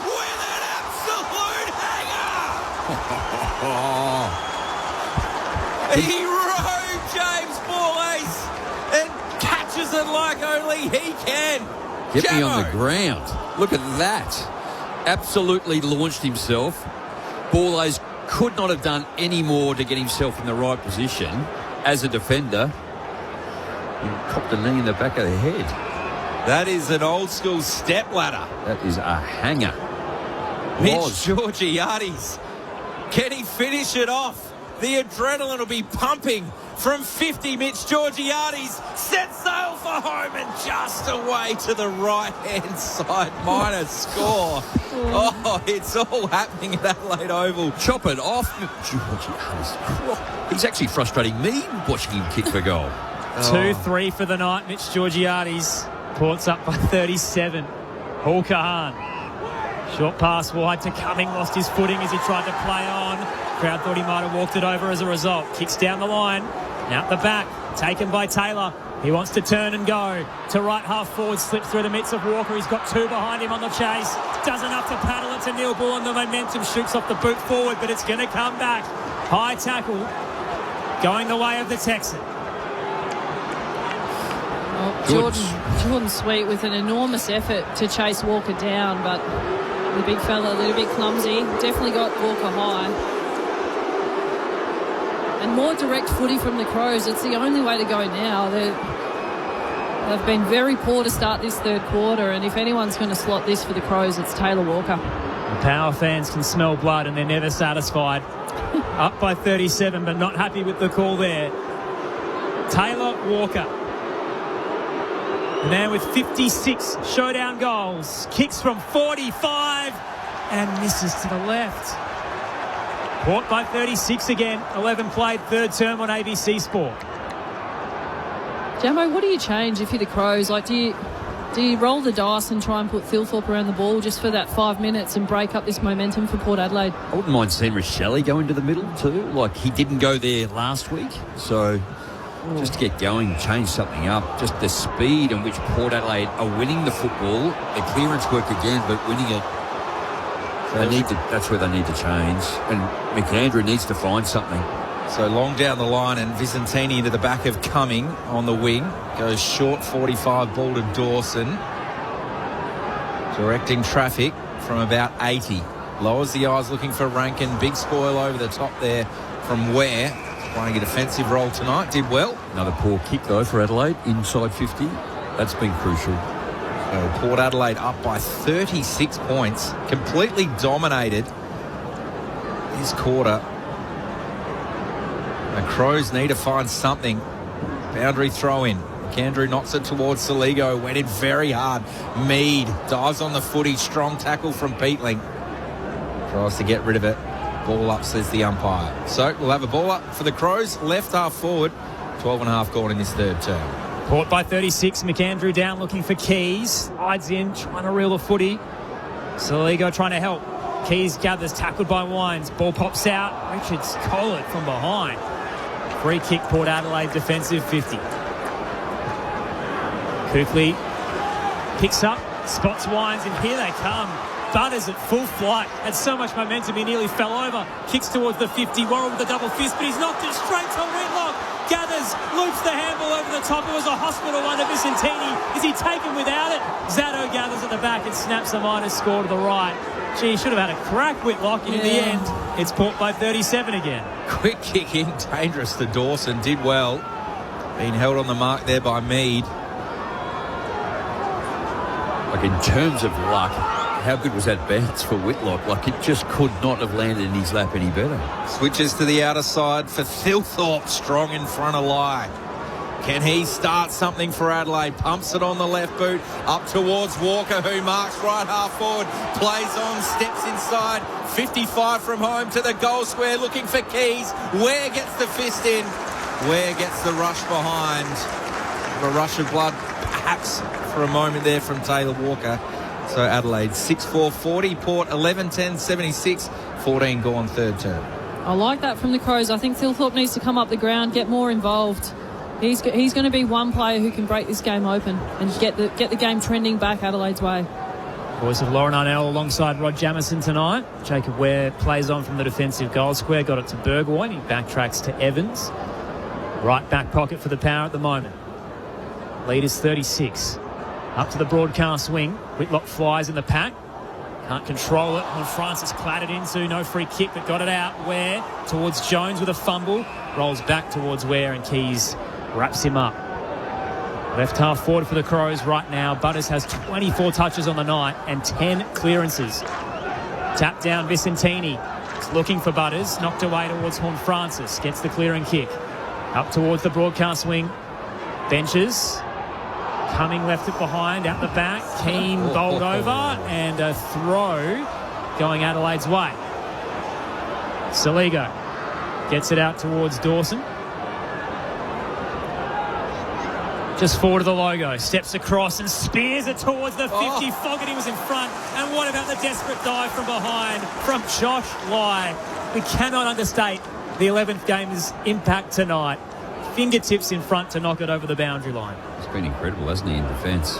with an absolute hanger! He rode James Ball-Ace and catches it like only he can. Get me on the ground. Look at that. Absolutely launched himself. Ball-Ace could not have done any more to get himself in the right position. As a defender, he copped a knee in the back of the head. That is an old school step ladder. That is a hanger. Mitch Georgiades. Can he finish it off? The adrenaline will be pumping from 50. Mitch Georgiades set sail for home and just away to the right-hand side. Minor score. Oh, it's all happening at Adelaide Oval. Chop it off. Georgiades. He's actually frustrating me watching him kick for goal. 2-3 for the night. Mitch Georgiades. Port's up by 37. Paul Kahan. Short pass wide to Cumming. Lost his footing as he tried to play on. Crowd thought he might have walked it over as a result. Kicks down the line. Out the back. Taken by Taylor. He wants to turn and go. To right half forward. Slips through the midst of Walker. He's got 2 behind him on the chase. Does enough to paddle it to Neil Bullen. The momentum shoots off the boot forward, but it's going to come back. High tackle. Going the way of the Texan. Jordan Sweet with an enormous effort to chase Walker down, but the big fella a little bit clumsy. Definitely got Walker high. And more direct footy from the Crows. It's the only way to go now. They've been very poor to start this third quarter, and if anyone's going to slot this for the Crows, it's Taylor Walker. The Power fans can smell blood and they're never satisfied. Up by 37, but not happy with the call there. Taylor Walker. The man with 56 showdown goals. Kicks from 45 and misses to the left. Port by 36 again. 11 played, third term on ABC Sport. Jamo, what do you change if you're the Crows? Like, do you roll the dice and try and put Thilthorpe around the ball just for that 5 minutes and break up this momentum for Port Adelaide? I wouldn't mind seeing Rochelle go into the middle too. Like, he didn't go there last week. So just to get going, change something up. Just the speed in which Port Adelaide are winning the football. Their clearance work again, but winning it. That's where they need to change. And McAndrew needs to find something. So long down the line, and Vicentini into the back of Cumming on the wing. Goes short 45, ball to Dawson. Directing traffic from about 80. Lowers the eyes looking for Rankin. Big spoil over the top there from Ware. Playing a defensive role tonight. Did well. Another poor kick though for Adelaide, inside 50. That's been crucial. So Port Adelaide up by 36 points. Completely dominated this quarter. The Crows need to find something. Boundary throw in. McAndrew knocks it towards Saligo. Went in very hard. Mead dives on the footy. Strong tackle from Peatling. Tries to get rid of it. Ball up, says the umpire. So we'll have a ball up for the Crows. Left half forward. 12 and a half gone in this third term. Port by 36. McAndrew down looking for Keys. Slides in, trying to reel the footy. Saligo trying to help. Keys gathers, tackled by Wines. Ball pops out. Richards collared from behind. Free kick, Port Adelaide, defensive 50. Kuechly picks up, spots Wines, and here they come. Butters at full flight. Had so much momentum, he nearly fell over. Kicks towards the 50. Worrell with the double fist, but he's knocked it straight to Whitlock. Gathers, loops the handball over the top. It was a hospital one to Vicentini. Is he taken without it? Zatto gathers at the back and snaps the minus score to the right. Gee, he should have had a crack, Whitlock, and in the end, it's Port by 37 again. Quick kick in, dangerous to Dawson. Did well. Being held on the mark there by Mead. Like, in terms of luck, how good was that bounce for Whitlock? Like, it just could not have landed in his lap any better. Switches to the outer side for Thilthorpe. Strong in front of Lai. Can he start something for Adelaide? Pumps it on the left boot. Up towards Walker, who marks right half forward. Plays on, steps inside. 55 from home to the goal square, looking for Keys. Ware gets the fist in. Ware gets the rush behind. A rush of blood, perhaps, for a moment there from Taylor Walker. So Adelaide 6-4-40. Port 11-10-76. 14 gone third term. I like that from the Crows. I think Thilthorpe needs to come up the ground, get more involved. He's going to be one player who can break this game open and get the game trending back Adelaide's way. Voice of Lauren Arnell alongside Rod Jamison tonight. Jacob Ware plays on from the defensive goal square. Got it to Burgoyne. He backtracks to Evans. Right back pocket for the Power at the moment. Lead is 36. Up to the broadcast wing. Whitlock flies in the pack. Can't control it. When Francis clattered into, no free kick, but got it out. Ware towards Jones with a fumble. Rolls back towards Ware and Keys wraps him up. Left half forward for the Crows right now. Butters has 24 touches on the night and 10 clearances. Tap down Vicentini. It's looking for Butters. Knocked away towards Horn Francis. Gets the clearing kick. Up towards the broadcast wing. Benches. Cumming left it behind, out the back. Keane bowled over, and a throw going Adelaide's way. Saligo gets it out towards Dawson. Just forward of the logo, steps across and spears it towards the 50. Fogarty was in front. And what about the desperate dive from behind from Josh Lai? We cannot understate the 11th game's impact tonight. Fingertips in front to knock it over the boundary line. It's been incredible, hasn't he, in defence?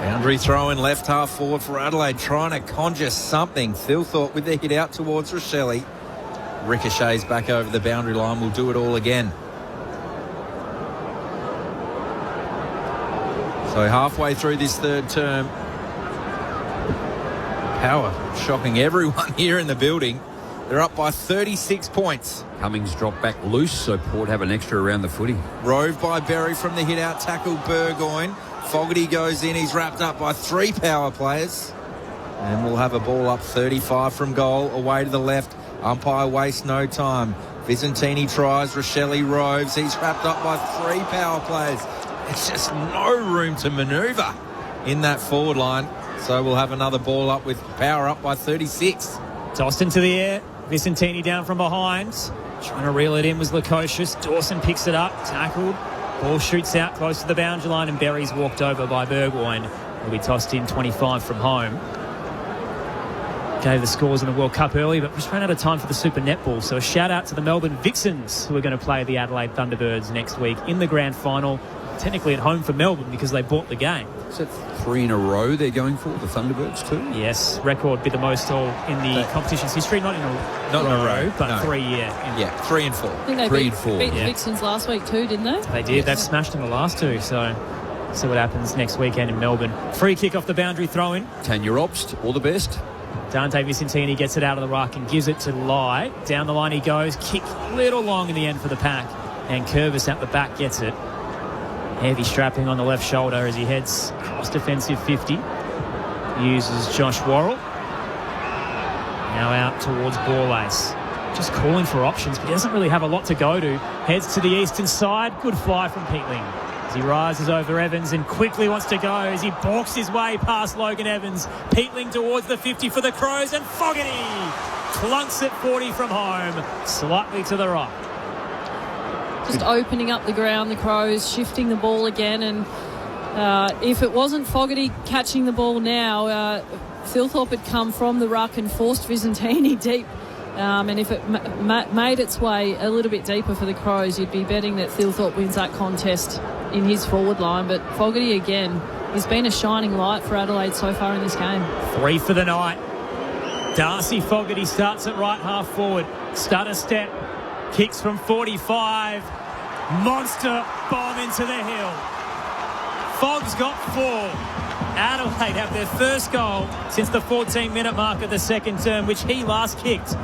Boundary throw in left half forward for Adelaide, trying to conjure something. Thilthorpe with their hit out towards Rochelle. Ricochets back over the boundary line. We'll do it all again. So halfway through this third term, Power shocking everyone here in the building. They're up by 36 points. Cummings dropped back loose, so Port have an extra around the footy. Rove by Berry from the hit-out tackle, Burgoyne. Fogarty goes in. He's wrapped up by 3 Power players. And we'll have a ball up 35 from goal, away to the left. Umpire wastes no time. Vicentini tries, Rochelle roves. He's wrapped up by 3 power plays. It's just no room to manoeuvre in that forward line. So we'll have another ball up with power up by 36. Tossed into the air. Vicentini down from behind. Trying to reel it in was Lukosius. Dawson picks it up, tackled. Ball shoots out close to the boundary line and Berry's walked over by Burgoyne. Will be tossed in 25 from home. Gave the scores in the World Cup early, but just ran out of time for the Super Netball. So a shout out to the Melbourne Vixens, who are going to play the Adelaide Thunderbirds next week in the grand final. Technically at home for Melbourne because they bought the game. Is that 3 in a row they're going for, the Thunderbirds too? Yes, record be the most all in the competition's history. Not in a row, but 3 Yeah, 3 and 4. I think they beat the Vixens last week too, didn't they? They did. They've smashed them the last 2. So see what happens next weekend in Melbourne. Free kick off the boundary, throw in. Tanya Obst, all the best. Dante Vicentini gets it out of the ruck and gives it to Lai. Down the line he goes. Kick a little long in the end for the pack. And Curvis at the back gets it. Heavy strapping on the left shoulder as he heads cross defensive 50. Uses Josh Worrell. Now out towards Borlace. Just calling for options, but he doesn't really have a lot to go to. Heads to the eastern side. Good fly from Peatling. As he rises over Evans and quickly wants to go as he balks his way past Logan Evans. Peatling towards the 50 for the Crows and Fogarty clunks it 40 from home, slightly to the right. Just opening up the ground, the Crows shifting the ball again, and if it wasn't Fogarty catching the ball now, Thilthorpe had come from the ruck and forced Vicentini deep. And if it made its way a little bit deeper for the Crows, you'd be betting that Thilthorpe wins that contest in his forward line. But Fogarty again, he's been a shining light for Adelaide so far in this game. 3 for the night. Darcy Fogarty starts at right half forward. Stutter step. Kicks from 45. Monster bomb into the hill. Fogg's got 4. Adelaide have their first goal since the 14-minute mark of the second term, which he last kicked.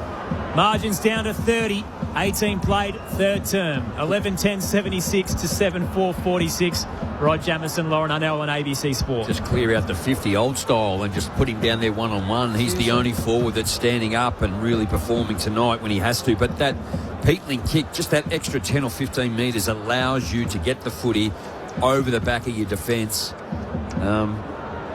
Margins down to 30. 18 played, third term. 11-10-76 to 7-4-46. Rod Jamison, Lauren Arnell on ABC Sport. Just clear out the 50 old style and just put him down there one-on-one. He's the only forward that's standing up and really performing tonight when he has to. But that Peatling kick, just that extra 10 or 15 metres allows you to get the footy over the back of your defence.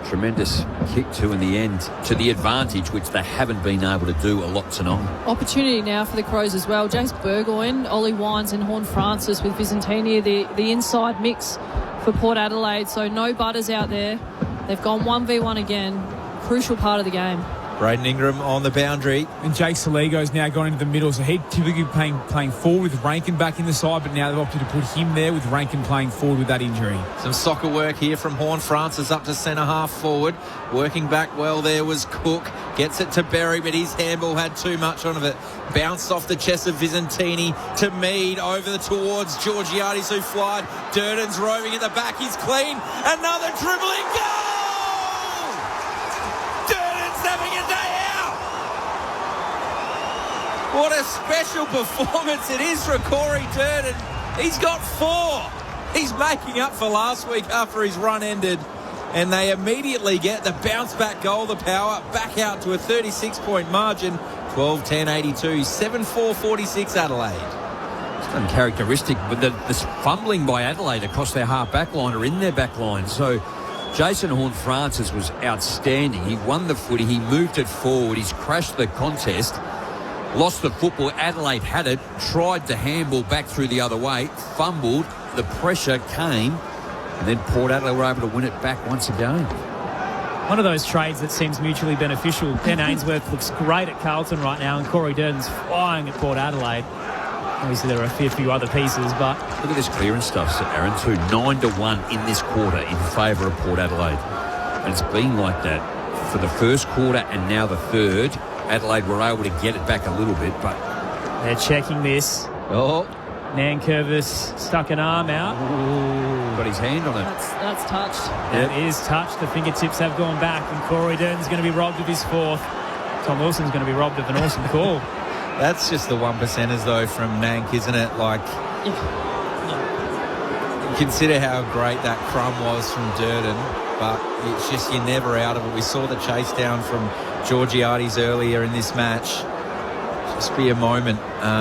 Tremendous kick too in the end to the advantage, which they haven't been able to do a lot tonight. Opportunity now for the Crows as well. Jace Burgoyne, Ollie Wines and Horn Francis with Vicentini, the inside mix for Port Adelaide. So no butters out there. They've gone 1v1 again. Crucial part of the game. Braden Ingram on the boundary. And Jake Saligo's now gone into the middle, so he'd typically be playing forward with Rankin back in the side, but now they've opted to put him there with Rankin playing forward with that injury. Some soccer work here from Horn Francis up to centre half forward. Working back well there was Cook. Gets it to Berry, but his handball had too much on it. Bounced off the chest of Vicentini to Mead over towards Georgiades who flied. Durden's roving at the back. He's clean. Another dribbling goal! Having a day out. What a special performance it is for Corey Durden. He's got 4. He's making up for last week after his run ended. And they immediately get the bounce back goal, the power, back out to a 36-point margin. 12-10-82, 7-4-46 Adelaide. It's uncharacteristic, but this fumbling by Adelaide across their half back line or in their back line. So Jason Horne-Francis was outstanding. He won the footy. He moved it forward. He's crashed the contest. Lost the football. Adelaide had it. Tried to handball back through the other way. Fumbled. The pressure came. And then Port Adelaide were able to win it back once again. One of those trades that seems mutually beneficial. Ben Ainsworth looks great at Carlton right now, and Corey Durden's flying at Port Adelaide. Obviously, there are a few other pieces, but look at this clearance stuff, Aaron, too. 9-1 in this quarter in favour of Port Adelaide. And it's been like that for the first quarter and now the third. Adelaide were able to get it back a little bit, but they're checking this. Oh, Nankervis stuck an arm out. Ooh, got his hand on it. That's touched. That is touched. The fingertips have gone back, and Corey Durden's going to be robbed of his 4th. Tom Wilson's going to be robbed of an awesome call. That's just the 1%ers, though, from Nank, isn't it? Like, consider how great that crumb was from Durden, but it's just you're never out of it. We saw the chase down from Georgiades earlier in this match. Must be a moment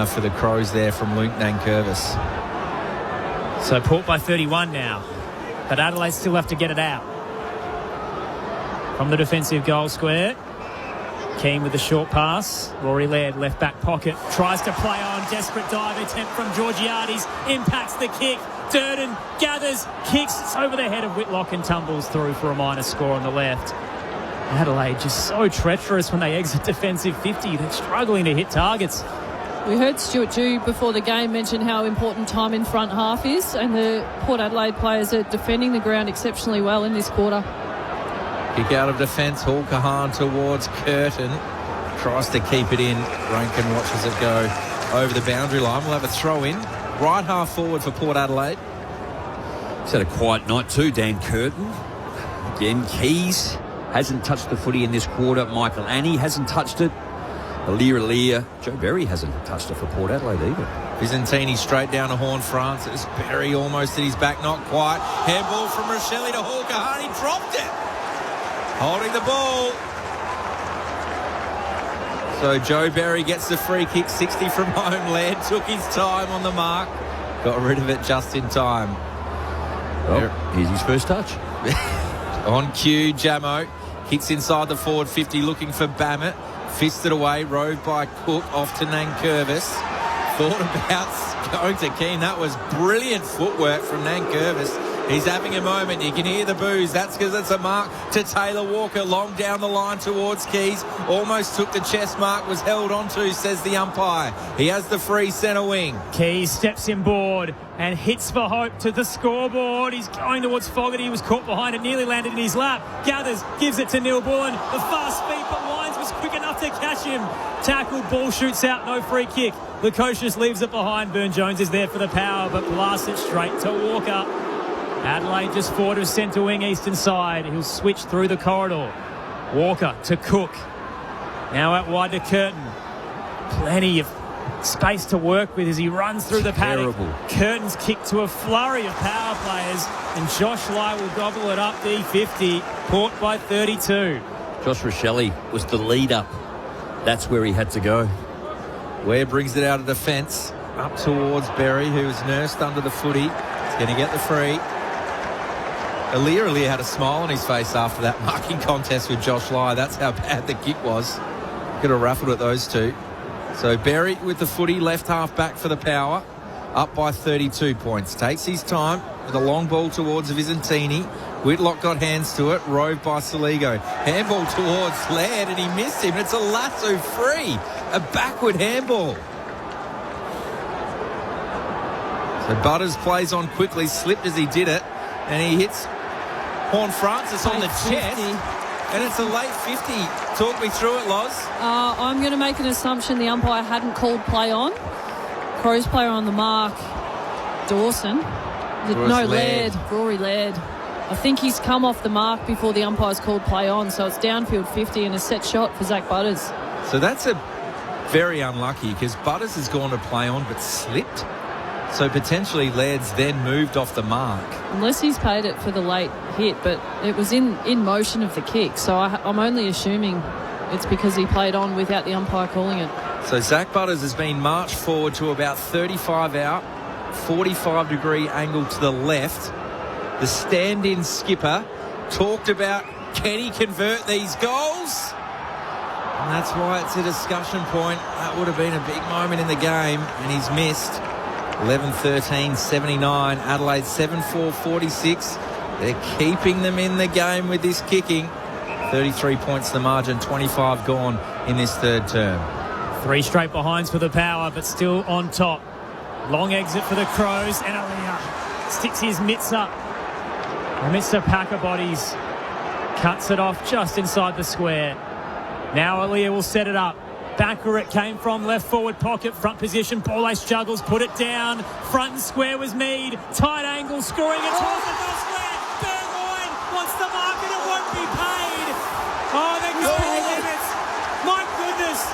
for the Crows there from Luke Nankervis. So Port by 31 now, but Adelaide still have to get it out. From the defensive goal square, Keane with the short pass. Rory Laird, left back pocket, tries to play on. Desperate dive attempt from Georgiades, impacts the kick. Durden gathers, kicks, it's over the head of Whitlock and tumbles through for a minor score on the left. Adelaide just so treacherous when they exit defensive 50. They're struggling to hit targets. We heard Stuart Dew before the game mention how important time in front half is, and the Port Adelaide players are defending the ground exceptionally well in this quarter. Kick out of defence, Hall Kahan towards Curtin. Tries to keep it in. Rankin watches it go over the boundary line. We'll have a throw in. Right half forward for Port Adelaide. He's had a quiet night too, Dan Curtin. Again, Keys hasn't touched the footy in this quarter. Michael Annie hasn't touched it. Alir. Joe Berry hasn't touched it for Port Adelaide either. Visentini straight down to Horn Francis. Berry almost at his back, not quite. Handball from Rochelle to Hall Kahan. He dropped it. Holding the ball. So Joe Berry gets the free kick, 60 from home. Laird took his time on the mark. Got rid of it just in time. Well, here's his first touch. On cue, Jamo. Kicks inside the forward 50, looking for Bammett. Fisted away, roved by Cook, off to Nankervis. Thought about going to Keane. That was brilliant footwork from Nankervis. He's having a moment. You can hear the boos. That's because it's a mark to Taylor Walker. Long down the line towards Keys. Almost took the chest mark. Was held onto, says the umpire. He has the free centre wing. Keys steps inboard and hits for hope to the scoreboard. He's going towards Fogarty. He was caught behind it. Nearly landed in his lap. Gathers. Gives it to Neil Bullen. The fast feet, but Lyons was quick enough to catch him. Tackled. Ball shoots out. No free kick. Lukosius leaves it behind. Burn Jones is there for the power, but blasts it straight to Walker. Adelaide just forward to centre wing, eastern side. He'll switch through the corridor. Walker to Cook. Now out wide to Curtin. Plenty of space to work with as he runs through the paddock. Curtin's kick to a flurry of power players, and Josh Lai will gobble it up D50. Port by 32. Josh Rochelle was the lead up. That's where he had to go. Ware brings it out of defence. Up towards Berry, who's nursed under the footy. He's going to get the free. Alir had a smile on his face after that marking contest with Josh Lai. That's how bad the kick was. Could have raffled at those two. So Berry with the footy, left half back for the power. Up by 32 points. Takes his time with a long ball towards Visentini. Whitlock got hands to it. Roved by Saligo. Handball towards Laird and he missed him. It's a lasso free. A backward handball. So Butters plays on quickly. Slipped as he did it. And he hits Horn Francis on the chest, and it's a late 50. Talk me through it, Loz. I'm going to make an assumption the umpire hadn't called play on. Crows player on the mark, Dawson. Laird. Rory Laird. I think he's come off the mark before the umpire's called play on, so it's downfield 50 and a set shot for Zach Butters. So that's a very unlucky because Butters has gone to play on but slipped. So potentially Laird's then moved off the mark. Unless he's paid it for the late hit, but it was in motion of the kick. So I'm only assuming it's because he played on without the umpire calling it. So Zach Butters has been marched forward to about 35 out, 45-degree angle to the left. The stand-in skipper talked about, can he convert these goals? And that's why it's a discussion point. That would have been a big moment in the game, and he's missed. 11-13, 79. Adelaide 7-4, 46. They're keeping them in the game with this kicking. 33 points the margin, 25 gone in this third term. 3 straight behinds for the power, but still on top. Long exit for the Crows, and Alia sticks his mitts up. Amidst the pack of bodies, cuts it off just inside the square. Now Alia will set it up. Back where it came from, left forward pocket, front position. Ball ace juggles, put it down. Front and square was Mead. Tight angle, scoring it towards the goal square. Burgoyne wants the mark and it won't be paid. Oh, they're going limits. My goodness.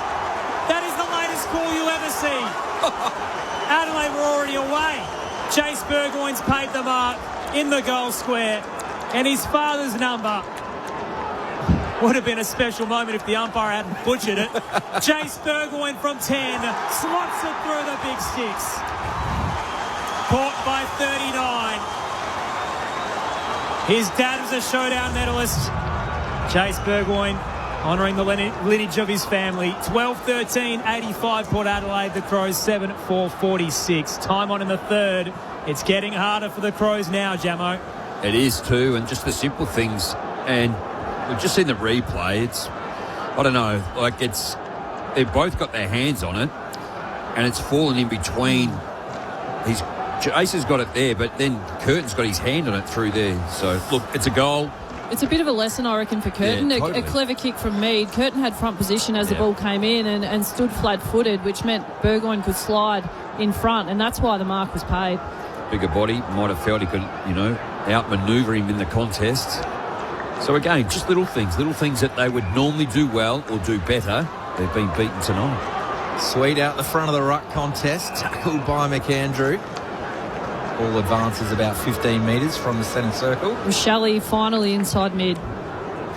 That is the latest call you'll ever see. Adelaide were already away. Chase Burgoyne's paid the mark in the goal square. And his father's number Would have been a special moment if the umpire hadn't butchered it. Jace Burgoyne from 10 slots it through the big sticks. Caught by 39. His dad was a showdown medalist. Jace Burgoyne honouring the lineage of his family. 12-13, 85 Port Adelaide. The Crows 7-4, 46. Time on in the third. It's getting harder for the Crows now, Jamo. It is too, and just the simple things. And we've just seen the replay. I don't know, they've both got their hands on it, and it's fallen in between. Jace has got it there, but then Curtin's got his hand on it through there. So, look, it's a goal. It's a bit of a lesson, I reckon, for Curtin. Yeah, totally. A clever kick from Mead. Curtin had front position as the ball came in and stood flat-footed, which meant Burgoyne could slide in front, and that's why the mark was paid. Bigger body, might have felt he could, outmaneuver him in the contest. So again, just little things that they would normally do well or do better. They've been beaten tonight. Sweet out the front of the ruck contest, tackled by McAndrew. Ball advances about 15 metres from the centre circle. Shelley finally inside mid.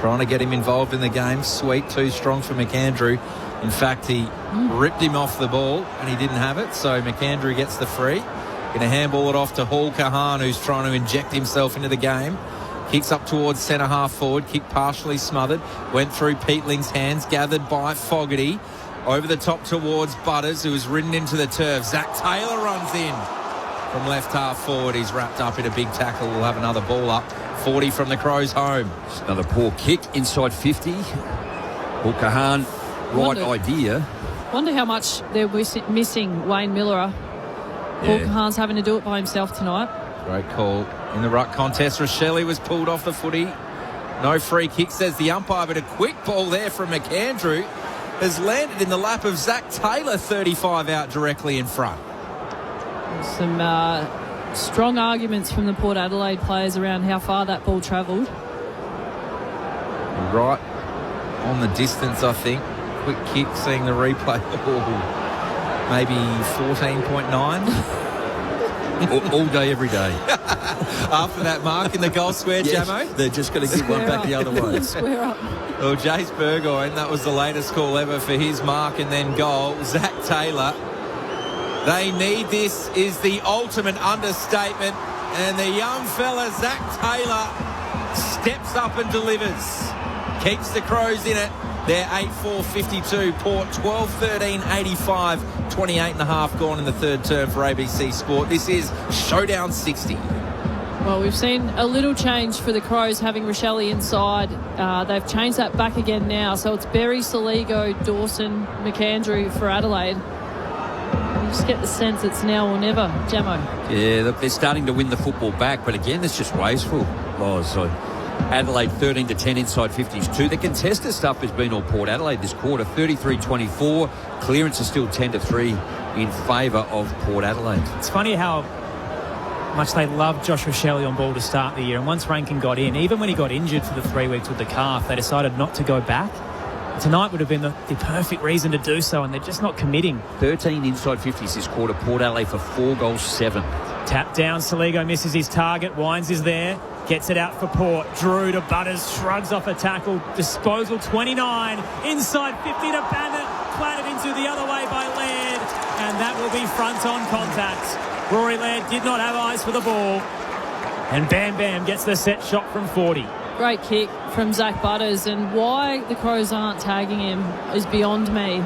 Trying to get him involved in the game. Sweet, too strong for McAndrew. In fact, he ripped him off the ball and he didn't have it, so McAndrew gets the free. Going to handball it off to Hall Kahan, who's trying to inject himself into the game. Kicks up towards centre half forward. Kick partially smothered. Went through Peatling's hands. Gathered by Fogarty. Over the top towards Butters, who was ridden into the turf. Zach Taylor runs in from left half forward. He's wrapped up in a big tackle. We'll have another ball up. 40 from the Crows home. Just another poor kick inside 50. Hall Kahan, idea. Wonder how much they're missing Wayne Miller. Hall Kahan's having to do it by himself tonight. Great call. In the ruck contest, Rochelle was pulled off the footy. No free kick, says the umpire, but a quick ball there from McAndrew has landed in the lap of Zach Taylor, 35 out directly in front. Some strong arguments from the Port Adelaide players around how far that ball travelled. Right on the distance, I think. Quick kick, seeing the replay. Maybe 14.9. all day, every day. After that mark in the goal square, yes, Jamo? They're just going to give one back the other way. Square up. Well, Jace Burgoyne, that was the latest call ever for his mark and then goal. Zach Taylor. They need this is the ultimate understatement. And the young fella, Zach Taylor, steps up and delivers. Keeps the Crows in it. They're 8-4-52. Port 12-13, 85. 28 and a half gone in the third term for ABC Sport. This is Showdown 60. Well, we've seen a little change for the Crows having Rochelle inside. They've changed that back again now. So it's Berry, Soligo, Dawson, McAndrew for Adelaide. You just get the sense it's now or never. Jamo. Yeah, look, they're starting to win the football back, but again, it's just wasteful. So Adelaide 13-10 inside 50s too. The contested stuff has been all Port Adelaide this quarter. 33-24. Clearance is still 10-3 in favour of Port Adelaide. It's funny how much they loved Josh Rochelle on ball to start the year, and once Rankin got in, even when he got injured for the 3 weeks with the calf, they decided not to go back. Tonight would have been the perfect reason to do so, and they're just not committing. 13 inside 50s this quarter. Port Adelaide for 4 goals, 7. Tap down, Soligo misses his target. Wines is there, gets it out for Port. Drew to Butters, shrugs off a tackle. Disposal 29, inside 50 to Bannett, clattered into the other way by Laird, and that will be front-on contact. Rory Laird did not have eyes for the ball, and Bam Bam gets the set shot from 40. Great kick from Zach Butters, and why the Crows aren't tagging him is beyond me.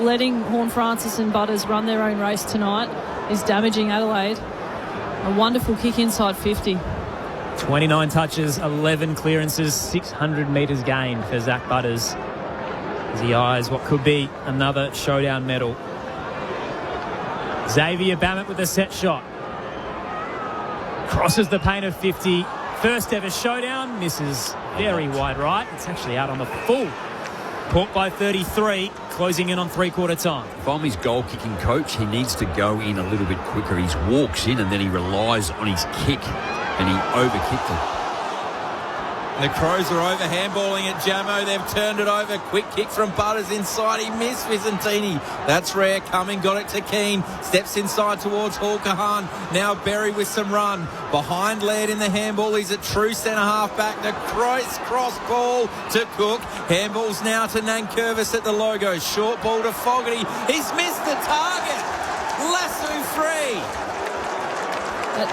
Letting Horne-Francis and Butters run their own race tonight is damaging Adelaide. A wonderful kick inside 50. 29 touches, 11 clearances, 600 metres gained for Zach Butters as he eyes what could be another showdown medal. Xavier Bammett with a set shot. Crosses the paint of 50. First ever showdown, misses very wide right. It's actually out on the full. Port by 33, closing in on three-quarter time. If I'm his goal-kicking coach, he needs to go in a little bit quicker. He walks in and then he relies on his kick, and he overkicked it. The Crows are over handballing at Jamo. They've turned it over. Quick kick from Butters inside. He missed Vicentini. That's rare. Coming, got it to Keane. Steps inside towards Hawkahan. Now Berry with some run. Behind Laird in the handball. He's a true centre half back. The Crows cross ball to Cook. Handballs now to Nankervis at the logo. Short ball to Fogarty. He's missed the target. Lasso free.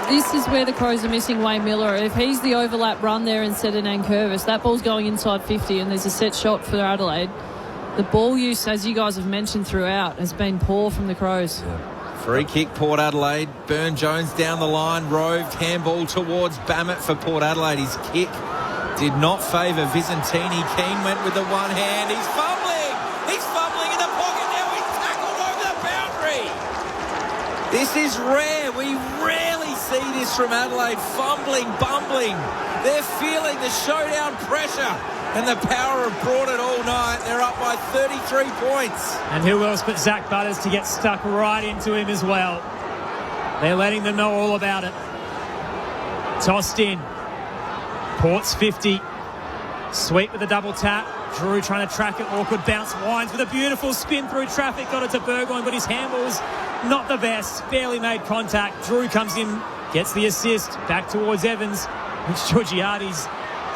This is where the Crows are missing Wayne Miller. If he's the overlap run there instead of Nankervis, that ball's going inside 50 and there's a set shot for Adelaide. The ball use, as you guys have mentioned throughout, has been poor from the Crows. Free kick, Port Adelaide. Burn-Jones down the line, roved, handball towards Bammett for Port Adelaide. His kick did not favour Vicentini. Keane went with the one hand. He's fumbling! He's fumbling in the pocket now. He's tackled over the boundary. This is rare. We rarely see this from Adelaide. Fumbling, bumbling. They're feeling the showdown pressure. And the Power have brought it all night. They're up by 33 points. And who else but Zach Butters to get stuck right into him as well. They're letting them know all about it. Tossed in. Port's 50. Sweet with a double tap. Drew trying to track it. Awkward bounce. Wines with a beautiful spin through traffic. Got it to Burgoyne, but his handball's not the best. Barely made contact. Drew comes in, gets the assist. Back towards Evans. It's Georgiades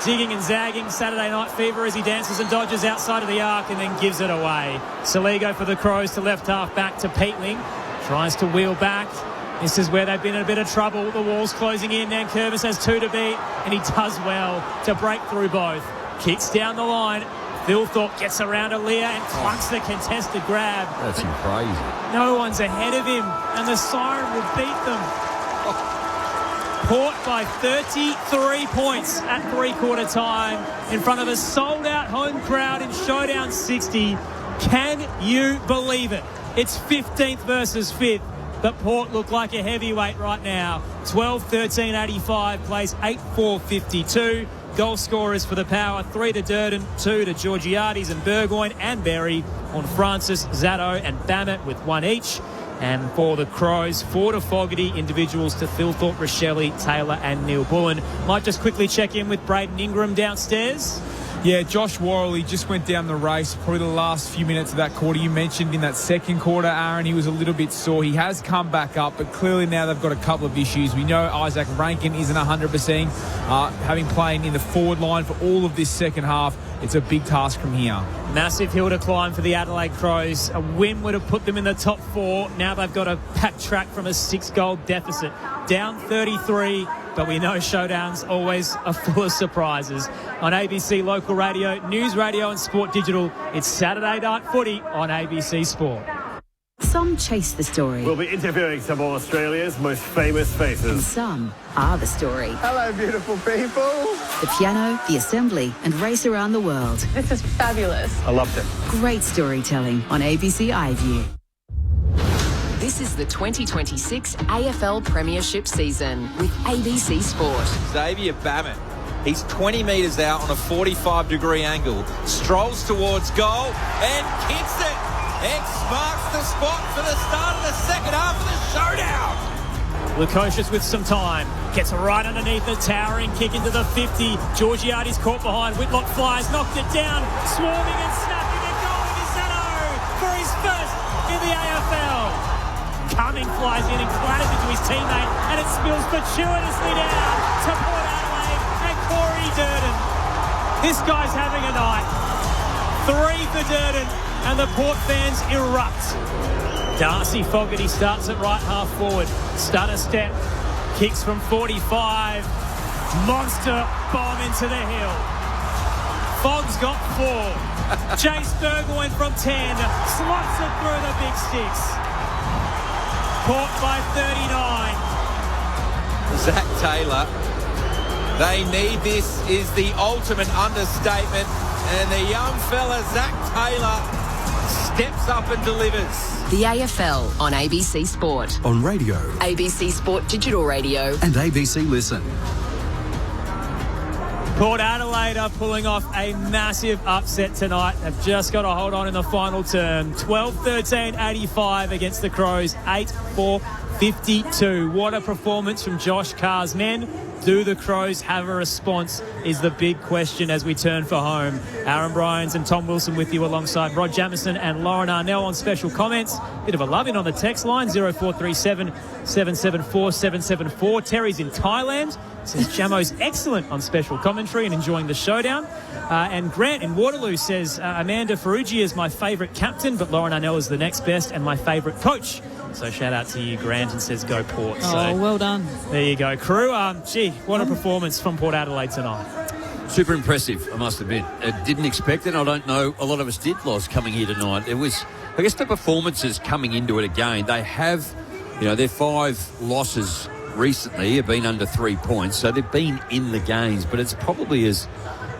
zigging and zagging. Saturday Night Fever as he dances and dodges outside of the arc and then gives it away. Saligo for the Crows to left half back to Peatling. Tries to wheel back. This is where they've been in a bit of trouble. The wall's closing in. Nankervis has two to beat and he does well to break through both. Kicks down the line. Thilthorpe gets around Aaliyah and clunks the contested grab. That's crazy. No one's ahead of him and the siren will beat them. Port by 33 points at three-quarter time in front of a sold-out home crowd in Showdown 60. Can you believe it? It's 15th versus 5th, but Port look like a heavyweight right now. 12-13-85 plays 8-4-52. Goal scorers for the Power, 3 to Durden, 2 to Georgiades and Burgoyne and Berry on Francis, Zato and Bammett with one each. And for the Crows, 4 to Fogarty, individuals to Thilthorpe, Rochelle, Taylor and Neil Bullen. Might just quickly check in with Braden Ingram downstairs. Yeah, Josh Worrell just went down the race, probably the last few minutes of that quarter. You mentioned in that second quarter, Aaron, he was a little bit sore. He has come back up, but clearly now they've got a couple of issues. We know Isaac Rankin isn't 100%, having played in the forward line for all of this second half. It's a big task from here. Massive hill to climb for the Adelaide Crows. A win would have put them in the top 4. Now they've got to backtrack from a 6-goal deficit. Down 33, but we know Showdowns always are full of surprises. On ABC Local Radio, News Radio and Sport Digital, it's Saturday Night Footy on ABC Sport. Some chase the story. We'll be interviewing some of Australia's most famous faces. And some are the story. Hello, beautiful people. The piano, the assembly, and race around the world. This is fabulous. I loved it. Great storytelling on ABC iView. This is the 2026 AFL Premiership season with ABC Sport. Xavier Bammett. He's 20 metres out on a 45-degree angle. Strolls towards goal and kicks it. X marks the spot for the start of the second half of the showdown. Lukosius with some time. Gets right underneath the towering kick into the 50. Georgiades caught behind. Whitlock flies, knocked it down. Swarming and snapping a goal with Zato for his first in the AFL. Cumming flies in and clatters into his teammate and it spills fortuitously down to Port Adelaide and Corey Durden. This guy's having a night. 3 for Durden and the Port fans erupt. Darcy Fogarty starts at right half forward. Stutter step. Kicks from 45. Monster bomb into the hill. Fogg's got 4. Jace Burgoyne from 10. Slots it through the big sticks. Port by 39. Zach Taylor. They need this is the ultimate understatement. And the young fella, Zach Taylor, steps up and delivers. The AFL on ABC Sport. On radio. ABC Sport Digital Radio. And ABC Listen. Port Adelaide are pulling off a massive upset tonight. They've just got to hold on in the final term. 12-13-85 against the Crows. 8-4 52. What a performance from Josh Carr's men. Do the Crows have a response is the big question as we turn for home. Aaron Bryans and Tom Wilson with you alongside Rod Jamison and Lauren Arnell on special comments. Bit of a love-in on the text line, 0437 774 774. Terry's in Thailand. Says Jamo's excellent on special commentary and enjoying the showdown. And Grant in Waterloo says Amanda Ferrugia is my favourite captain, but Lauren Arnell is the next best and my favourite coach. So shout out to you, Grant, and says go Port. Oh, well done. There you go, crew. What a performance from Port Adelaide tonight. Super impressive, I must admit. I didn't expect it. I don't know. A lot of us did loss coming here tonight. It was, I guess, the performances coming into it again. They have, their 5 losses recently have been under 3 points, so they've been in the games, but it's probably as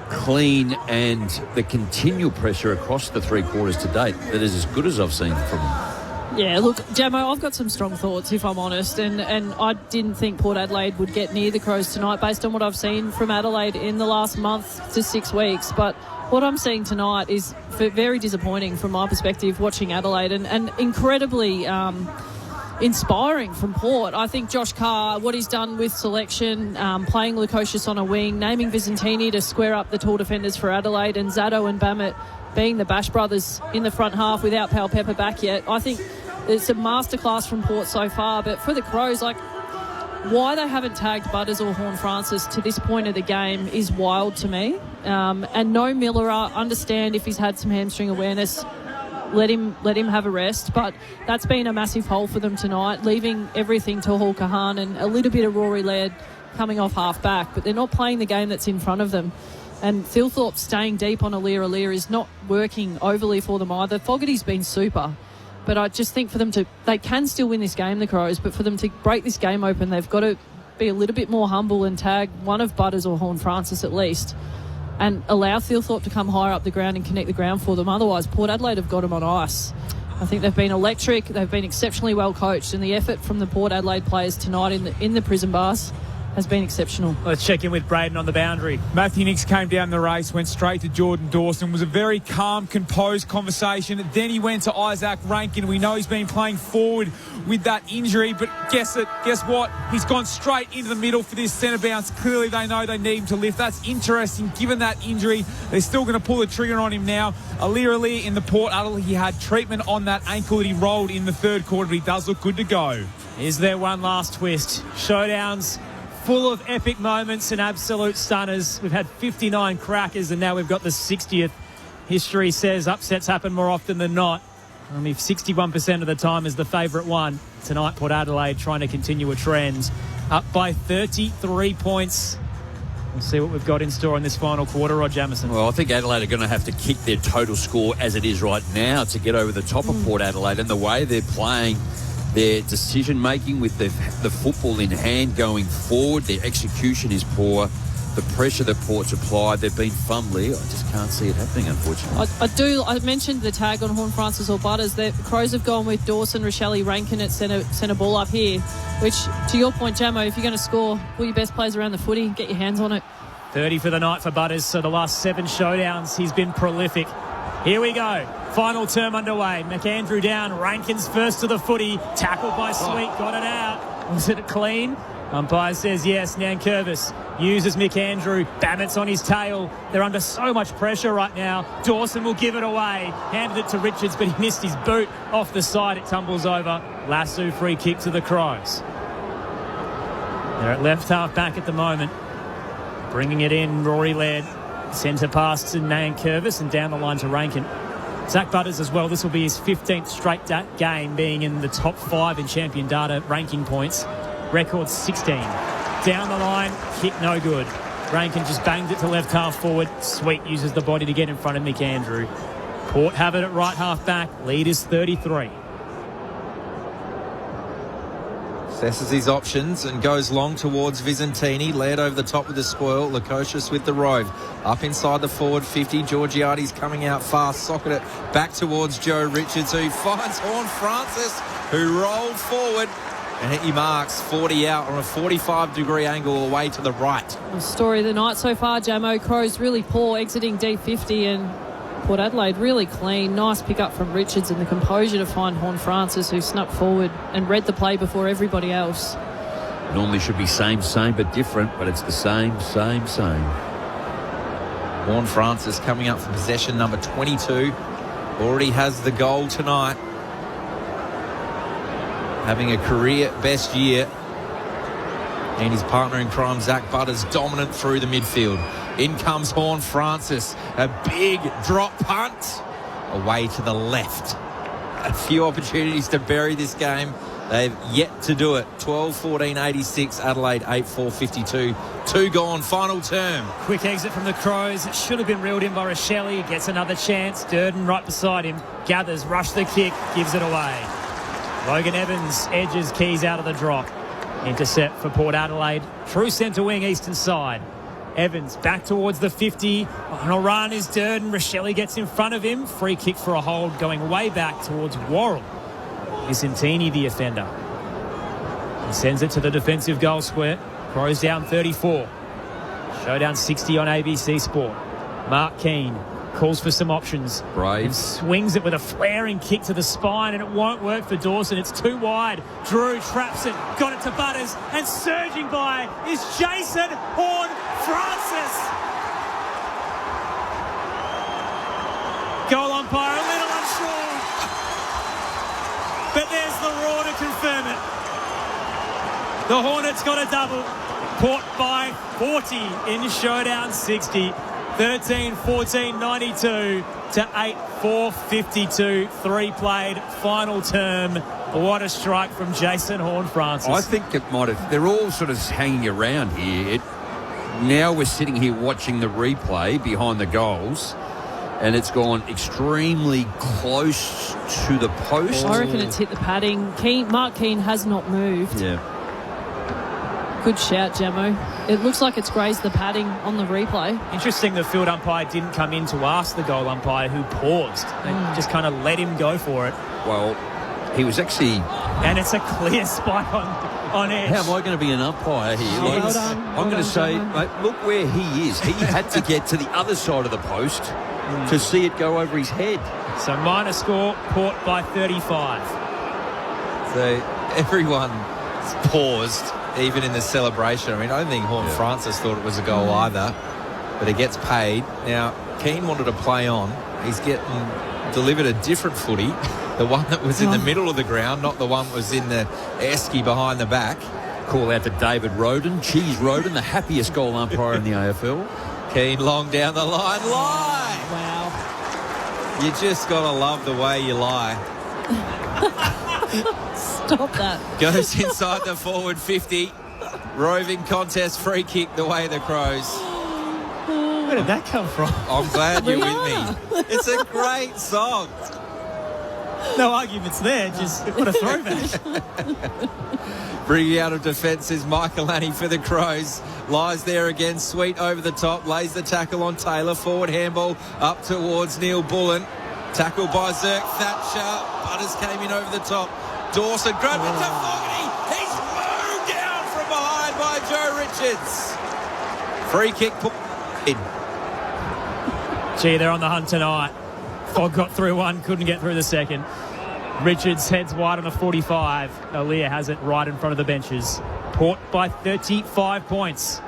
clean and the continual pressure across the 3 quarters to date that is as good as I've seen from them. Yeah, look, Jamo, I've got some strong thoughts, if I'm honest, and I didn't think Port Adelaide would get near the Crows tonight based on what I've seen from Adelaide in the last month to 6 weeks, but what I'm seeing tonight is very disappointing from my perspective watching Adelaide and incredibly inspiring from Port. I think Josh Carr, what he's done with selection, playing Lukosius on a wing, naming Visentini to square up the tall defenders for Adelaide, and Zato and Bammett being the Bash brothers in the front half without Pal Pepper back yet. I think it's a masterclass from Port so far, but for the Crows, why they haven't tagged Butters or Horne-Francis to this point of the game is wild to me. And no Miller, understand if he's had some hamstring awareness, let him have a rest, but that's been a massive hole for them tonight, leaving everything to Hall Kahan and a little bit of Rory Laird coming off half back, but they're not playing the game that's in front of them. And Thilthorpe staying deep on Alir is not working overly for them either. Fogarty's been super, but I just think for them they can still win this game, the Crows, but for them to break this game open, they've got to be a little bit more humble and tag one of Butters or Horne-Francis at least, and allow Thilthorpe to come higher up the ground and connect the ground for them. Otherwise, Port Adelaide have got them on ice. I think they've been electric. They've been exceptionally well coached, and the effort from the Port Adelaide players tonight in the prison bars has been exceptional. Let's check in with Braden on the boundary. Matthew Nicks came down the race, went straight to Jordan Dawson. It was a very calm, composed conversation. Then he went to Isaac Rankin. We know he's been playing forward with that injury, but guess what? He's gone straight into the middle for this centre bounce. Clearly they know they need him to lift. That's interesting, given that injury. They're still going to pull the trigger on him now. Alir in the Port Adelaide, he had treatment on that ankle that he rolled in the third quarter, but he does look good to go. Is there one last twist? Showdowns full of epic moments and absolute stunners. We've had 59 crackers and now we've got the 60th. History says upsets happen more often than not. Only 61% of the time is the favourite one. Tonight, Port Adelaide trying to continue a trend. Up by 33 points. We'll see what we've got in store in this final quarter, Rod Jamison. Well, I think Adelaide are going to have to kick their total score as it is right now to get over the top of Port Adelaide, and the way they're playing, their decision-making with the football in hand going forward, their execution is poor. The pressure that Port's applied, they've been fumbly. I just can't see it happening, unfortunately. I mentioned the tag on Horne-Francis or Butters. The Crows have gone with Dawson, Rochelle, Rankin at centre ball up here, which, to your point, Jamo, if you're going to score, all your best players around the footy, get your hands on it. 30 for the night for Butters. So the last 7 showdowns, he's been prolific. Here we go. Final term underway. McAndrew down. Rankin's first to the footy. Tackled by Sweet. Got it out. Was it clean? Umpire says yes. Nankervis uses McAndrew. Bammett's on his tail. They're under so much pressure right now. Dawson will give it away. Handed it to Richards, but he missed his boot. Off the side, it tumbles over. Lasso free kick to the Crows. They're at left half back at the moment. Bringing it in, Rory Laird. Centre pass to Nankervis and down the line to Rankin. Zach Butters as well. This will be his 15th straight game being in the top 5 in champion data ranking points. Record 16. Down the line, kick no good. Rankin just banged it to left half forward. Sweet uses the body to get in front of McAndrew. Port have it at right half back. Lead is 33. Assesses his options and goes long towards Visentini. Led over the top with the spoil. Lukosius with the rove. Up inside the forward 50. Georgiades coming out fast. Socket it back towards Joe Richards, who finds Horne-Francis, who rolled forward. And he marks 40 out on a 45-degree angle away to the right. The story of the night so far, Jamo. Crows really poor, exiting D50 and Port Adelaide. Really clean. Nice pick up from Richards and the composure to find Horne-Francis, who snuck forward and read the play before everybody else. Normally should be same, but different, but it's the same. Horne-Francis coming up for possession number 22. Already has the goal tonight. Having a career best year. And his partner in crime, Zach Butters, dominant through the midfield. In comes Horne-Francis. A big drop punt. Away to the left. A few opportunities to bury this game. They've yet to do it. 12-14-86. Adelaide 8-4-52. 2 gone. Final term. Quick exit from the Crows. It should have been reeled in by Rochelle. Gets another chance. Durden right beside him. Gathers, rush the kick, gives it away. Logan Evans edges Keys out of the drop. Intercept for Port Adelaide. True centre wing, eastern side. Evans back towards the 50. On a run is Durden. Rochelle gets in front of him. Free kick for a hold going way back towards Worrell. Vicentini, the offender. He sends it to the defensive goal square. Crows down 34. Showdown 60 on ABC Sport. Mark Keane calls for some options. Brave. And swings it with a flaring kick to the spine, and it won't work for Dawson. It's too wide. Drew traps it. Got it to Butters. And surging by is Jason Horne-Francis. Goal umpire a little unsure. But there's the roar to confirm it. The Hornets got a double. Port by 40 in Showdown 60. 13-14-92 to 8-4-52. 3 played. Final term. What a strike from Jason Horne-Francis. I think it might have... They're all sort of hanging around here. Now we're sitting here watching the replay behind the goals, and it's gone extremely close to the post. I reckon it's hit the padding. Mark Keane has not moved. Yeah. Good shout, Jamo. It looks like it's grazed the padding on the replay. Interesting the field umpire didn't come in to ask the goal umpire, who paused. They just kind of let him go for it. Well, he was actually... And it's a clear spike on edge. How am I going to be an umpire here? Well done. I'm going to say, mate, look where he is. He had to get to the other side of the post to see it go over his head. So minor score, Port by 35. So everyone paused, even in the celebration. I mean, I don't think Horne-Francis thought it was a goal either, but it gets paid. Now, Keane wanted to play on. He's getting delivered a different footy, the one that was in the middle of the ground, not the one that was in the esky behind the back. Call out to David Roden, Cheese Roden, the happiest goal umpire in the AFL. Keane long down the line. Lie! Wow. You just got to love the way you lie. Stop that. Goes inside the forward 50. Roving contest, free kick the way the Crows. Where did that come from? I'm glad you're with me. It's a great song. No arguments there, just what a throwback. Bringing out of defence is Michael Annie for the Crows. Lies there again, Sweet over the top, lays the tackle on Taylor. Forward handball up towards Neil Bullen. Tackled by Zirk Thatcher. Butters came in over the top. Dawson grabbed it to Fogarty. He's moved down from behind by Joe Richards. Free kick put in. Gee, they're on the hunt tonight. Fogg got through one, couldn't get through the second. Richards heads wide on a 45. Aaliyah has it right in front of the benches. Port by 35 points.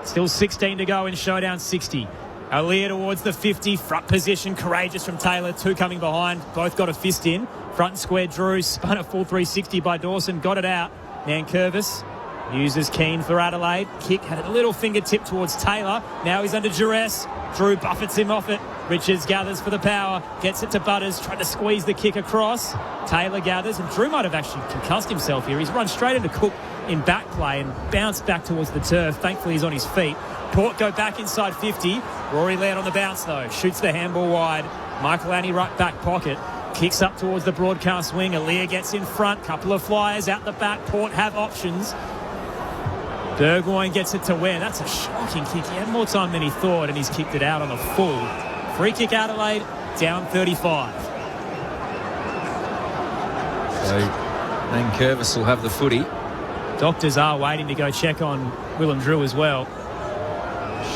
Still 16 to go in Showdown 60. Aaliyah towards the 50. Front position, courageous from Taylor. 2 coming behind. Both got a fist in. Front and square, Drew. Spun a full 360 by Dawson. Got it out. Nankervis uses Keane for Adelaide. Kick had a little fingertip towards Taylor. Now he's under duress. Drew buffets him off it. Richards gathers for the power. Gets it to Butters. Tried to squeeze the kick across. Taylor gathers. And Drew might have actually concussed himself here. He's run straight into Cook in back play and bounced back towards the turf. Thankfully, he's on his feet. Port go back inside 50. Rory Laird on the bounce, though. Shoots the handball wide. Michael Annie right back pocket. Kicks up towards the broadcast wing. Aaliyah gets in front. Couple of flyers out the back. Port have options. Burgoyne gets it to Ware. That's a shocking kick. He had more time than he thought, and he's kicked it out on the full. Free kick Adelaide, down 35. So, Nankervis will have the footy. Doctors are waiting to go check on Willem Drew as well.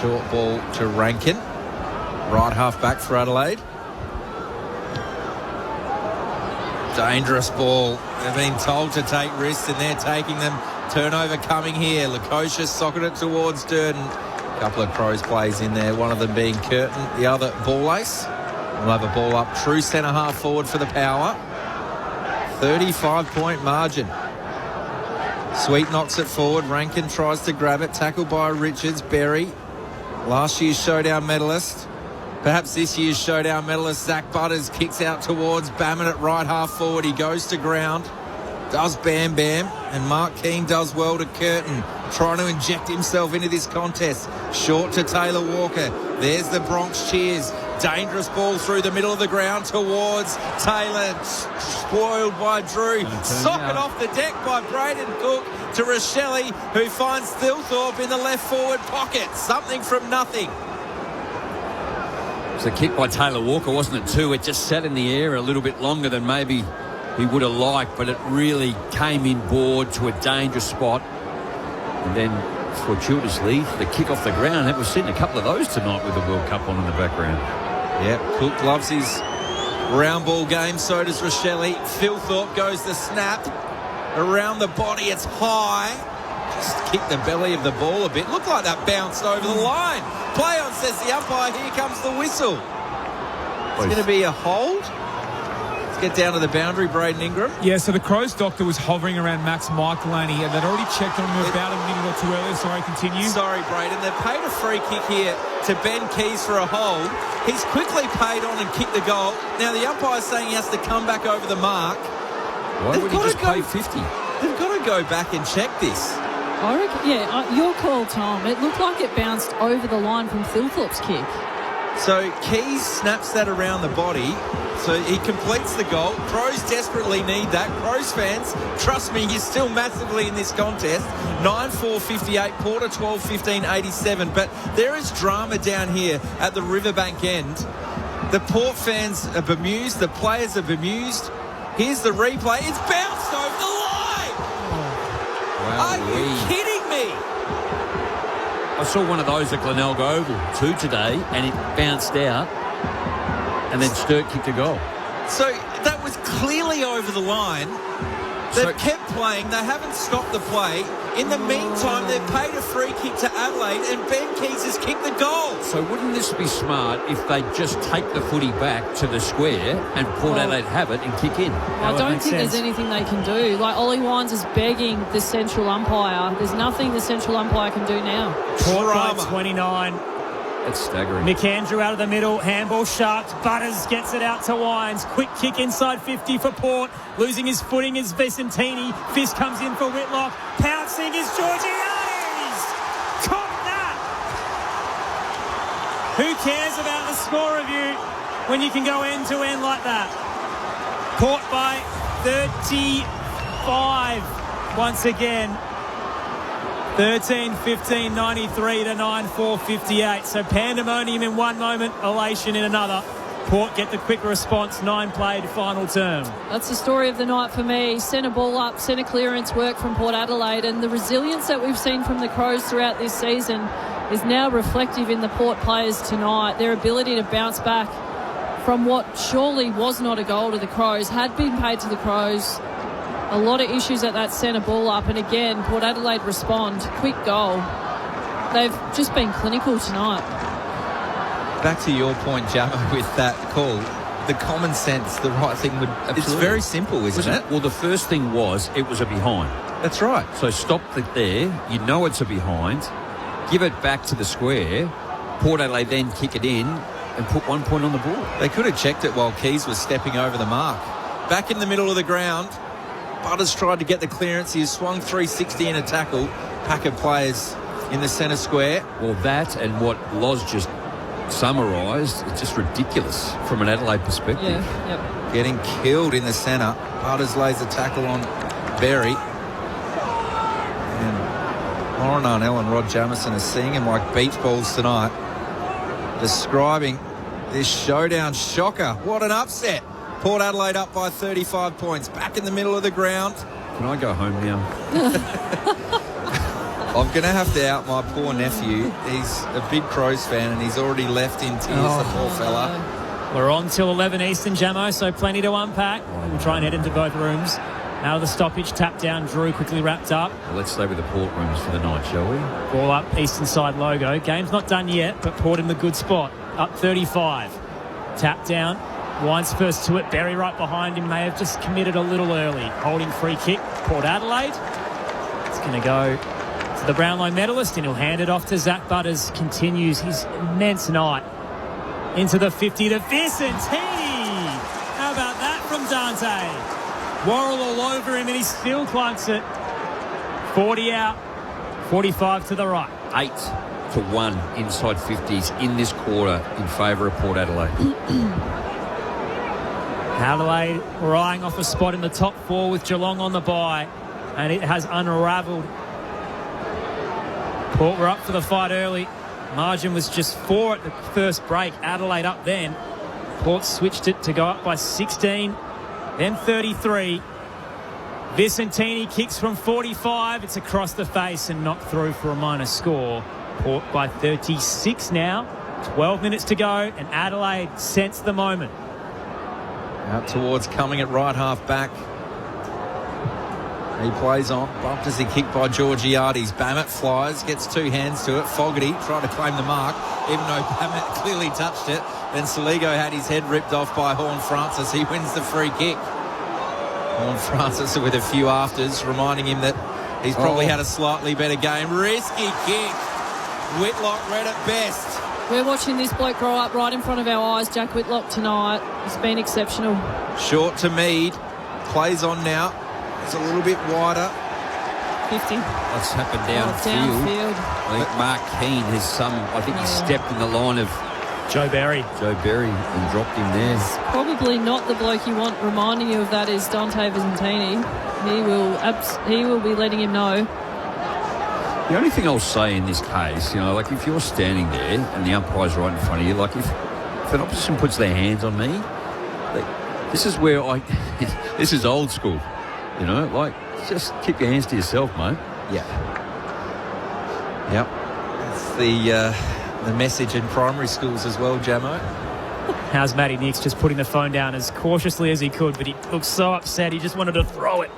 Short ball to Rankin. Right half back for Adelaide. Dangerous ball. They've been told to take risks and they're taking them. Turnover coming here. Lukosius socketed it towards Durden. A couple of Crows plays in there, one of them being Curtin, the other Ball Ace. We'll have a ball up. True centre half forward for the Power. 35-point margin. Sweet knocks it forward. Rankin tries to grab it. Tackled by Richards. Berry, last year's showdown medalist. Perhaps this year's showdown medalist. Zach Butters kicks out towards Bammett at right half forward. He goes to ground. Does Bam Bam. And Mark Keane does well to Curtin, trying to inject himself into this contest. Short to Taylor Walker. There's the Bronx cheers. Dangerous ball through the middle of the ground towards Taylor. Spoiled by Drew. Socket off the deck by Braden Cook to Rochelle, who finds Thilthorpe in the left forward pocket. Something from nothing. It's a kick by Taylor Walker, wasn't it, too? It just sat in the air a little bit longer than maybe he would have liked, but it really came inboard to a dangerous spot. And then fortuitously, the kick off the ground. We've seen a couple of those tonight with the World Cup on in the background. Yep, Cook loves his round ball game, so does Rochelle. Thilthorpe goes the snap. Around the body, it's high. Just kicked the belly of the ball a bit. Looked like that bounced over the line. Play on, says the umpire. Here comes the whistle. It's going to be a hold. Let's get down to the boundary, Braden Ingram. Yeah, so the Crows doctor was hovering around Max Michaelani, and they'd already checked on him about a minute or two earlier. Sorry, continue. Sorry, Braden. They've paid a free kick here to Ben Keys for a hold. He's quickly paid on and kicked the goal. Now the umpire's saying he has to come back over the mark. Why would he just pay 50? They've got to go back and check this. I reckon, your call, Tom. It looked like it bounced over the line from Thilthorpe's kick. So Keys snaps that around the body. So he completes the goal. Crows desperately need that. Crows fans, trust me, you're still massively in this contest. 9-4-58, Porter 12-15-87. But there is drama down here at the Riverbank end. The Port fans are bemused. The players are bemused. Here's the replay. It's bounced over the line. Are you kidding me? I saw one of those at Glenelg Oval too today, and it bounced out, and then Sturt kicked a goal. So that was clearly over the line. They've kept playing. They haven't stopped the play. In the meantime, they've paid a free kick to Adelaide, and Ben Keys has kicked the goal. So wouldn't this be smart if they just take the footy back to the square and Port Adelaide have it and kick in? I don't think there's anything they can do. Like, Ollie Wines is begging the central umpire. There's nothing the central umpire can do now. Port by 29. That's staggering. McAndrew out of the middle. Handball sharked. Butters gets it out to Wines. Quick kick inside 50 for Port. Losing his footing is Vicentini. Fist comes in for Whitlock. Pouncing is Georgiades. Caught that. Who cares about the score review when you can go end to end like that? Port by 35 once again. 13-15-93 to 9-4-58. So pandemonium in one moment, elation in another. Port get the quick response, 9 played, final term. That's the story of the night for me. Centre ball up, centre clearance work from Port Adelaide, and the resilience that we've seen from the Crows throughout this season is now reflective in the Port players tonight. Their ability to bounce back from what surely was not a goal to the Crows, had been paid to the Crows. A lot of issues at that centre ball up, and again, Port Adelaide respond. Quick goal. They've just been clinical tonight. Back to your point, Jammo, with that call. The common sense, the right thing would... Absolutely. It's very simple, isn't it? Well, the first thing was it was a behind. That's right. So stop it there. You know it's a behind. Give it back to the square. Port Adelaide then kick it in and put 1 point on the board. They could have checked it while Keys was stepping over the mark. Back in the middle of the ground, Butters tried to get the clearance. He swung 360 in a tackle. Pack of players in the centre square. Well, that and what Loz just summarised, it's just ridiculous from an Adelaide perspective. Yeah, yep. Getting killed in the centre. Butters lays a tackle on Berry. And Lauren Arnell and Rod Jamieson are seeing him like beach balls tonight. Describing this showdown shocker. What an upset. Port Adelaide up by 35 points. Back in the middle of the ground. Can I go home now? I'm going to have to out my poor nephew. He's a big Crows fan and he's already left in tears, the poor fella. We're on till 11 Eastern, Jamo, so plenty to unpack. We'll try and head into both rooms. Out of the stoppage, tap down, Drew quickly wrapped up. Well, let's stay with the Port rooms for the night, shall we? Ball up, Eastern side logo. Game's not done yet, but Port in the good spot. Up 35. Tap down. Wines first to it. Berry right behind him. May have just committed a little early. Holding free kick. Port Adelaide. It's going to go to the Brownlow medalist, and he'll hand it off to Zach Butters. Continues his immense night. Into the 50 to Vicentini. How about that from Dante? Worrell all over him, and he still clunks it. 40 out. 45 to the right. 8-1 inside 50s in this quarter in favour of Port Adelaide. Adelaide were eyeing off a spot in the top 4 with Geelong on the bye, and it has unravelled. Port were up for the fight early. Margin was just 4 at the first break. Adelaide up then. Port switched it to go up by 16, then 33. Vicentini kicks from 45. It's across the face and knocked through for a minor score. Port by 36 now. 12 minutes to go, and Adelaide sense the moment. Out towards coming at right half back. He plays on. Bumped as he kicked by Georgiades. Bammett flies, gets 2 hands to it. Fogarty tried to claim the mark, even though Bammett clearly touched it. Then Saligo had his head ripped off by Horne-Francis. He wins the free kick. Horne-Francis with a few afters, reminding him that he's probably had a slightly better game. Risky kick. Whitlock read it best. We're watching this bloke grow up right in front of our eyes, Jack Whitlock, tonight. He's been exceptional. Short to Mead. Plays on now. It's a little bit wider. 50. What's happened downfield? I think Mark Keane has he stepped in the line of Joe Berry and dropped him there. Probably not the bloke you want reminding you of that is Dante Vicentini. He will be letting him know. The only thing I'll say in this case, like if you're standing there and the umpire's right in front of you, like if an opposition puts their hands on me, this is where this is old school, like just keep your hands to yourself, mate. Yeah. Yep. That's the message in primary schools as well, Jamo. How's Matty Nix just putting the phone down as cautiously as he could, but he looked so upset he just wanted to throw it.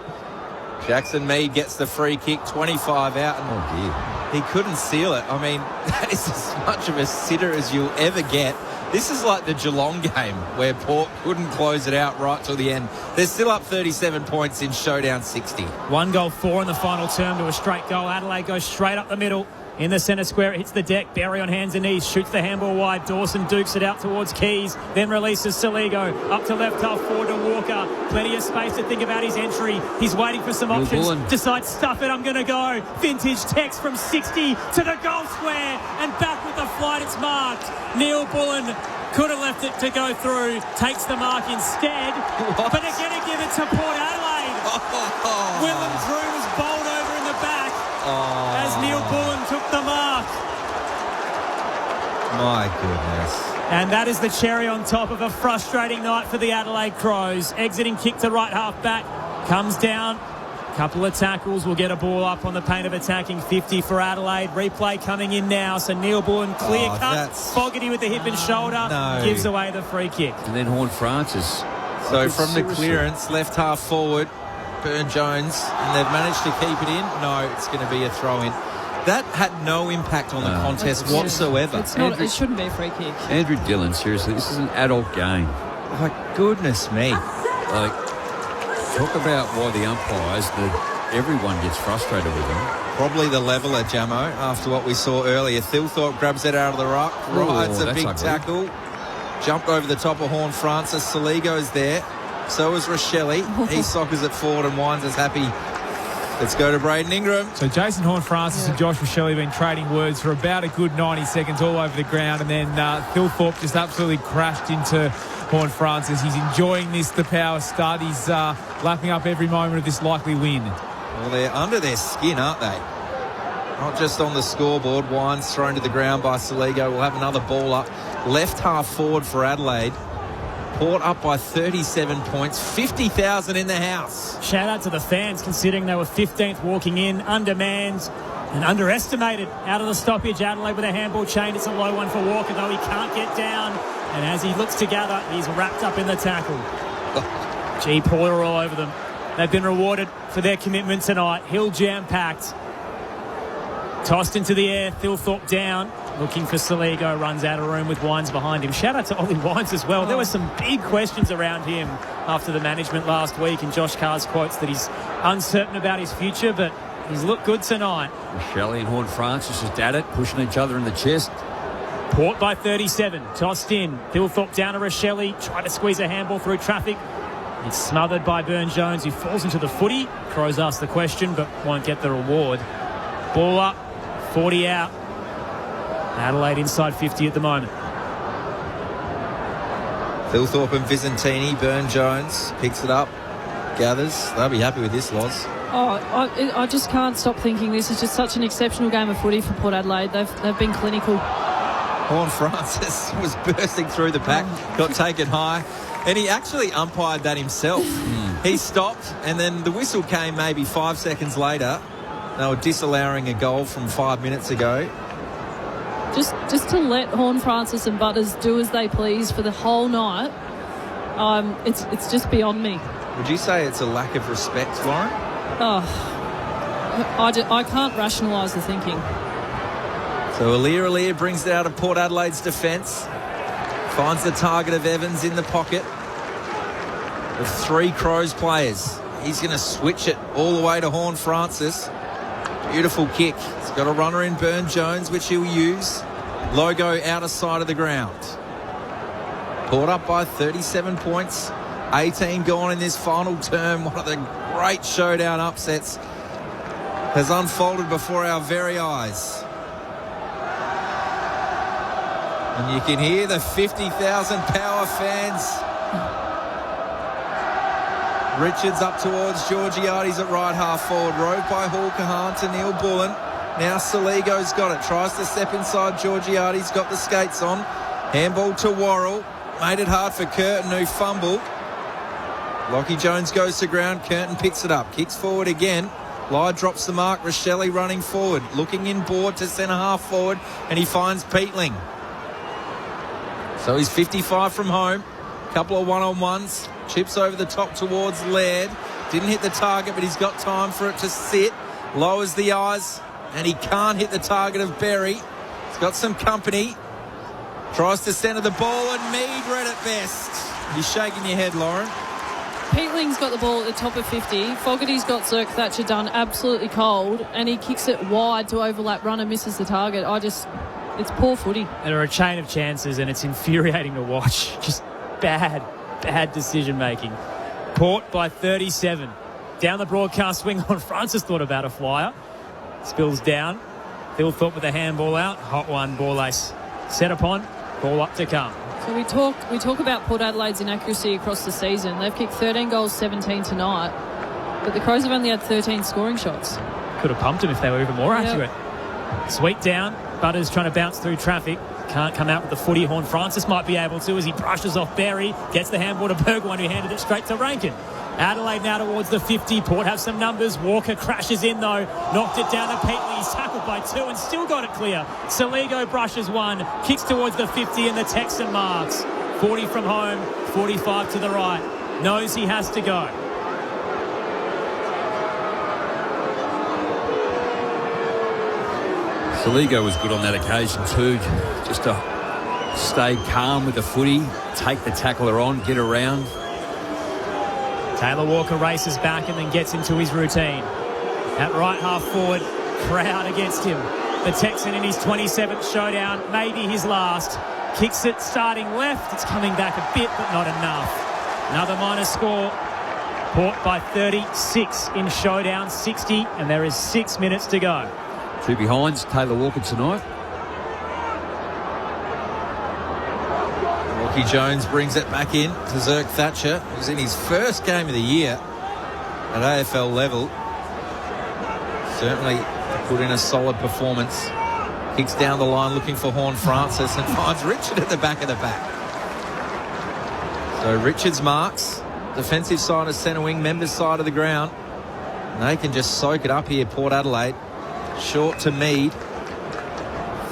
Jackson Mead gets the free kick, 25 out. And he couldn't seal it. I mean, that is as much of a sitter as you'll ever get. This is like the Geelong game where Port couldn't close it out right till the end. They're still up 37 points in showdown 60. 1 goal, 4 in the final term to a straight goal. Adelaide goes straight up the middle. In the centre square, it hits the deck. Berry on hands and knees, shoots the handball wide. Dawson dukes it out towards Keys, then releases Saligo up to left half forward to Walker. Plenty of space to think about his entry. He's waiting for some options. Decides, stuff it, I'm going to go. Vintage text from 60 to the goal square, and back with the flight. It's marked. Neil Bullen could have left it to go through. Takes the mark instead, but they're going to give it to Port Adelaide. Willem Drew was bowled over in the back. As Neil Bullen took the mark. My goodness. And that is the cherry on top of a frustrating night for the Adelaide Crows. Exiting kick to right half back. Comes down. Couple of tackles. Will get a ball up on the paint of attacking. 50 for Adelaide. Replay coming in now. So Neil Bullen clear cut. Fogarty with the hip and shoulder. Gives away the free kick. And then Horne-Francis. So from the clearance, left half forward. Burne-Jones, and they've managed to keep it in. No, it's going to be a throw-in. That had no impact on the contest whatsoever. It shouldn't be a free kick. Andrew Dillon, seriously, this is an adult game. Like, goodness me. Like, talk about why the umpires, everyone gets frustrated with them. Probably the leveller, Jamo, after what we saw earlier. Thilthorpe grabs it out of the ruck. Rides a big tackle. Jumped over the top of Horne-Francis. Saligo's there. So is Rochelle. He soccers it forward and Wines is happy. Let's go to Braden Ingram. So Jason Horne-Francis and Josh Rochelle have been trading words for about a good 90 seconds all over the ground, and then Thilthorpe just absolutely crashed into Horne-Francis. He's enjoying the power stud. He's lapping up every moment of this likely win. Well, they're under their skin, aren't they? Not just on the scoreboard. Wines thrown to the ground by Saligo. We'll have another ball up. Left half forward for Adelaide. Port up by 37 points, 50,000 in the house. Shout out to the fans, considering they were 15th walking in, undermanned. And underestimated out of the stoppage. Adelaide with a handball chain. It's a low one for Walker, though he can't get down. And as he looks to gather, he's wrapped up in the tackle. Gee, Paul are all over them. They've been rewarded for their commitment tonight. Hill jam-packed. Tossed into the air. Thilthorpe down. Looking for Saligo. Runs out of room with Wines behind him. Shout out to Ollie Wines as well. There were some big questions around him after the management last week. And Josh Carr's quotes that he's uncertain about his future, but he's looked good tonight. Shelley and Horne-Francis just at it, pushing each other in the chest. Port by 37. Tossed in. Thilthorpe down to Rochelle. Tried to squeeze a handball through traffic. It's smothered by Burn-Jones, who falls into the footy. Crows ask the question, but won't get the reward. Ball up. 40 out. Adelaide inside 50 at the moment. Thilthorpe and Visentini. Burn-Jones picks it up. Gathers. They'll be happy with this, Loz. I just can't stop thinking this is just such an exceptional game of footy for Port Adelaide. They've been clinical. Horne-Francis was bursting through the pack, got taken high, and he actually umpired that himself. He stopped, and then the whistle came maybe 5 seconds later. They were disallowing a goal from 5 minutes ago. Just to let Horne-Francis and Butters do as they please for the whole night, it's just beyond me. Would you say it's a lack of respect, Lauren? I can't rationalise the thinking. So Aliir brings it out of Port Adelaide's defence. Finds the target of Evans in the pocket. With 3 Crows players. He's going to switch it all the way to Horne-Francis. Beautiful kick. He's got a runner in Burn-Jones, which he'll use. Logo outer side of the ground. Port up by 37 points. 18 gone in this final term. One of the great showdown upsets has unfolded before our very eyes. And you can hear the 50,000 Power fans. Richards up towards Georgiades at right half forward. Rode by Hall Kahan to Neil Bullen. Now Saligo's got it. Tries to step inside Georgiades. Got the skates on. Handball to Worrell. Made it hard for Curtin, who fumbled. Lockie Jones goes to ground. Curtin picks it up. Kicks forward again. Lyre drops the mark. Rochelle running forward. Looking in board to centre half forward. And he finds Peatling. So he's 55 from home. Couple of one-on-ones. Chips over the top towards Laird. Didn't hit the target, but he's got time for it to sit. Lowers the eyes. And he can't hit the target of Berry. He's got some company. Tries to centre the ball, and Mead read it best. You're shaking your head, Lauren. Peatling's got the ball at the top of 50. Fogarty's got Zirk Thatcher done absolutely cold, and he kicks it wide to overlap runner, misses the target. It's poor footy. There are a chain of chances, and it's infuriating to watch. Just bad decision-making. Port by 37. Down the broadcast swing on Francis thought about a flyer. Spills down. Thilthorpe with a handball out. Hot one, ball ace. Set upon. Ball up to come. So we talk about Port Adelaide's inaccuracy across the season. They've kicked 13 goals, 17 tonight. But the Crows have only had 13 scoring shots. Could have pumped them if they were even more accurate. Sweep down. Butters trying to bounce through traffic. Can't come out with the footy. Horne-Francis might be able to as he brushes off Berry. Gets the handball to Burgoyne, who handed it straight to Rankin. Adelaide now towards the 50. Port have some numbers. Walker crashes in though. Knocked it down to Peatley. He's tackled by 2 and still got it clear. Saligo brushes 1. Kicks towards the 50 and the Texan marks. 40 from home. 45 to the right. Knows he has to go. Saligo was good on that occasion too. Just to stay calm with the footy. Take the tackler on. Get around. Taylor Walker races back and then gets into his routine. At right half forward, crowd against him. The Texan in his 27th showdown, maybe his last. Kicks it starting left. It's coming back a bit, but not enough. Another minor score. Port by 36 in showdown 60, and there is 6 minutes to go. 2 behinds, Taylor Walker tonight. Lockie Jones brings it back in to Zirk Thatcher, who's in his first game of the year at AFL level. Certainly put in a solid performance. Kicks down the line looking for Horne-Francis and finds Richard at the back of the pack. So Richards marks. Defensive side of centre wing, members side of the ground. And they can just soak it up here, Port Adelaide. short to Mead.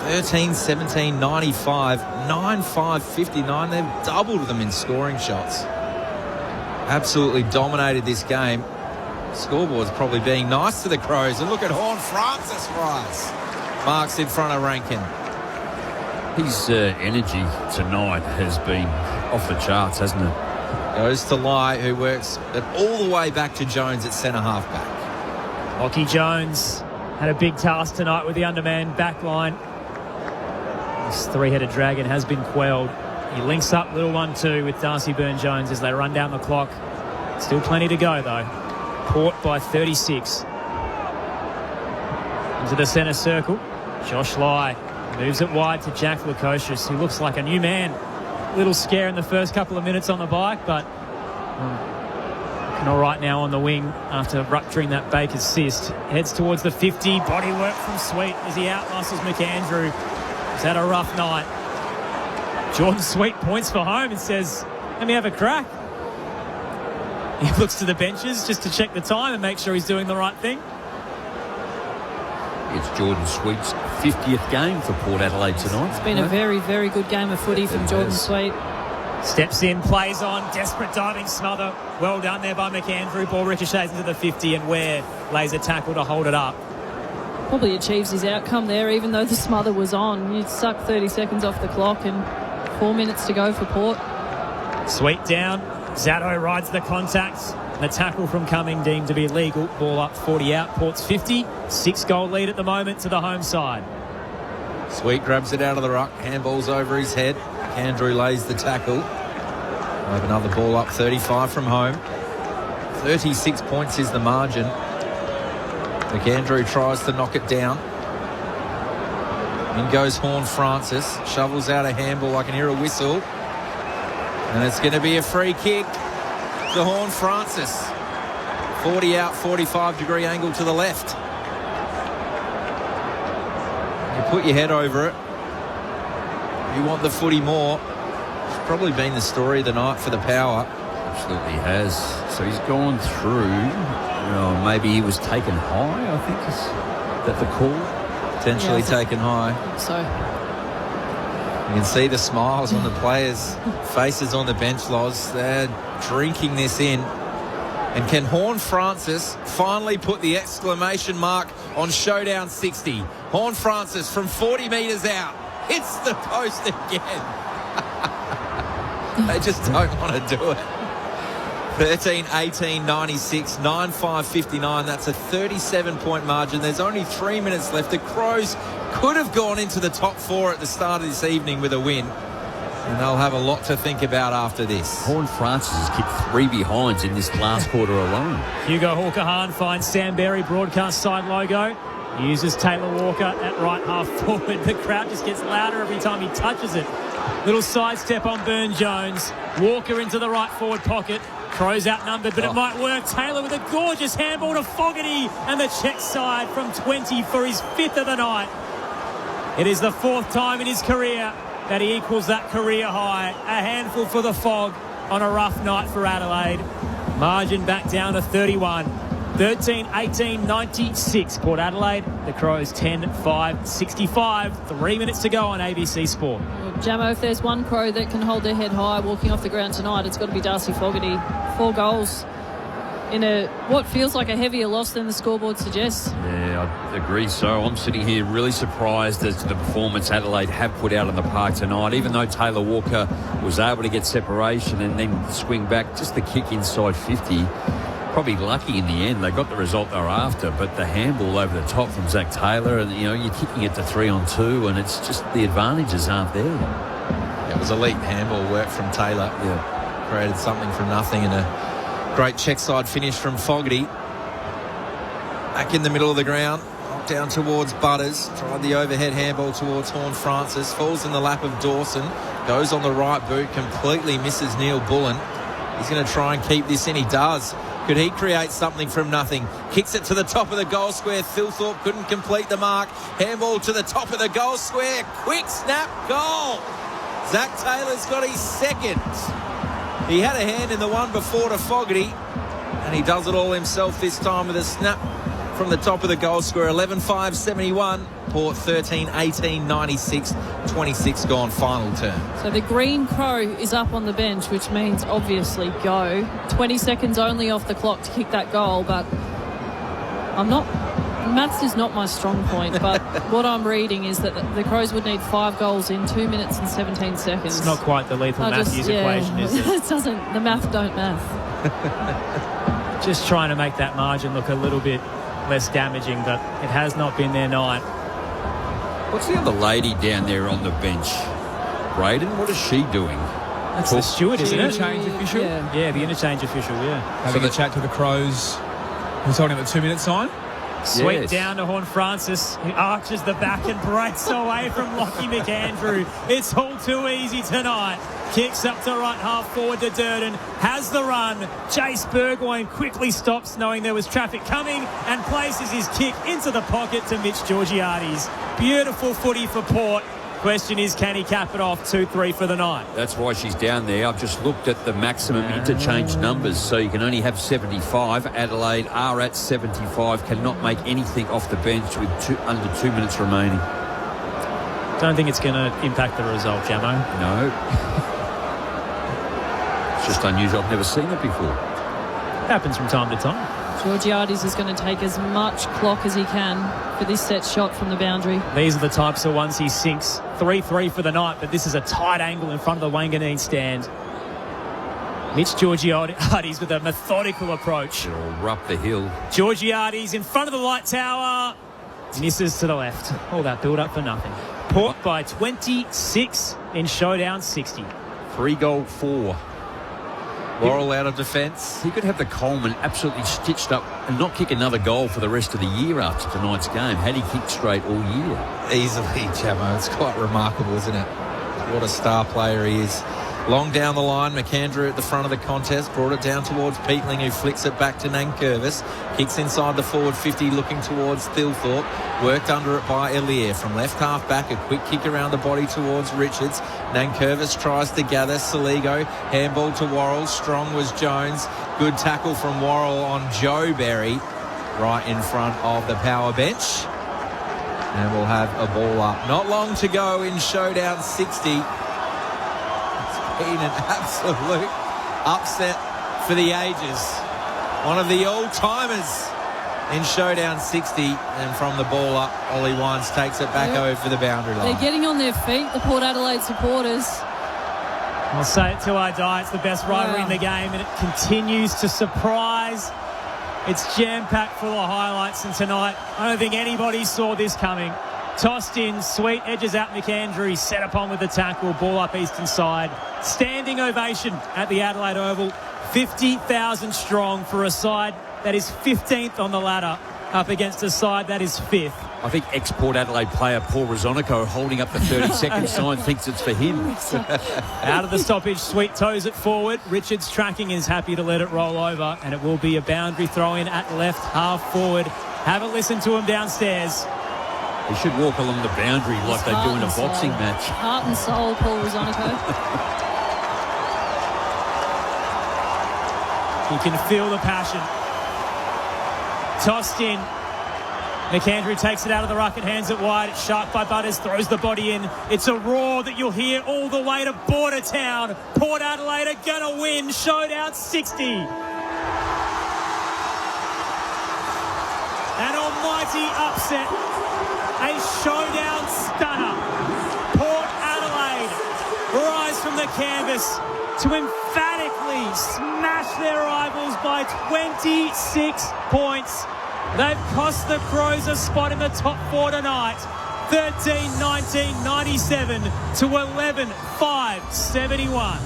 13-17, 95, 9-5, 59. They've doubled them in scoring shots. Absolutely dominated this game. Scoreboard's probably being nice to the Crows. And look at Horn Francis rise. Marks in front of Rankin. His energy tonight has been off the charts, hasn't it? Goes to Lai, who works it all the way back to Jones at centre half back. Lockie Jones had a big task tonight with the undermanned back line. This three-headed dragon has been quelled. He links up little 1-2 with Darcy Byrne-Jones as they run down the clock. Still plenty to go, though. Port by 36. Into the centre circle. Josh Lai moves it wide to Jack Lukosius, who looks like a new man. Little scare in the first couple of minutes on the bike, but looking all right now on the wing after rupturing that Baker's cyst. Heads towards the 50. Body work from Sweet as he outmuscles McAndrew. He's had a rough night. Jordan Sweet points for home and says, let me have a crack. He looks to the benches just to check the time and make sure he's doing the right thing. It's Jordan Sweet's 50th game for Port Adelaide tonight. It's been a very, very good game of footy from Jordan Sweet. Steps in, plays on, desperate diving smother. Well done there by McAndrew. Ball ricochets into the 50 and Ware lays a tackle to hold it up. Probably achieves his outcome there, even though the smother was on. You'd suck 30 seconds off the clock and 4 minutes to go for Port. Sweet down. Zatto rides the contact. The tackle from Cumming deemed to be legal. Ball up, 40 out. Port's 50. 6-goal lead at the moment to the home side. Sweet grabs it out of the ruck. Handball's over his head. Andrew lays the tackle. We'll have another ball up, 35 from home. 36 points is the margin. McAndrew tries to knock it down. In goes Horn Francis. Shovels out a handball. I can hear a whistle. And it's going to be a free kick to Horn Francis. 40 out, 45-degree angle to the left. You put your head over it. You want the footy more. It's probably been the story of the night for the Power. Absolutely has. So he's gone through. Maybe he was taken high, I think. Is that the call? Potentially taken high. So you can see the smiles on the players' faces on the bench, Loz. They're drinking this in. And can Horn Francis finally put the exclamation mark on Showdown 60? Horn Francis from 40 metres out hits the post again. They just don't want to do it. 13-18, 96, 9-5, 59. That's a 37-point margin. There's only 3 minutes left. The Crows could have gone into the top four at the start of this evening with a win. And they'll have a lot to think about after this. Horn Francis has kicked 3 behinds in this last quarter alone. Hugo Hawker-Hahn finds Sam Berry broadcast side logo. He uses Taylor Walker at right half forward. The crowd just gets louder every time he touches it. Little sidestep on Byrne-Jones. Walker into the right forward pocket. Crows outnumbered, but it might work. Taylor with a gorgeous handball to Fogarty, and the check side from 20 for his 5th of the night. It is the 4th time in his career that he equals that career high. A handful for the Fog on a rough night for Adelaide. Margin back down to 31. 13-18, 96. Port Adelaide, the Crows 10-5, 65. 3 minutes to go on ABC Sport. Well, Jamo, if there's one Crow that can hold their head high walking off the ground tonight, it's got to be Darcy Fogarty. 4 goals in what feels like a heavier loss than the scoreboard suggests. Yeah, I agree. So I'm sitting here really surprised as to the performance Adelaide have put out on the park tonight. Even though Taylor Walker was able to get separation and then swing back, just the kick inside 50. Probably lucky in the end. They got the result they were after, but the handball over the top from Zach Taylor, and you're kicking it to 3-on-2, and it's just the advantages aren't there. Yeah, it was elite handball work from Taylor. Yeah, created something from nothing, and a great check side finish from Fogarty. Back in the middle of the ground, knocked down towards Butters. Tried the overhead handball towards Horn Francis. Falls in the lap of Dawson. Goes on the right boot. Completely misses Neil Bullen. He's going to try and keep this in. He does. Could he create something from nothing? Kicks it to the top of the goal square. Thilthorpe couldn't complete the mark. Handball to the top of the goal square. Quick snap goal. Zach Taylor's got his 2nd. He had a hand in the one before to Fogarty, and he does it all himself this time with a snap from the top of the goal scorer. 11-5-71. Port 13-18, 96, 26 gone final turn. So the Green Crow is up on the bench, which means obviously go. 20 seconds only off the clock to kick that goal, but maths is not my strong point, but what I'm reading is that the Crows would need 5 goals in 2 minutes and 17 seconds. It's not quite the Lethal Matthews equation, is it? It doesn't. The math don't math. Just trying to make that margin look a little bit less damaging, but it has not been their night. What's the other lady down there on the bench? Braden, what is she doing? That's the steward, isn't it? Interchange official? Yeah, the interchange official, yeah. Having a chat to the Crows. Who's holding up the 2-minute sign? Sweet Yes. down to Horn Francis. He arches the back and breaks away from Lockie McAndrew. It's all too easy tonight. Kicks up to right half forward to Durden. Has the run. Chase Burgoyne quickly stops knowing there was traffic coming and places his kick into the pocket to Mitch Georgiades. Beautiful footy for Port. Question is, can he cap it off? 2-3 for the night. That's why she's down there. I've just looked at the maximum interchange numbers, so you can only have 75. Adelaide are at 75, cannot make anything off the bench with under 2 minutes remaining. Don't think it's going to impact the result, Jamo. No. It's just unusual. I've never seen it before. Happens from time to time. Georgiades is going to take as much clock as he can for this set shot from the boundary. These are the types of ones he sinks. 3-3 for the night, but this is a tight angle in front of the Wanganeen stand. Mitch Georgiades with a methodical approach. It'll up the hill. Georgiades in front of the light tower. Misses to the left. All that build-up for nothing. Port by 26 in showdown 60. 3-goal 4. Laurel out of defence. He could have the Coleman absolutely stitched up and not kick another goal for the rest of the year after tonight's game, had he kicked straight all year. Easily, Jamo. It's quite remarkable, isn't it? What a star player he is. Long down the line, McAndrew at the front of the contest, brought it down towards Peatling, who flicks it back to Nankervis. Kicks inside the forward 50, looking towards Thilthorpe. Worked under it by Elia. From left half back, a quick kick around the body towards Richards. Nankervis tries to gather Saligo. Handball to Worrell. Strong was Jones. Good tackle from Worrell on Joe Berry, right in front of the power bench. And we'll have a ball up. Not long to go in showdown 60. Been an absolute upset for the ages. One of the old-timers in showdown 60, and from the ball up, Ollie Wines takes it back over the boundary line. They're getting on their feet, the Port Adelaide supporters. I'll say it till I die. It's the best rivalry in the game, and it continues to surprise. It's jam-packed full of highlights, and tonight I don't think anybody saw this coming. Tossed in, sweet, edges out McAndrew, set upon with the tackle, ball up eastern side. Standing ovation at the Adelaide Oval. 50,000 strong for a side that is 15th on the ladder up against a side that is 5th. I think ex-Port Adelaide player Paul Rosonico holding up the 30-second sign thinks it's for him. Out of the stoppage, Sweet toes it forward. Richards tracking, is happy to let it roll over, and it will be a boundary throw-in at left half forward. Have a listen to him downstairs. He should walk along the boundary like they do in a boxing match. Heart and soul, Paul Rosonico. You can feel the passion. Tossed in. McAndrew takes it out of the ruck and hands it wide. It's sharp by Butters, throws the body in. It's a roar that you'll hear all the way to Bordertown. Port Adelaide are going to win showdown 60. An almighty upset. A showdown stunner. Port Adelaide rise from the canvas to emphatically smash their rivals by 26 points. They've cost the Crows a spot in the top 4 tonight. 13-19-97 to 11-5-71.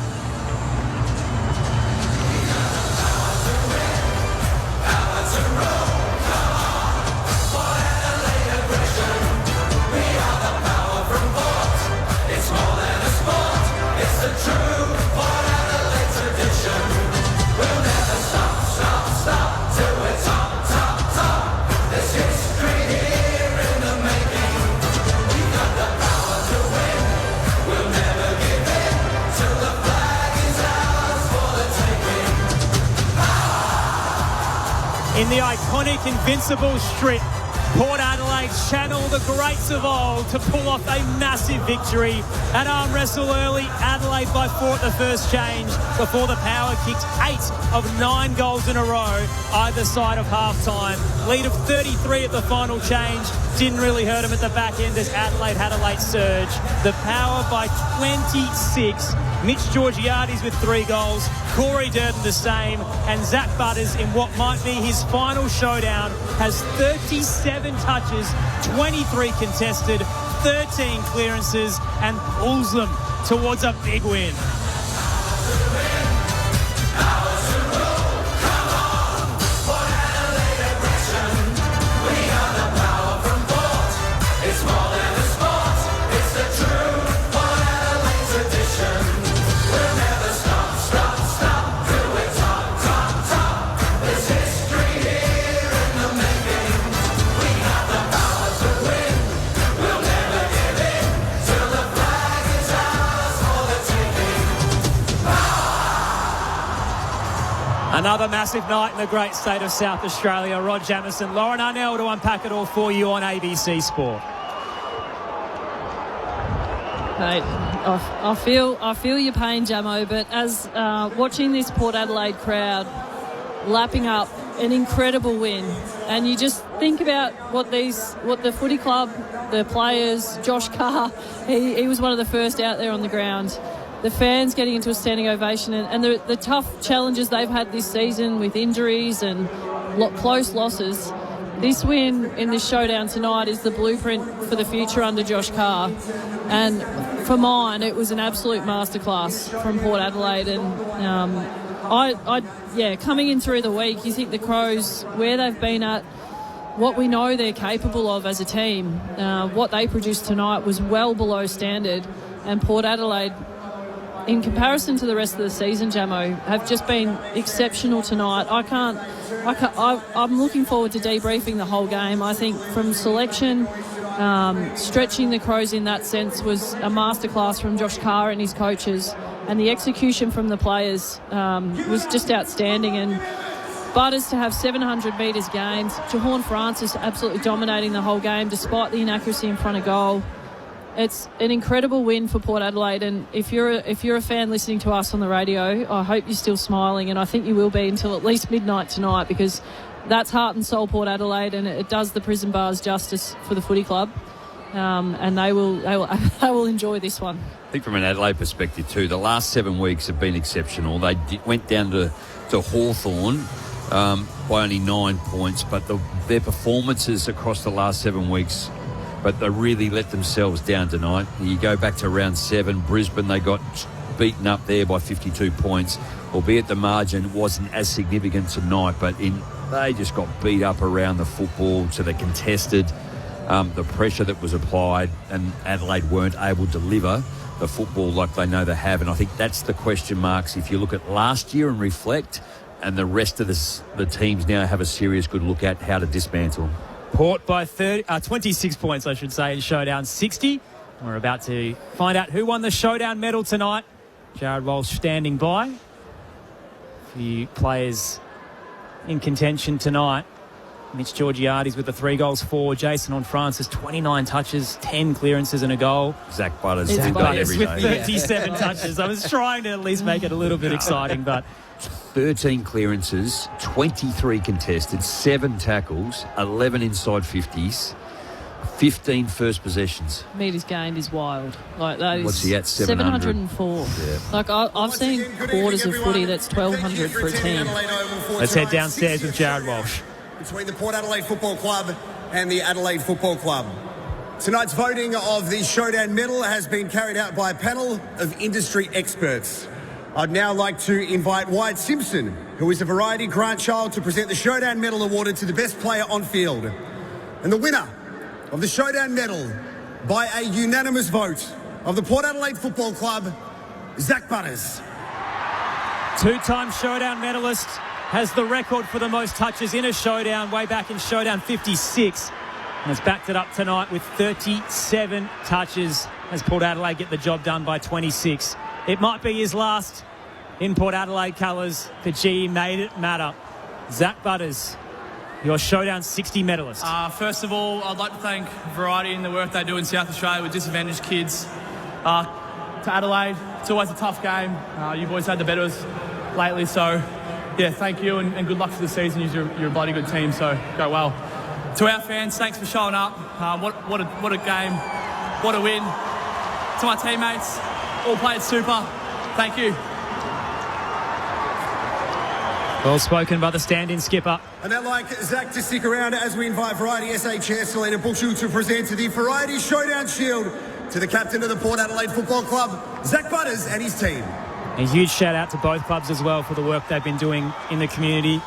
We'll never give in till the flag in the iconic Invincible strip. Port Adelaide channel the greats of old to pull off a massive victory. At arm wrestle early, Adelaide by 4 at the first change before the Power kicked 8 of 9 goals in a row either side of half-time. Lead of 33 at the final change. Didn't really hurt them at the back end as Adelaide had a late surge. The Power by 26. Mitch Georgiades with 3 goals, Corey Durden the same, and Zach Butters in what might be his final showdown has 37 touches, 23 contested, 13 clearances, and pulls them towards a big win. Another massive night in the great state of South Australia. Rod Jamieson, Lauren Arnell to unpack it all for you on ABC Sport. Mate, I feel your pain, Jamo, but as watching this Port Adelaide crowd lapping up an incredible win, and you just think about what the footy club, the players, Josh Carr, he was one of the first out there on the ground. The fans getting into a standing ovation and the tough challenges they've had this season with injuries and close losses. This win in this showdown tonight is the blueprint for the future under Josh Carr. And for mine, it was an absolute masterclass from Port Adelaide. And coming in through the week, you think the Crows, where they've been at, what we know they're capable of as a team, what they produced tonight was well below standard. And Port Adelaide, in comparison to the rest of the season, Jamo, have just been exceptional tonight. I'm looking forward to debriefing the whole game. I think from selection, stretching the Crows in that sense was a masterclass from Josh Carr and his coaches, and the execution from the players was just outstanding. And Butters to have 700 metres gained. Jahorn Francis absolutely dominating the whole game despite the inaccuracy in front of goal. It's an incredible win for Port Adelaide, and if you're a fan listening to us on the radio, I hope you're still smiling, and I think you will be until at least midnight tonight, because that's heart and soul Port Adelaide, and it does the prison bars justice for the footy club, and they will enjoy this one. I think from an Adelaide perspective too, the last 7 weeks have been exceptional. They went down to Hawthorn by only 9 points, but their performances across the last 7 weeks. But they really let themselves down tonight. You go back to round 7, Brisbane, they got beaten up there by 52 points, albeit the margin wasn't as significant tonight, but they just got beat up around the football to the contested, the pressure that was applied, and Adelaide weren't able to deliver the football like they know they have. And I think that's the question marks if you look at last year and reflect, and the rest of the teams now have a serious good look at how to dismantle. Port by 26 points, I should say, in showdown 60. We're about to find out who won the showdown medal tonight. Jared Walsh standing by. A few players in contention tonight. Mitch Georgiades with the 3 goals for. Jason on Francis, 29 touches, 10 clearances and a goal. Zach Butters with every day. 37 touches. I was trying to at least make it a little bit exciting, but 13 clearances, 23 contested, 7 tackles, 11 inside 50s, 15 first possessions. Metres gained is wild. Like those. What's he at? 704. Yeah. Like I've seen quarters of footy that's 1,200 for a team. Let's head downstairs with Jared Walsh. Between the Port Adelaide Football Club and the Adelaide Football Club. Tonight's voting of the Showdown Medal has been carried out by a panel of industry experts. I'd now like to invite Wyatt Simpson, who is a variety grandchild, to present the Showdown Medal awarded to the best player on field. And the winner of the Showdown Medal by a unanimous vote of the Port Adelaide Football Club, Zach Butters. Two-time Showdown medalist, has the record for the most touches in a showdown way back in Showdown 56. And has backed it up tonight with 37 touches as Port Adelaide get the job done by 26. It might be his last in Port Adelaide colours, but gee, he made it matter. Zach Butters your Showdown 60 medalist. First of all, I'd like to thank Variety and the work they do in South Australia with disadvantaged kids. To Adelaide, it's always a tough game. You boys had the better us lately, so yeah, thank you and good luck for the season. You're a bloody good team, so go well. To our fans, thanks for showing up. What a game, what a win. To my teammates, all played super. Thank you. Well spoken by the stand-in skipper. And I'd like Zach to stick around as we invite Variety SA Chair Selena Bushel to present the Variety Showdown Shield to the captain of the Port Adelaide Football Club, Zach Butters, and his team. A huge shout out to both clubs as well for the work they've been doing in the community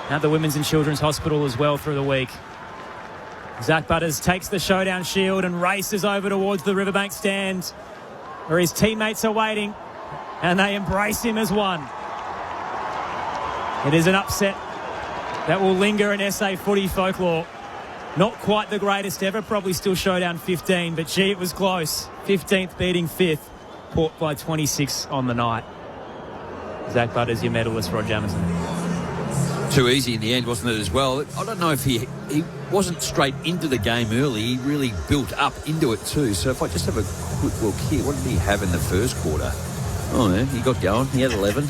at the Women's and Children's Hospital as well through the week. Zach Butters takes the Showdown Shield and races over towards the Riverbank stand where his teammates are waiting and they embrace him as one. It is an upset that will linger in SA footy folklore. Not quite the greatest ever, probably still Showdown 15, but gee, it was close. 15th beating 5th, Port by 26 on the night. Zach Butters, your medalist, Rod Jamison. Too easy in the end, wasn't it, as well? I don't know if he wasn't straight into the game early. He really built up into it too. So if I just have a quick look here, what did he have in the first quarter? Oh, yeah, he got going. He had 11.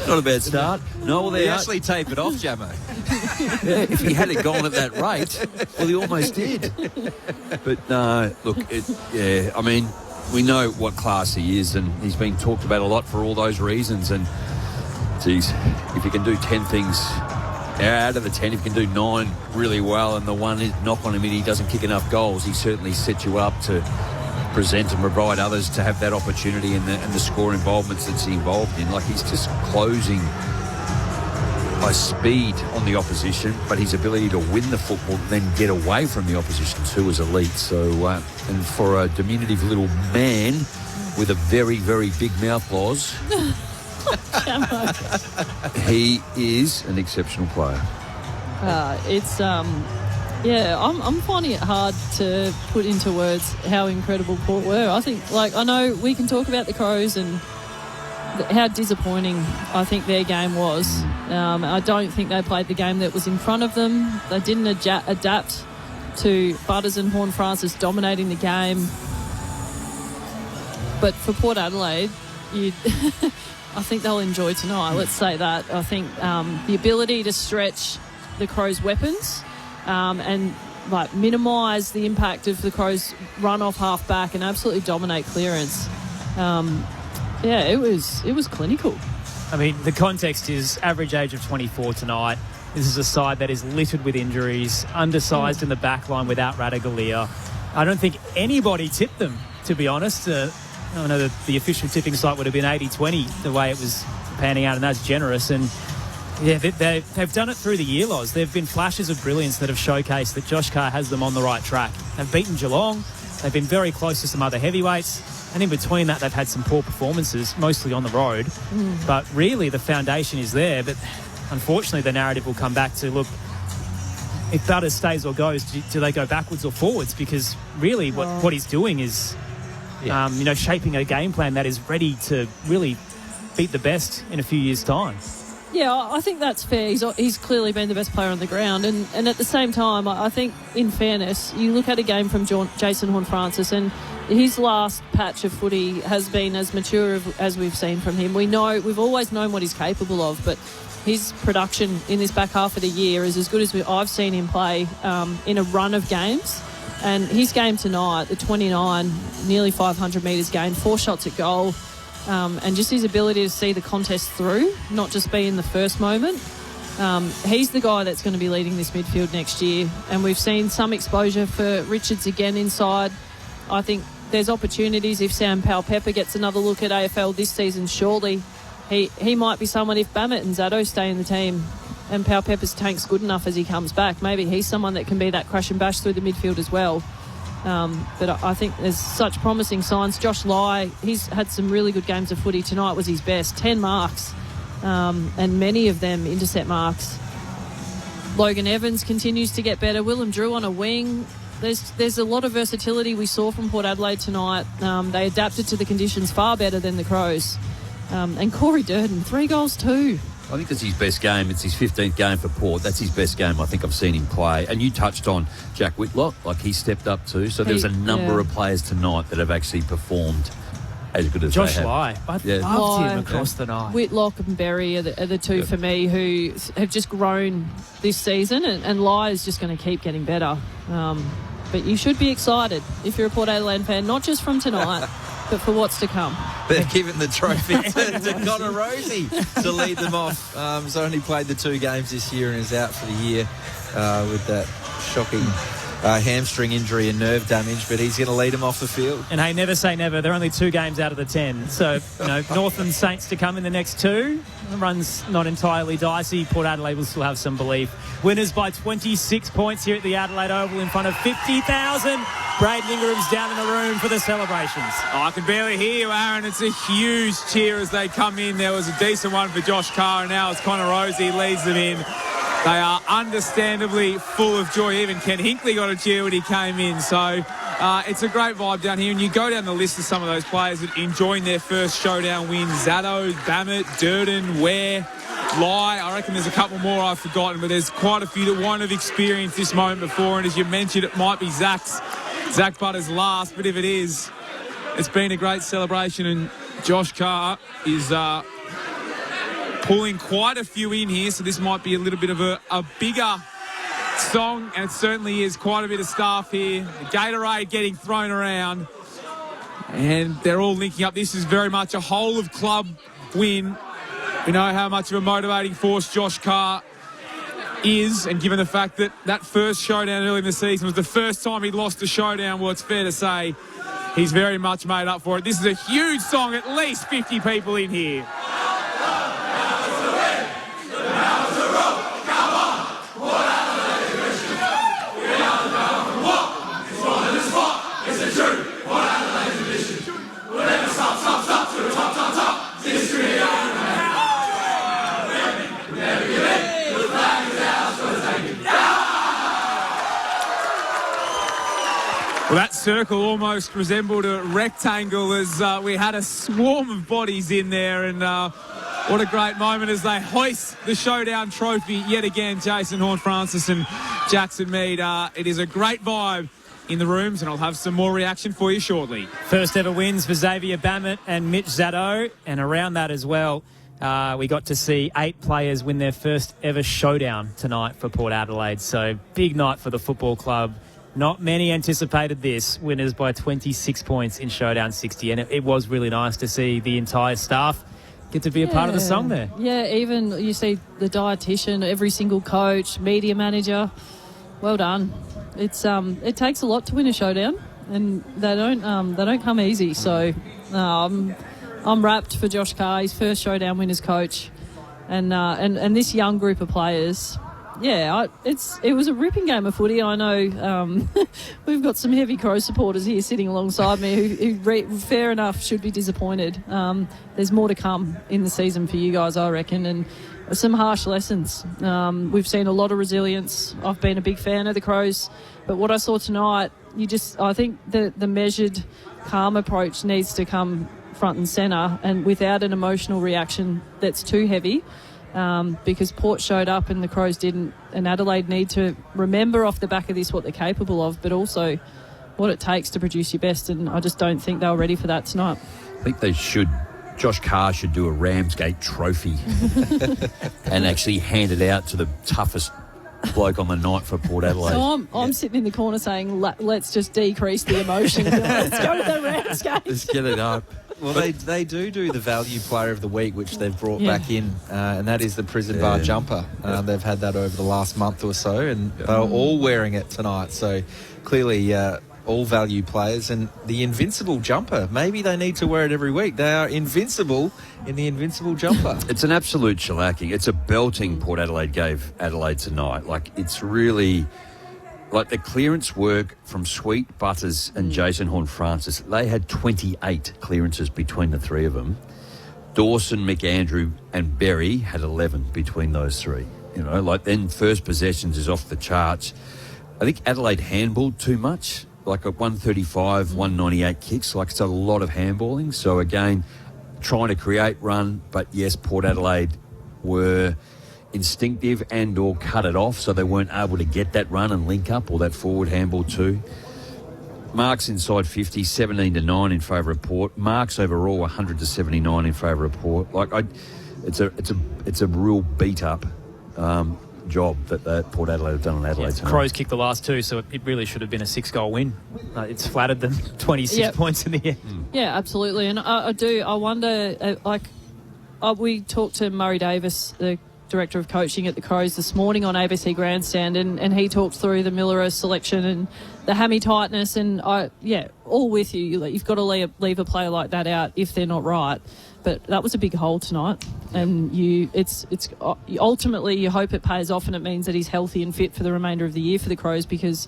Not a bad start. No, well, they actually tape it off, Jamo. Yeah, if he had it gone at that rate, well, he almost did. But, look, I mean, we know what class he is, and he's been talked about a lot for all those reasons. And, geez, if you can do 10 things out of the 10, if you can do 9 really well, and the one knock on him and he doesn't kick enough goals, he certainly sets you up to present and provide others to have that opportunity and the score involvements that's involved in. Like, he's just closing by speed on the opposition, but his ability to win the football and then get away from the opposition too is elite. So, and for a diminutive little man with a very, very big mouth, Loz, he is an exceptional player. I'm finding it hard to put into words how incredible Port were. I think, I know we can talk about the Crows and how disappointing I think their game was. I don't think they played the game that was in front of them. They didn't adapt to Butters and Horne-Francis dominating the game. But for Port Adelaide, I think they'll enjoy tonight. Let's say that. I think the ability to stretch the Crows' weapons and minimise the impact of the Crows' run off half back and absolutely dominate clearance. It was clinical. I mean, the context is average age of 24 tonight. This is a side that is littered with injuries, undersized in the back line without Radaglia. I don't think anybody tipped them, to be honest. I know the official tipping site would have been 80-20 the way it was panning out, and that's generous. And yeah, they've done it through the year, Loz. There have been flashes of brilliance that have showcased that Josh Carr has them on the right track. They've beaten Geelong. They've been very close to some other heavyweights. And in between that, they've had some poor performances, mostly on the road. But really, the foundation is there. But unfortunately, the narrative will come back to, look, if Butters stays or goes, do they go backwards or forwards? Because really what he's doing is, shaping a game plan that is ready to really beat the best in a few years' time. Yeah, I think that's fair. He's clearly been the best player on the ground. And at the same time, I think, in fairness, you look at a game from Jason Horne-Francis and his last patch of footy has been as mature as we've seen from him. We've always known what he's capable of, but his production in this back half of the year is as good as I've seen him play in a run of games. And his game tonight, the 29, nearly 500 metres gained, 4 shots at goal, and just his ability to see the contest through, not just be in the first moment. He's the guy that's going to be leading this midfield next year. And we've seen some exposure for Richards again inside. I think there's opportunities if Sam Powell-Pepper gets another look at AFL this season, surely he might be someone, if Bammett and Zaddo stay in the team and Powell-Pepper's tank's good enough as he comes back, maybe he's someone that can be that crash and bash through the midfield as well. But I think there's such promising signs. Josh Lai, he's had some really good games of footy. Tonight was his best, 10 marks, and many of them intercept marks. Logan Evans continues to get better. Willem Drew on a wing. There's a lot of versatility we saw from Port Adelaide tonight. They adapted to the conditions far better than the Crows. And Corey Durden, 3 goals too. I think that's his best game. It's his 15th game for Port. That's his best game I think I've seen him play. And you touched on Jack Whitlock, like he stepped up too. So there's a number of players tonight that have actually performed as good as Josh they have. Lai. I loved him across the night. Whitlock and Berry are the two for me who have just grown this season, and Lai is just going to keep getting better. But you should be excited if you're a Port Adelaide fan, not just from tonight, but for what's to come. They're giving the trophy to Connor Rosie to lead them off. He's only played the 2 games this year and is out for the year with that shocking hamstring injury and nerve damage, but he's going to lead them off the field. And hey, never say never. They're only 2 games out of the 10. So, Northland Saints to come in the next 2. The run's not entirely dicey. Port Adelaide will still have some belief. Winners by 26 points here at the Adelaide Oval in front of 50,000. Braden Ingram's down in the room for the celebrations. Oh, I can barely hear you, Aaron. It's a huge cheer as they come in. There was a decent one for Josh Carr, and now it's Connor Rosie leads them in. They are understandably full of joy. Even Ken Hinkley got a cheer when he came in. So it's a great vibe down here. And you go down the list of some of those players that enjoying their first showdown win. Zaddo, Bammett, Durden, Ware, Lai. I reckon there's a couple more I've forgotten, but there's quite a few that won't have experienced this moment before. And as you mentioned, it might be Zach Butter's last. But if it is, it's been a great celebration. And Josh Carr is pulling quite a few in here, so this might be a little bit of a bigger song, and it certainly is quite a bit of staff here. The Gatorade getting thrown around, and they're all linking up. This is very much a whole-of-club win. We know how much of a motivating force Josh Carr is, and given the fact that that first showdown early in the season was the first time he'd lost a showdown, well, it's fair to say he's very much made up for it. This is a huge song, at least 50 people in here. Well, that circle almost resembled a rectangle as we had a swarm of bodies in there, and what a great moment as they hoist the showdown trophy yet again. Jason Horne-Francis and Jackson Mead. It is a great vibe in the rooms, and I'll have some more reaction for you shortly. First ever wins for Xavier Bammett and Mitch Zaddo, and around that as well, we got to see 8 players win their first ever showdown tonight for Port Adelaide. So big night for the football club. Not many anticipated this. Winners by 26 points in Showdown 60. And it was really nice to see the entire staff get to be a part of the song there. Yeah, even you see the dietitian, every single coach, media manager. Well done. It's it takes a lot to win a showdown, and they don't come easy. So I'm wrapped for Josh Carr, his first showdown win as coach, and this young group of players. Yeah, it was a ripping game of footy. I know we've got some heavy Crow supporters here sitting alongside me who fair enough, should be disappointed. There's more to come in the season for you guys, I reckon, and some harsh lessons. We've seen a lot of resilience. I've been a big fan of the Crows, but what I saw tonight, I think the measured, calm approach needs to come front and centre, and without an emotional reaction that's too heavy. Because Port showed up and the Crows didn't, and Adelaide need to remember off the back of this what they're capable of, but also what it takes to produce your best, and I just don't think they were ready for that tonight. I think they should. Josh Carr should do a Ramsgate trophy and actually hand it out to the toughest bloke on the night for Port Adelaide. So I'm sitting in the corner saying, let's just decrease the emotion. Let's go to the Ramsgate. Let's get it up. Well, they do the value player of the week, which they've brought back in, and that is the prison bar jumper. They've had that over the last month or so, and they're all wearing it tonight. So clearly all value players. And the invincible jumper, maybe they need to wear it every week. They are invincible in the invincible jumper. It's an absolute shellacking. It's a belting Port Adelaide gave Adelaide tonight. Like, it's really... Like the clearance work from Sweet, Butters and Jason Horne-Francis, they had 28 clearances between the three of them. Dawson, McAndrew and Berry had 11 between those three. You know, like then first possessions is off the charts. I think Adelaide handballed too much, like a 135, 198 kicks. Like, it's a lot of handballing. So again, trying to create run, but yes, Port Adelaide were instinctive and or cut it off, so they weren't able to get that run and link up or that forward handball too. Marks inside 50, 17-9 in favour of Port. Marks overall 100-79 in favour of Port. It's a real beat up job that Port Adelaide have done on Adelaide tonight. Crows kicked the last two, so it really should have been a 6-goal win. It's flattered them 26 points in the end. Yeah, absolutely. And I wonder, we talked to Murray Davis, the Director of Coaching at the Crows, this morning on ABC Grandstand, and he talked through the Millera selection and the hammy tightness, and all with you. You've got to leave a player like that out if they're not right. But that was a big hole tonight, and it's ultimately you hope it pays off, and it means that he's healthy and fit for the remainder of the year for the Crows, because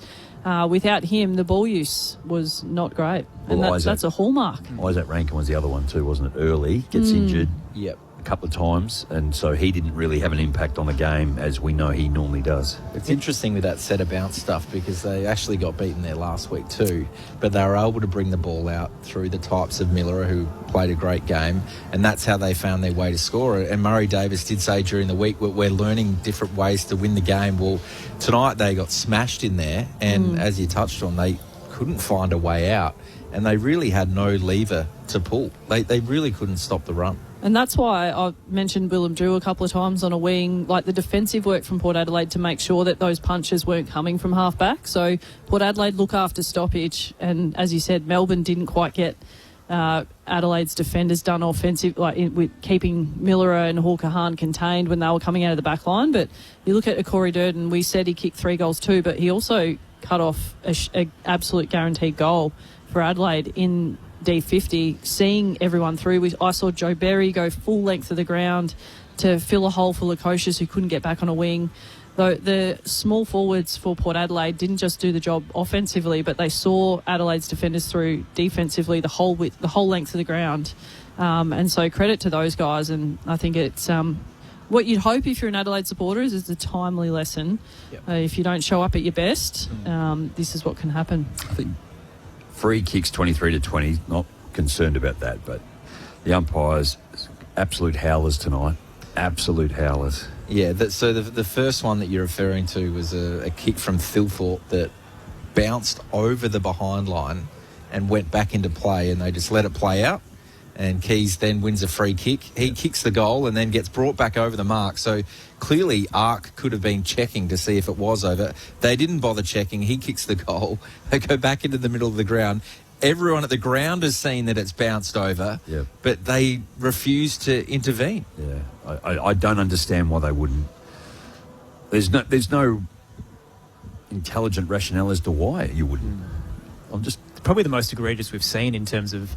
without him the ball use was not great, and that's a hallmark. Isaac Rankin was the other one too, wasn't it? Early gets injured. Yep. Couple of times, and so he didn't really have an impact on the game as we know he normally does. It's interesting with that set of bounce stuff, because they actually got beaten there last week too, but they were able to bring the ball out through the types of Miller who played a great game, and that's how they found their way to score it. And Murray Davis did say during the week, we're learning different ways to win the game. Well, tonight they got smashed in there, and as you touched on, they couldn't find a way out, and they really had no lever to pull. They really couldn't stop the run. And that's why I mentioned Willem Drew a couple of times on a wing, like the defensive work from Port Adelaide to make sure that those punches weren't coming from half-back. So Port Adelaide look after stoppage, and as you said, Melbourne didn't quite get Adelaide's defenders done offensive, with keeping Millera and Hawker Hahn contained when they were coming out of the back line. But you look at Corey Durden, we said he kicked 3 goals too, but he also cut off an absolute guaranteed goal for Adelaide in D50, seeing everyone through. I saw Joe Berry go full length of the ground to fill a hole for Lukosius, who couldn't get back on a wing. Though the small forwards for Port Adelaide didn't just do the job offensively, but they saw Adelaide's defenders through defensively the whole length of the ground. And so credit to those guys. And I think it's what you'd hope if you're an Adelaide supporter is a timely lesson. If you don't show up at your best, this is what can happen. I think free kicks 23-20, not concerned about that, but the umpires, absolute howlers tonight. Absolute howlers. Yeah, so the first one that you're referring to was a kick from Thilthorpe that bounced over the behind line and went back into play, and they just let it play out. And Keys then wins a free kick. He kicks the goal and then gets brought back over the mark. So clearly Ark could have been checking to see if it was over. They didn't bother checking. He kicks the goal. They go back into the middle of the ground. Everyone at the ground has seen that it's bounced over, but they refuse to intervene. Yeah, I don't understand why they wouldn't. There's no intelligent rationale as to why you wouldn't. I'm just probably the most egregious we've seen in terms of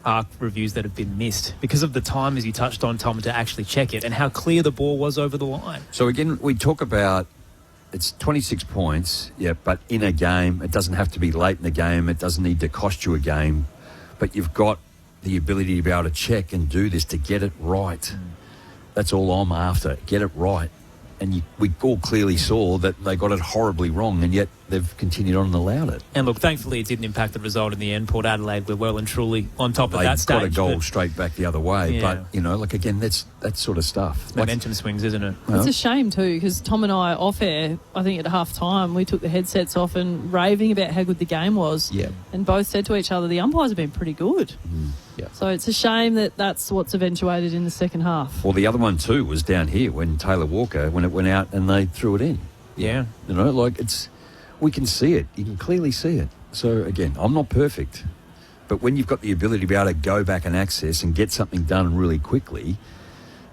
ARC reviews that have been missed because of the time, as you touched on, Tom, to actually check it and how clear the ball was over the line. So again, we talk about it's 26 points, but in a game, it doesn't have to be late in the game. It doesn't need to cost you a game, but you've got the ability to be able to check and do this to get it right. That's all I'm after. Get it right. And we all clearly saw that they got it horribly wrong, and yet they've continued on and allowed it. And look, thankfully it didn't impact the result in the end. Port Adelaide were well and truly on top of that stage. They got a goal straight back the other way. But, again, that's that sort of stuff. Momentum swings, isn't it? It's a shame too, because Tom and I, off air, I think at half-time, we took the headsets off and raving about how good the game was. Yeah. And both said to each other, the umpires have been pretty good. Yeah. So it's a shame that that's what's eventuated in the second half. Well, the other one too was down here when Taylor Walker, when it went out and they threw it in. Yeah. We can see it. You can clearly see it. So, again, I'm not perfect. But when you've got the ability to be able to go back and access and get something done really quickly,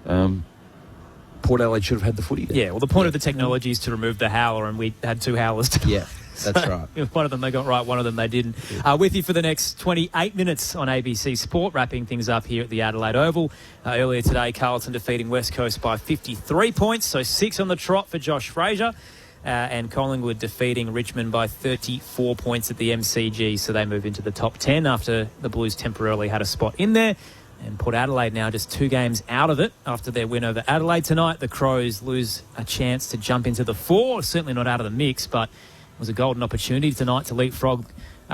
Port Adelaide should have had the footy there. Yeah, well, the point of the technology is to remove the howler, and we had 2 howlers tonight. Yeah, that's right. One of them they got right, one of them they didn't. With you for the next 28 minutes on ABC Sport, wrapping things up here at the Adelaide Oval. Earlier today, Carlton defeating West Coast by 53 points, so 6 on the trot for Josh Fraser. And Collingwood defeating Richmond by 34 points at the MCG, so they move into the top 10 after the Blues temporarily had a spot in there. And Port Adelaide now just 2 games out of it after their win over Adelaide tonight. The Crows lose a chance to jump into the 4, certainly not out of the mix, but it was a golden opportunity tonight to leapfrog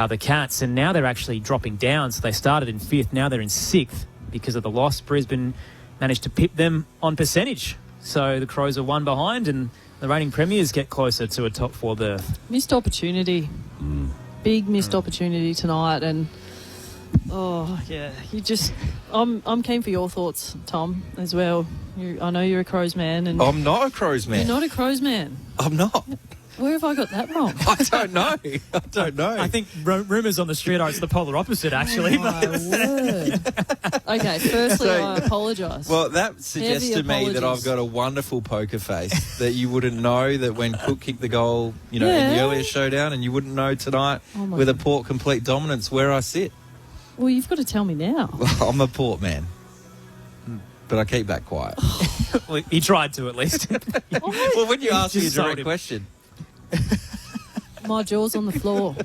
the Cats, and now they're actually dropping down. So they started in 5th, now they're in 6th because of the loss. Brisbane managed to pip them on percentage. So the Crows are one behind, and the reigning premiers get closer to a top 4 berth. Missed opportunity. Big missed opportunity tonight, and I'm keen for your thoughts, Tom, as well. I know you're a Crows man, and I'm not a Crows man. You're not a Crows man. I'm not. Where have I got that wrong? I don't know. I think rumours on the street are it's the polar opposite, actually. Oh, my word. Okay, firstly, I apologise. Well, that suggests Heavy to me that apologies. I've got a wonderful poker face, that you wouldn't know that when Cook kicked the goal, in the earlier showdown, and you wouldn't know tonight with a Port complete dominance where I sit. Well, you've got to tell me now. Well, I'm a Port man, but I keep that quiet. Well, he tried to, at least. Well, when you ask me a just sold direct him. question. My jaw's on the floor.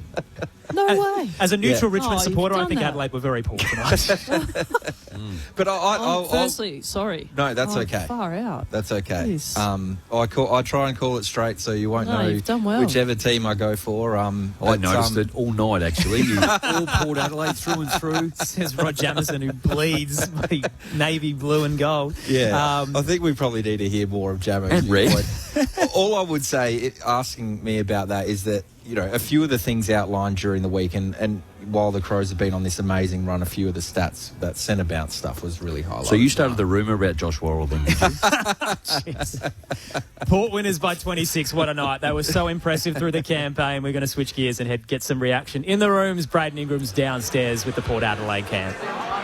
No way. As a neutral Richmond you've supporter, I done think that. Adelaide were very poor tonight. But Firstly, sorry. No, that's okay. Far out. That's okay. Jeez. I try and call it straight so you won't No, know you've done well. whichever team I go for. I noticed it all night, actually. You all Port Adelaide through and through. Says Rod Jamison, who bleeds navy blue and gold. Yeah, I think we probably need to hear more of Jamo. And red. All I would say, asking me about that, is that a few of the things outlined during the week, and while the Crows have been on this amazing run, a few of the stats, that centre bounce stuff was really highlighted. So you started the rumour about Josh Worrell then, did you? Port winners by 26. What a night. They were so impressive through the campaign. We're going to switch gears and get some reaction in the rooms. Braden Ingram's downstairs with the Port Adelaide camp.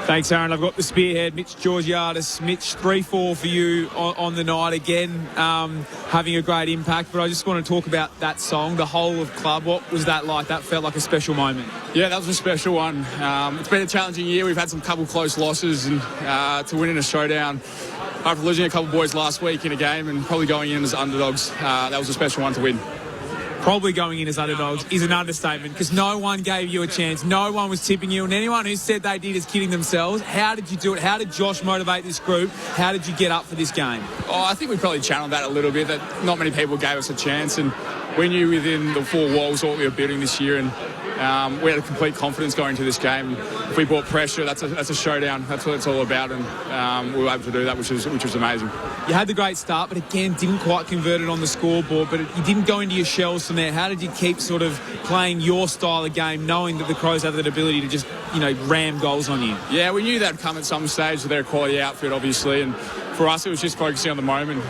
Thanks, Aaron. I've got the spearhead, Mitch Georgiadis. Mitch, 3-4 for you on the night again, having a great impact. But I just want to talk about that song, The Whole of Club. What was that like? That felt like a special moment. Yeah, that was a special one. It's been a challenging year. We've had some couple close losses, and to win in a showdown after losing a couple of boys last week in a game and probably going in as underdogs, that was a special one to win. Probably going in as underdogs is an understatement, because no one gave you a chance. No one was tipping you, and anyone who said they did is kidding themselves. How did you do it? How did Josh motivate this group? How did you get up for this game? Oh, I think we probably channeled that a little bit, that not many people gave us a chance, and we knew within the 4 walls what we were building this year, and we had a complete confidence going into this game. If we brought pressure, that's a showdown. That's what it's all about, and we were able to do that, which was amazing. You had the great start, but again, didn't quite convert it on the scoreboard, but you didn't go into your shells from there. How did you keep sort of playing your style of game, knowing that the Crows have that ability to just, ram goals on you? Yeah, we knew that'd come at some stage with their quality outfit, obviously, and for us, it was just focusing on the moment,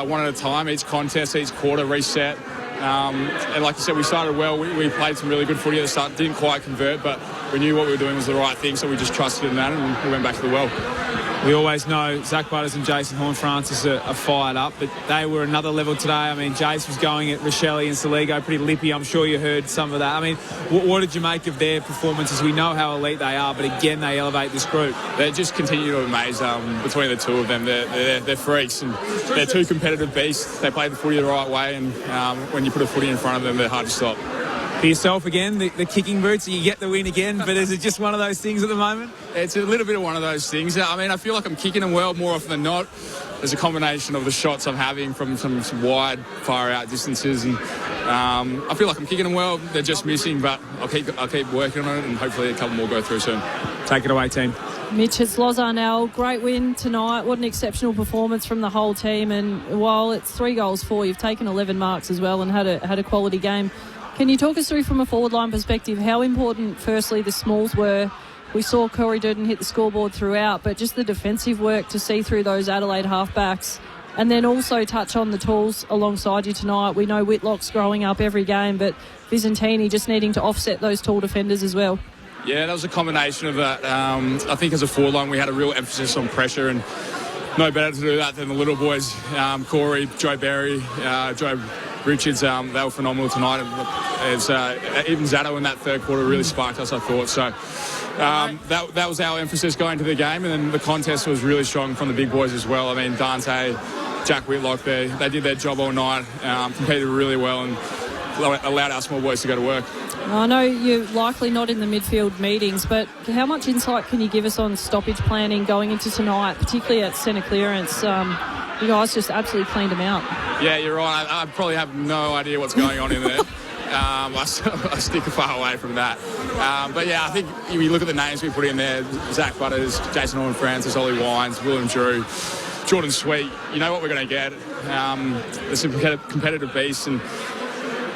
one at a time, each contest, each quarter, reset. And like you said, we started well. We played some really good footy at the start. Didn't quite convert, but we knew what we were doing was the right thing, so we just trusted in that, and we went back to the well. We always know Zach Butters and Jason Horne-Francis are fired up, but they were another level today. I mean, Jace was going at Rochelle and Saligo pretty lippy. I'm sure you heard some of that. I mean, what did you make of their performances? We know how elite they are, but again, they elevate this group. They just continue to amaze between the two of them. They're freaks, and they're two competitive beasts. They play the footy the right way, and when you put a footy in front of them, they're hard to stop. For yourself again, the kicking boots, you get the win again, but is it just one of those things at the moment? It's a little bit of one of those things. I mean, I feel like I'm kicking them well more often than not. There's a combination of the shots I'm having from some wide, far-out distances, and I feel like I'm kicking them well. They're just missing, but I'll keep working on it, and hopefully a couple more go through soon. Take it away, team. Mitch, it's Loz Arnell. Great win tonight. What an exceptional performance from the whole team. And while it's 3 goals for, you've taken 11 marks as well and had a quality game. Can you talk us through from a forward line perspective how important, firstly, the smalls were? We saw Corey Durden hit the scoreboard throughout, but just the defensive work to see through those Adelaide halfbacks. And then also touch on the tools alongside you tonight. We know Whitlock's growing up every game, but Visentini just needing to offset those tall defenders as well. Yeah, that was a combination of that. I think as a forward line, we had a real emphasis on pressure, and no better to do that than the little boys, Corey, Joe Berry, Joe Richards. They were phenomenal tonight. Even Zato in that third quarter really sparked us, I thought. So that was our emphasis going to the game, and then the contest was really strong from the big boys as well. I mean, Dante, Jack Whitlock, they did their job all night, competed really well, and allowed our small boys to go to work. I know you're likely not in the midfield meetings, but how much insight can you give us on stoppage planning going into tonight, particularly at centre clearance? You guys just absolutely cleaned them out. Yeah, you're right. I probably have no idea what's going on in there. I stick far away from that. But yeah, I think if you look at the names we put in there, Zach Butters, Jason Horne-Francis, Ollie Wines, Willem Drew, Jordan Sweet, you know what we're going to get. It's a competitive beast, and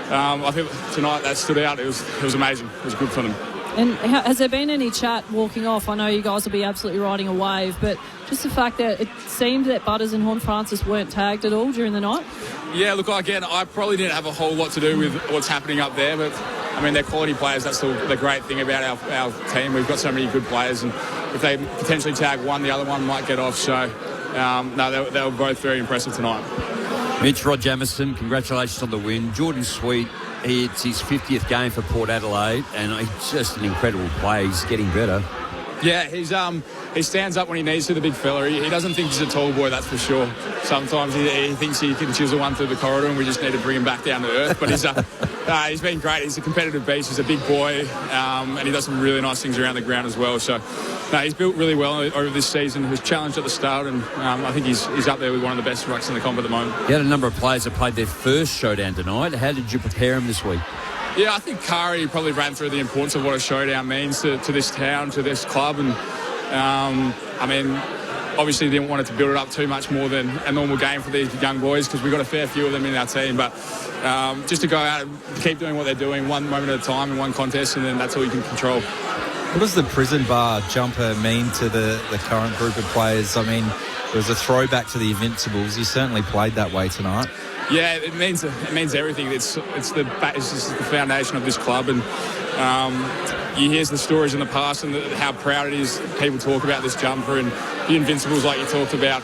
I think tonight that stood out. It was amazing. It was good for them. And has there been any chat walking off? I know you guys will be absolutely riding a wave, but just the fact that it seemed that Butters and Horne-Francis weren't tagged at all during the night? Yeah, look, again, I probably didn't have a whole lot to do with what's happening up there, but, I mean, they're quality players. That's the great thing about our team. We've got so many good players, and if they potentially tag one, the other one might get off. So, no, they were both very impressive tonight. Mitch, Rod Jamison, congratulations on the win. Jordan Sweet, it's his 50th game for Port Adelaide, and he's just an incredible player. He's getting better. Yeah, he stands up when he needs to, the big fella. He doesn't think he's a tall boy, that's for sure. Sometimes he thinks he can chisel one through the corridor, and we just need to bring him back down to earth. But he's been great. He's a competitive beast. He's a big boy, and he does some really nice things around the ground as well. So, he's built really well over this season. He was challenged at the start, and I think he's up there with one of the best rucks in the comp at the moment. You had a number of players that played their first showdown tonight. How did you prepare them this week? Yeah, I think Kari probably ran through the importance of what a showdown means to this town, to this club, and I mean, obviously didn't want it to build it up too much more than a normal game for these young boys, because we've got a fair few of them in our team, but just to go out and keep doing what they're doing one moment at a time in one contest, and then that's all you can control. What does the prison bar jumper mean to the current group of players? I mean, it was a throwback to the Invincibles. You certainly played that way tonight. Yeah, it means everything. It's just the foundation of this club, and you hear the stories in the past and how proud it is. People talk about this jumper and the Invincibles, like you talked about.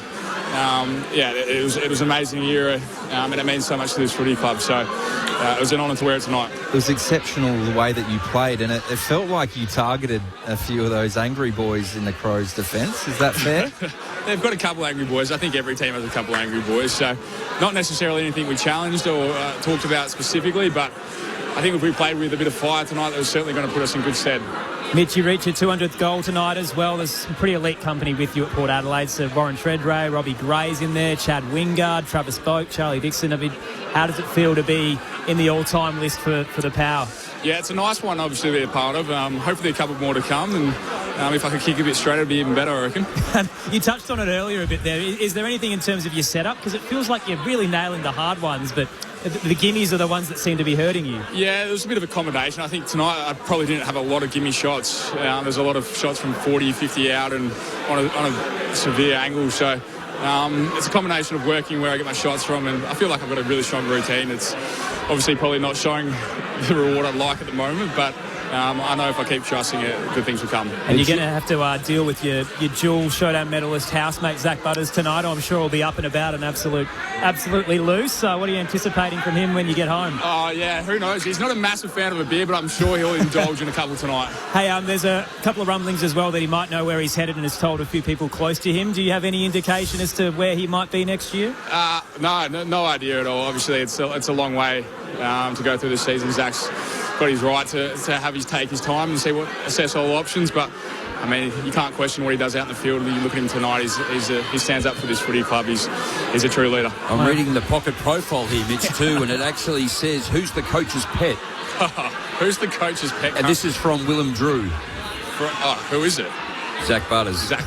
It was an amazing era, and it means so much to this footy club. So it was an honour to wear it tonight. It was exceptional the way that you played, and it felt like you targeted a few of those angry boys in the Crows' defence. Is that fair? They've got a couple of angry boys. I think every team has a couple of angry boys. So not necessarily anything we challenged or talked about specifically, but I think if we played with a bit of fire tonight, that was certainly going to put us in good stead. Mitch, you reach your 200th goal tonight as well. There's some pretty elite company with you at Port Adelaide. So Warren Treadray, Robbie Gray's in there, Chad Wingard, Travis Boak, Charlie Dixon. How does it feel to be in the all-time list for the Power? Yeah, it's a nice one, obviously, to be a part of. Hopefully a couple more to come, and if I could kick a bit straight, it'd be even better, I reckon. You touched on it earlier a bit there. Is there anything in terms of your setup? Because it feels like you're really nailing the hard ones, but the gimmies are the ones that seem to be hurting you. Yeah, there was a bit of a combination. I think tonight I probably didn't have a lot of gimme shots. There's a lot of shots from 40, 50 out and on a severe angle. So it's a combination of working where I get my shots from, and I feel like I've got a really strong routine. It's obviously probably not showing the reward I'd like at the moment, but I know if I keep trusting it, good things will come. And you're going to have to deal with your dual showdown medalist housemate Zach Butters tonight. I'm sure he'll be up and about and absolutely loose. What are you anticipating from him when you get home? Oh, yeah, who knows? He's not a massive fan of a beer, but I'm sure he'll indulge in a couple tonight. Hey, there's a couple of rumblings as well that he might know where he's headed and has told a few people close to him. Do you have any indication as to where he might be next year? No idea at all. Obviously, it's a long way to go through the season. Zach's got his right to have take his time and assess all options, but I mean, you can't question what he does out in the field. You look at him tonight, he stands up for this footy club. He's a true leader. I'm reading the pocket profile here, Mitch, too, and it actually says, who's the coach's pet? Who's the coach's pet? And this is from Willem Drew. Who is it? Zach Butters. Zach.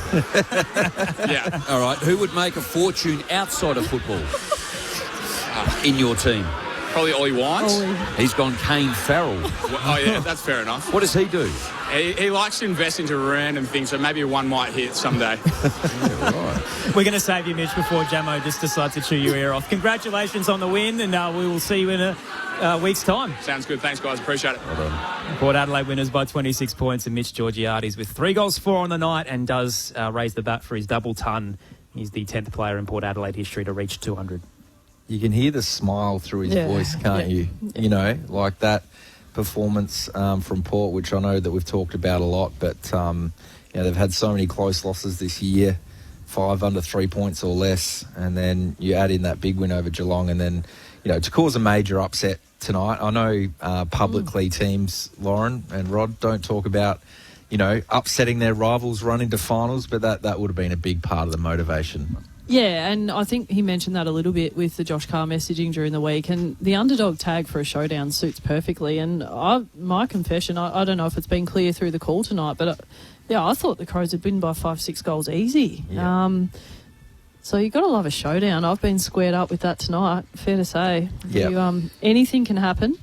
Yeah. All right, who would make a fortune outside of football in your team? Probably Ollie Wines. He's gone Kane Farrell. Oh, yeah, that's fair enough. What does he do? He likes to invest into random things, so maybe one might hit someday. Right. We're going to save you, Mitch, before Jamo just decides to chew your ear off. Congratulations on the win, and we will see you in a week's time. Sounds good. Thanks, guys. Appreciate it. Well done. Port Adelaide winners by 26 points, and Mitch Georgiades with 3 goals, 4 on the night, and does raise the bat for his double ton. He's the 10th player in Port Adelaide history to reach 200. You can hear the smile through his voice, can't you? You know, like that performance from Port, which I know that we've talked about a lot, but they've had so many close losses this year, 5 under 3 points or less, and then you add in that big win over Geelong, and then, to cause a major upset tonight. I know publicly teams, Lauren and Rod, don't talk about, upsetting their rivals, run into finals, but that would have been a big part of the motivation. Yeah, and I think he mentioned that a little bit with the Josh Carr messaging during the week, and the underdog tag for a showdown suits perfectly. And my confession, I don't know if it's been clear through the call tonight, but I thought the Crows had been by 5-6 goals easy. Yeah. So you've got to love a showdown. I've been squared up with that tonight, fair to say. Yeah. Anything can happen,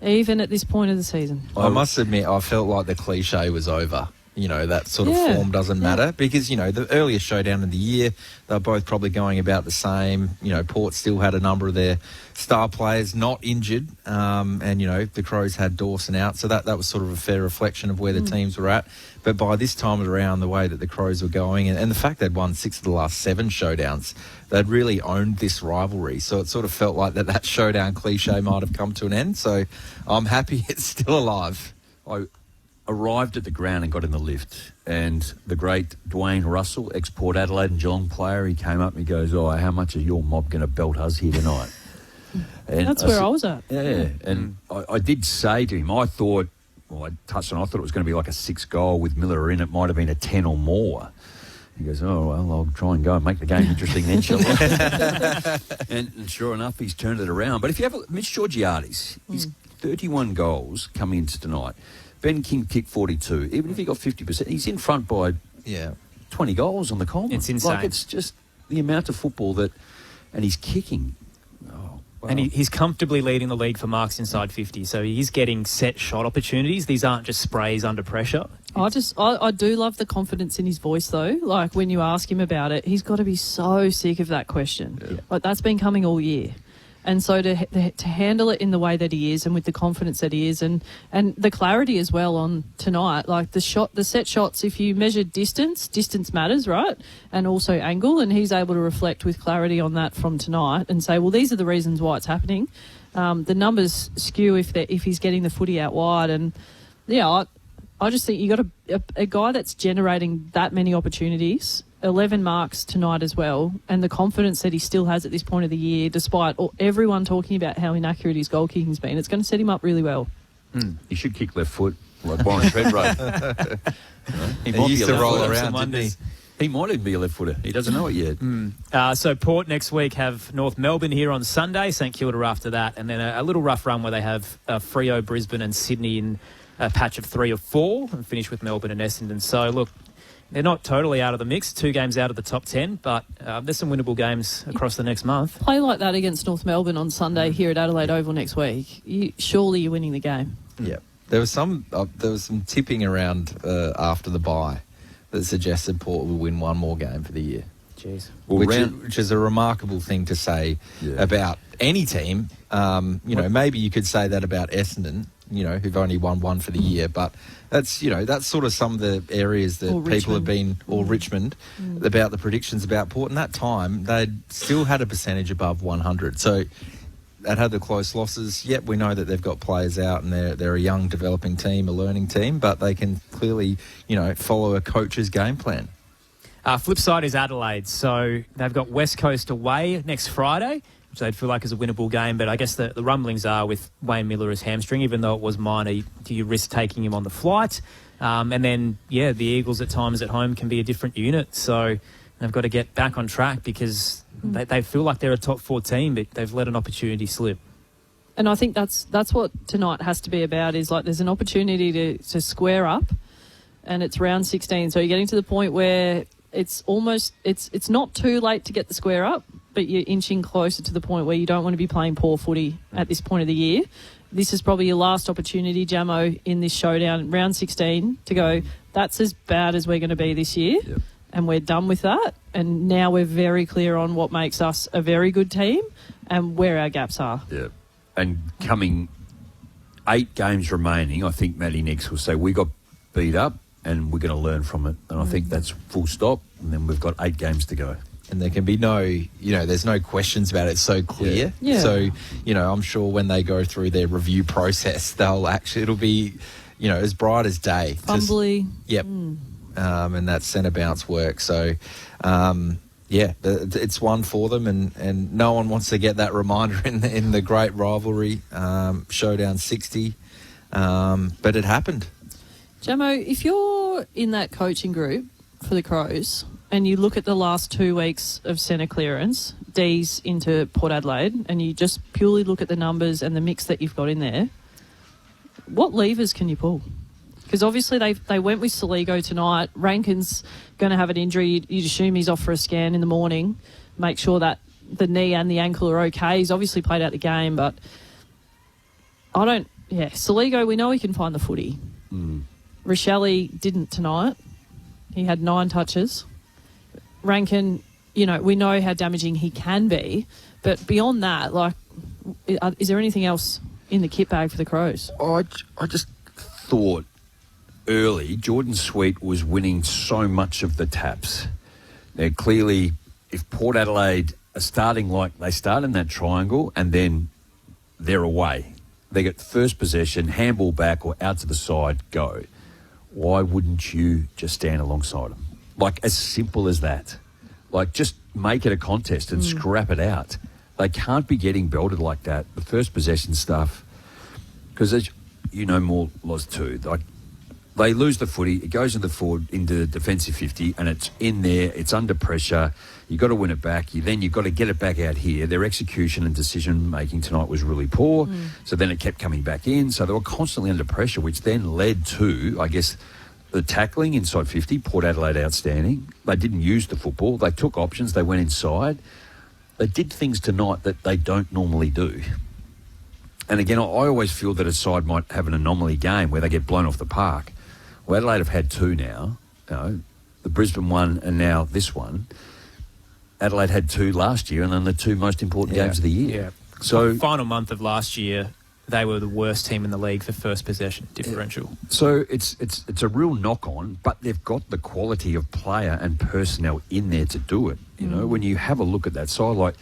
even at this point of the season. I must admit, I felt like the cliche was over. That sort of form doesn't matter because, the earliest showdown of the year, they're both probably going about the same. Port still had a number of their star players not injured and, the Crows had Dawson out. So that was sort of a fair reflection of where the teams were at. But by this time around, the way that the Crows were going and the fact they'd won 6 of the last 7 showdowns, they'd really owned this rivalry. So it sort of felt like that showdown cliche might have come to an end. So I'm happy it's still alive. I arrived at the ground and got in the lift, and the great Dwayne Russell, ex-Port Adelaide and Geelong player, he came up and he goes, how much is your mob going to belt us here tonight? And That's where I was at. Yeah, and I did say to him, I thought it was going to be like a 6-goal with Miller in. It might have been a 10 or more. He goes, I'll try and go and make the game interesting then, shall I? and sure enough, he's turned it around. But if you have Mitch Georgiades, he's 31 goals coming into tonight. Ben King kicked 42. Even if he got 50%, he's in front by 20 goals on the column. It's insane. It's just the amount of football and he's kicking. Oh, wow. And he's comfortably leading the league for marks inside 50. So he's getting set shot opportunities. These aren't just sprays under pressure. I do love the confidence in his voice, though. Like, when you ask him about it, he's got to be so sick of that question. Yeah. Like, that's been coming all year. And so to handle it in the way that he is and with the confidence that he is and the clarity as well on tonight, like the set shots, if you measure distance matters, right? And also angle, and he's able to reflect with clarity on that from tonight and say, well, these are the reasons why it's happening. The numbers skew if he's getting the footy out wide. And, I just think you got a guy that's generating that many opportunities, 11 marks tonight as well, and the confidence that he still has at this point of the year, despite everyone talking about how inaccurate his goal kicking's been. It's going to set him up really well. He should kick left foot like Warren Treadway. He used to roll around, didn't he? He might even be a left footer. He doesn't know it yet. So Port next week have North Melbourne here on Sunday, St Kilda after that, and then a little rough run where they have Freo, Brisbane and Sydney in a patch of 3 or 4 and finish with Melbourne and Essendon. So, look, they're not totally out of the mix, 2 games out of the top 10, but there's some winnable games across the next month. Play like that against North Melbourne on Sunday here at Adelaide Oval next week. Surely you're winning the game. Yeah. There was some tipping around after the bye that suggested Port would win one more game for the year. Jeez. Well, which is a remarkable thing to say about any team. Maybe you could say that about Essendon, who've only won one for the year, but that's sort of some of the areas that people have been, or Richmond, about the predictions about Port. And that time, they'd still had a percentage above 100. So they'd had the close losses. Yep, we know that they've got players out and they're a young developing team, a learning team, but they can clearly, follow a coach's game plan. Flip side is Adelaide. So they've got West Coast away next Friday, which they'd feel like is a winnable game. But I guess the rumblings are with Wayne Miller as hamstring, even though it was minor, do you risk taking him on the flight? And then, the Eagles at times at home can be a different unit. So they've got to get back on track because they feel like they're a top 4 team, but they've let an opportunity slip. And I think that's what tonight has to be about, is like there's an opportunity to square up, and it's round 16. So you're getting to the point where it's almost it's not too late to get the square up, but you're inching closer to the point where you don't want to be playing poor footy at this point of the year. This is probably your last opportunity, Jamo, in this showdown, round 16, to go, that's as bad as we're going to be this year, and we're done with that. And now we're very clear on what makes us a very good team and where our gaps are. Yeah. And coming 8 games remaining, I think Matty Nix will say, we got beat up, and we're going to learn from it. And I think that's full stop. And then we've got 8 games to go. And there can be there's no questions about it. It's so clear. Yeah. So, I'm sure when they go through their review process, it'll be, as bright as day. Fumbly. Yep. And that centre bounce work. So, it's one for them. And no one wants to get that reminder in the great rivalry, Showdown 60. But it happened. Jamo, if you're in that coaching group for the Crows and you look at the last 2 weeks of centre clearance, D's into Port Adelaide, and you just purely look at the numbers and the mix that you've got in there, what levers can you pull? Because obviously they went with Soligo tonight. Rankin's going to have an injury. You'd assume he's off for a scan in the morning. Make sure that the knee and the ankle are okay. He's obviously played out the game, but Soligo, we know he can find the footy. Rochelle didn't tonight. He had 9 touches. Rankin, we know how damaging he can be, but beyond that, is there anything else in the kit bag for the Crows? I just thought early Jordan Sweet was winning so much of the taps. Now, clearly, if Port Adelaide are starting like they start in that triangle and then they're away, they get first possession, handball back or out to the side, go. Why wouldn't you just stand alongside them? As simple as that. Just make it a contest and scrap it out. They can't be getting belted like that. The first possession stuff, because as you know more, Loz too, they lose the footy, it goes into the defensive 50 and it's in there, it's under pressure, you've got to win it back, you've got to get it back out here. Their execution and decision making tonight was really poor, so then it kept coming back in, so they were constantly under pressure, which then led to, I guess, the tackling inside 50. Port Adelaide outstanding. They didn't use the football, they took options, they went inside, they did things tonight that they don't normally do. And again, I always feel that a side might have an anomaly game where they get blown off the park. Well, Adelaide have had 2 now, the Brisbane one and now this one. Adelaide had 2 last year and then the 2 most important games of the year. Yeah. So final month of last year, they were the worst team in the league for first possession differential. So it's a real knock-on, but they've got the quality of player and personnel in there to do it. When you have a look at that side, like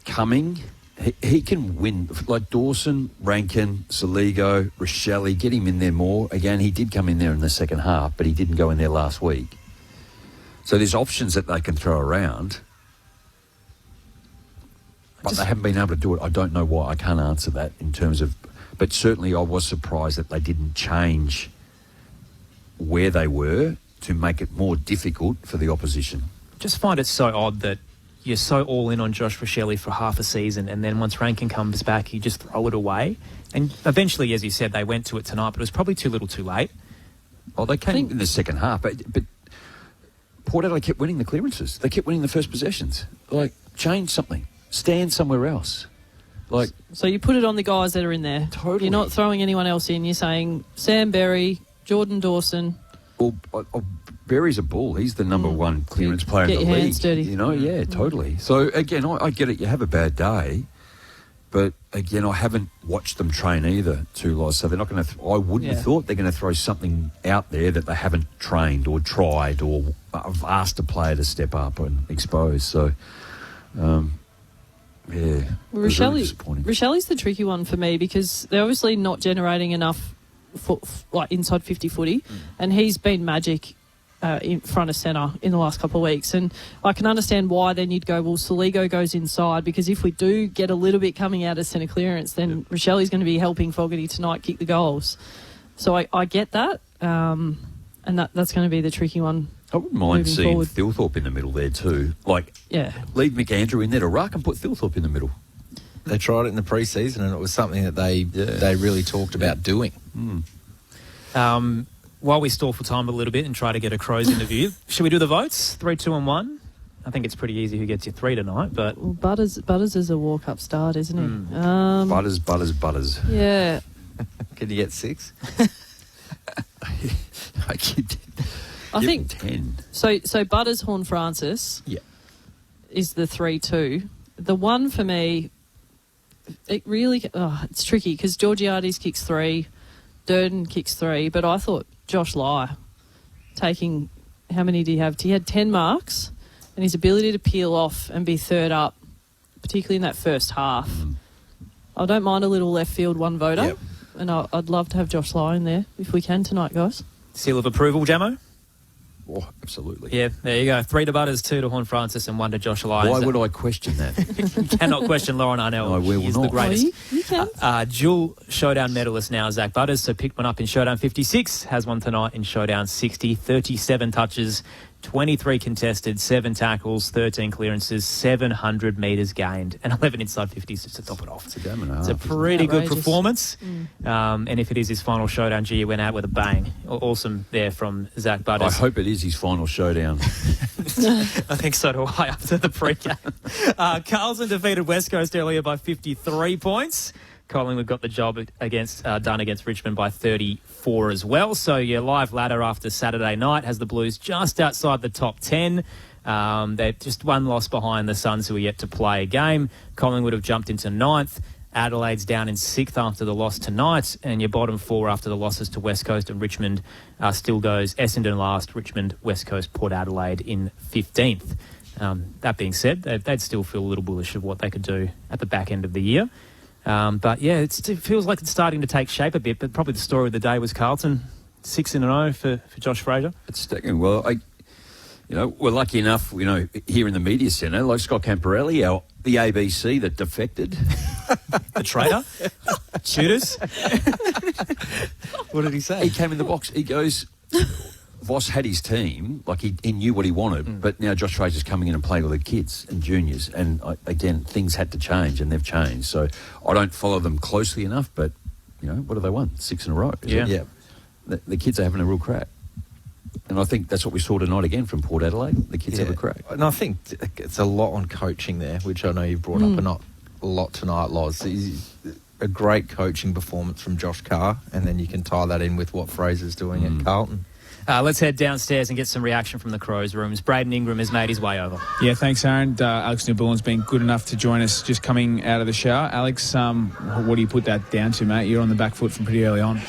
Cumming, he can win. Like Dawson, Rankin, Soligo, Rochelle, get him in there more. Again, he did come in there in the second half, but he didn't go in there last week. So there's options that they can throw around, but they haven't been able to do it. I don't know why. I can't answer that in terms of... But certainly I was surprised that they didn't change where they were to make it more difficult for the opposition. Just find it so odd that you're so all in on Josh Rochelle for half a season, and then once Rankin comes back, you just throw it away. And eventually, as you said, they went to it tonight, but it was probably too little too late. Oh, they came in the second half, but Port Adelaide kept winning the clearances. They kept winning the first possessions. Change something. Stand somewhere else. So you put it on the guys that are in there. Totally. You're not throwing anyone else in. You're saying Sam Berry, Jordan Dawson. Well, Berry's a bull. He's the number 1 clearance player in the league. Get your hands dirty. Yeah, totally. So, again, I get it. You have a bad day. But, again, I haven't watched them train either, too, Loz. So they're not going to... I wouldn't have thought they're going to throw something out there that they haven't trained or tried or asked a player to step up and expose. So, Rochelle's the tricky one for me because they're obviously not generating enough inside 50 footy, and he's been magic in front of centre in the last couple of weeks. And I can understand why then you'd go, well, Soligo goes inside, because if we do get a little bit coming out of centre clearance, then Rochelle's going to be helping Fogarty tonight kick the goals. So I get that, and that's going to be the tricky one. I wouldn't mind seeing Thilthorpe in the middle there too. Leave McAndrew in there to ruck and put Thilthorpe in the middle. They tried it in the pre-season and it was something that they really talked about doing. While we stall for time a little bit and try to get a Crows interview, should we do the votes? 3, 2 and 1? I think it's pretty easy who gets you 3 tonight, but... Well, Butters is a walk-up start, isn't he? Butters. Yeah. Can you get 6? I think 10. So Butters, Horn Francis is the 3-2. The one for me, it really... it's tricky because Georgiades kicks 3, Durden kicks 3, but I thought Josh Lai taking... How many did he have? He had 10 marks, and his ability to peel off and be third up, particularly in that first half. I don't mind a little left field one voter, and I'd love to have Josh Lai in there if we can tonight, guys. Seal of approval, Jamo? Oh, absolutely. Yeah, there you go. 3 to Butters, 2 to Horn Francis, and 1 to Josh Lyons. Why would I question that? You cannot question Lauren Arnell. No, we will He's not. the greatest. You can. Dual Showdown medalist now, Zach Butters. So picked one up in Showdown 56, has one tonight in Showdown 60. 37 touches, 23 contested, 7 tackles, 13 clearances, 700 metres gained, and 11 inside 50s just to top it off. It's a game and a half. It's a pretty good Outrageous. performance. And if it is his final showdown, gee, he went out with a bang. Awesome there from Zach Butters. I hope it is his final showdown. I think so do I after the pre-game. Carlton defeated West Coast earlier by 53 points. Collingwood got the job done against Richmond by 34 as well. So your live ladder after Saturday night has the Blues just outside the top 10. They're just one loss behind the Suns, who are yet to play a game. Collingwood have jumped into 9th. Adelaide's down in 6th after the loss tonight. And your bottom 4 after the losses to West Coast and Richmond still goes Essendon last, Richmond, West Coast, Port Adelaide in 15th. That being said, they'd still feel a little bullish of what they could do at the back end of the year. But yeah, it feels like it's starting to take shape a bit, but probably the story of the day was Carlton, 6-0 for Josh Fraser. It's staggering. Well, we're lucky enough, here in the media centre, like Scott Camporelli, the ABC that defected. The traitor? Shooters? What did he say? He came in the box. He goes, Voss had his team, like he knew what he wanted, but now Josh Fraser's coming in and playing with the kids and juniors, and again, things had to change, and they've changed. So I don't follow them closely enough, but, what have they won? 6 in a row. Yeah. The kids are having a real crack. And I think that's what we saw tonight again from Port Adelaide. The kids have a crack. And I think it's a lot on coaching there, which I know you've brought up, but not a lot tonight, Loz. A great coaching performance from Josh Carr, and then you can tie that in with what Fraser's doing at Carlton. Let's head downstairs and get some reaction from the Crows rooms. Braden Ingram has made his way over. Yeah, thanks, Aaron. Alex Newbullen's been good enough to join us just coming out of the shower. Alex, what do you put that down to, mate? You're on the back foot from pretty early on.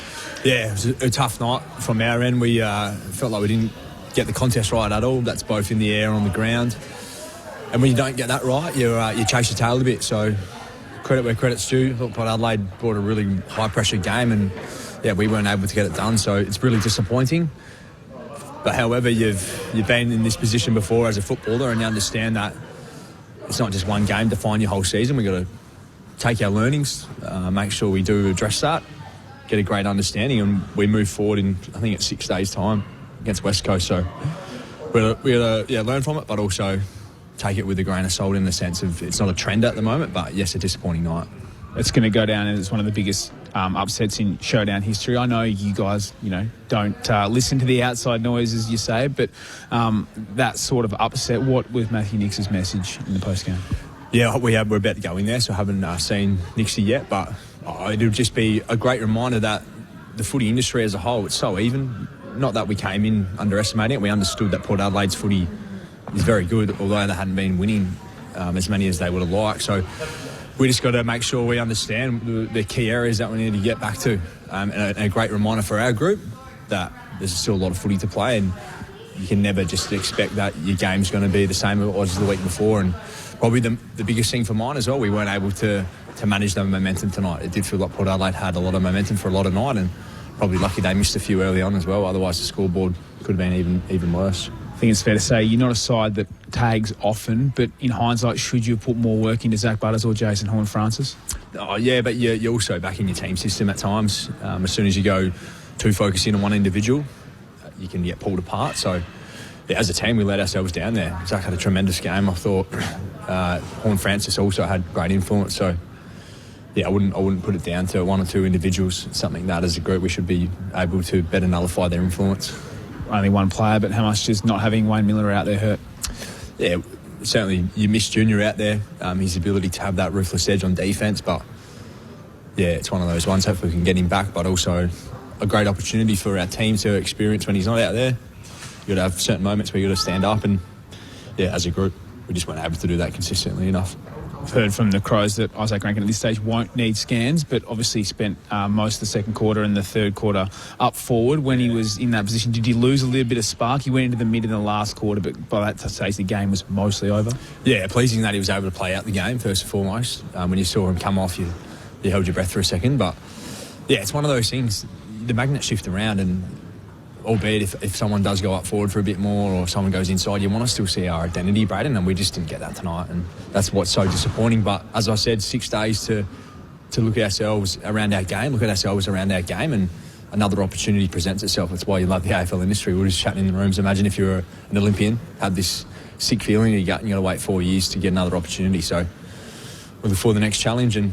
Yeah, it was a tough night from our end. We felt like we didn't get the contest right at all. That's both in the air and on the ground. And when you don't get that right, you chase your tail a bit. So credit where credit's due. I thought Port Adelaide brought a really high-pressure game, and, we weren't able to get it done. So it's really disappointing. But however, you've been in this position before as a footballer, and you understand that it's not just one game to define your whole season. We've got to take our learnings, make sure we do address that, get a great understanding, and we move forward in, I think it's 6 days' time against West Coast. So we got to learn from it, but also take it with a grain of salt in the sense of it's not a trend at the moment, but yes, a disappointing night. It's going to go down as one of the biggest upsets in showdown history. I know you guys, don't listen to the outside noise, as you say, but that sort of upset, what was Matthew Nix's message in the postgame? Yeah, we're about to go in there, so I haven't seen Nixie yet, but it'll just be a great reminder that the footy industry as a whole, it's so even. Not that we came in underestimating it. We understood that Port Adelaide's footy is very good, although they hadn't been winning as many as they would have liked. So we just got to make sure we understand the key areas that we need to get back to. And a great reminder for our group that there's still a lot of footy to play, and you can never just expect that your game's going to be the same as the week before. And probably the biggest thing for mine as well, we weren't able to manage the momentum tonight. It did feel like Port Adelaide had a lot of momentum for a lot of night, and probably lucky they missed a few early on as well. Otherwise, the scoreboard could have been even worse. I think it's fair to say you're not a side that tags often, but in hindsight, should you have put more work into Zach Butters or Jason Horne-Francis? Oh, yeah, but you're also back in your team system at times. As soon as you go too focused in on one individual, you can get pulled apart. So, as a team, we let ourselves down there. Zach had a tremendous game. I thought Horne-Francis also had great influence. So, I wouldn't put it down to one or two individuals. It's something that as a group we should be able to better nullify their influence. Only one player, but how much does not having Wayne Miller out there hurt? Yeah, certainly you miss Junior out there, his ability to have that ruthless edge on defence, but it's one of those ones. Hopefully we can get him back, but also a great opportunity for our team to experience when he's not out there. You've got to have certain moments where you've got to stand up, and as a group we just weren't able to do that consistently enough. I've heard from the Crows that Isaac Rankin at this stage won't need scans, but obviously spent most of the second quarter and the third quarter up forward. When he was in that position, did you lose a little bit of spark? He went into the mid in the last quarter, but by that stage the game was mostly over. Yeah, pleasing that he was able to play out the game first and foremost. When you saw him come off, you held your breath for a second. But it's one of those things. The magnets shift around, and albeit if someone does go up forward for a bit more or someone goes inside, you want to still see our identity, Braden, and we just didn't get that tonight, and that's what's so disappointing. But as I said, 6 days to look at ourselves around our game, and another opportunity presents itself. That's why you love the AFL industry. We're just chatting in the rooms. Imagine if you're an Olympian, had this sick feeling in your gut and you got to wait 4 years to get another opportunity. So we look forward to the next challenge, and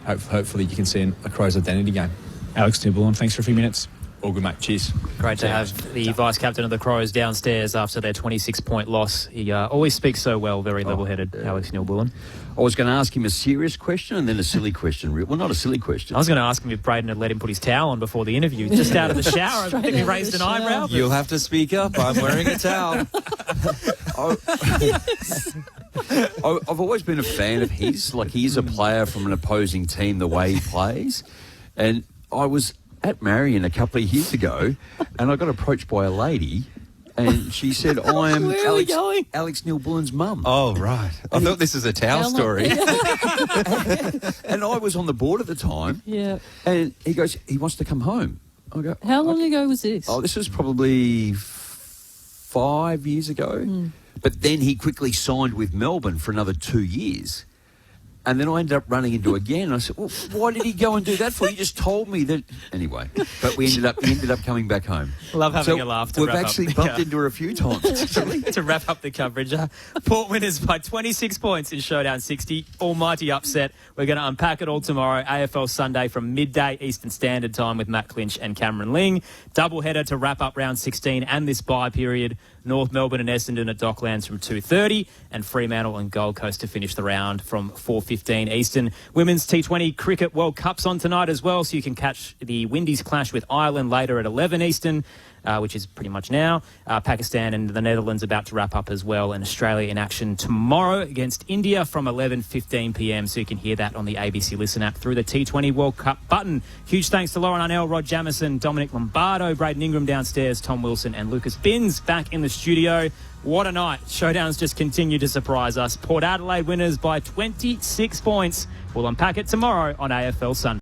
hopefully you can see a Crows identity game. Alex Newborn, thanks for a few minutes. All good, mate. Cheers. Great to have the vice-captain of the Crows downstairs after their 26-point loss. He always speaks so well, very level-headed, Alex Newborn. I was going to ask him a serious question and then a silly question. Well, not a silly question. I was going to ask him if Braden had let him put his towel on before the interview. Just out of the shower, I think he raised an eyebrow. You'll have to speak up. I'm wearing a towel. I've always been a fan of his. Like, he's a player from an opposing team, the way he plays. And I was at Marion a couple of years ago, and I got approached by a lady, and she said, I am Alex Newborn's mum. Oh, right. I thought this was a towel story. And I was on the board at the time. Yeah. And he goes, he wants to come home. I go, how long ago was this? Oh, this was probably 5 years ago. But then he quickly signed with Melbourne for another 2 years. And then I ended up running into again. I said, well, why did he go and do that for? He just told me that. Anyway, but he ended up coming back home. Love having a laugh. We've actually bumped into her a few times. To wrap up the coverage, Port winners by 26 points in Showdown 60. Almighty upset. We're going to unpack it all tomorrow. AFL Sunday from midday Eastern Standard Time with Matt Clinch and Cameron Ling. Doubleheader to wrap up round 16 and this bye period. North Melbourne and Essendon at Docklands from 2:30 and Fremantle and Gold Coast to finish the round from 4:15 Eastern. Women's T20 Cricket World Cup's on tonight as well, so you can catch the Windies clash with Ireland later at 11 Eastern. Which is pretty much now. Pakistan and the Netherlands about to wrap up as well, and Australia in action tomorrow against India from 11:15 p.m. So you can hear that on the ABC Listen app through the T20 World Cup button. Huge thanks to Lauren Arnell, Rod Jamison, Dominic Lombardo, Braden Ingram downstairs, Tom Wilson and Lucas Binns back in the studio. What a night. Showdowns just continue to surprise us. Port Adelaide winners by 26 points. We'll unpack it tomorrow on AFL Sunday.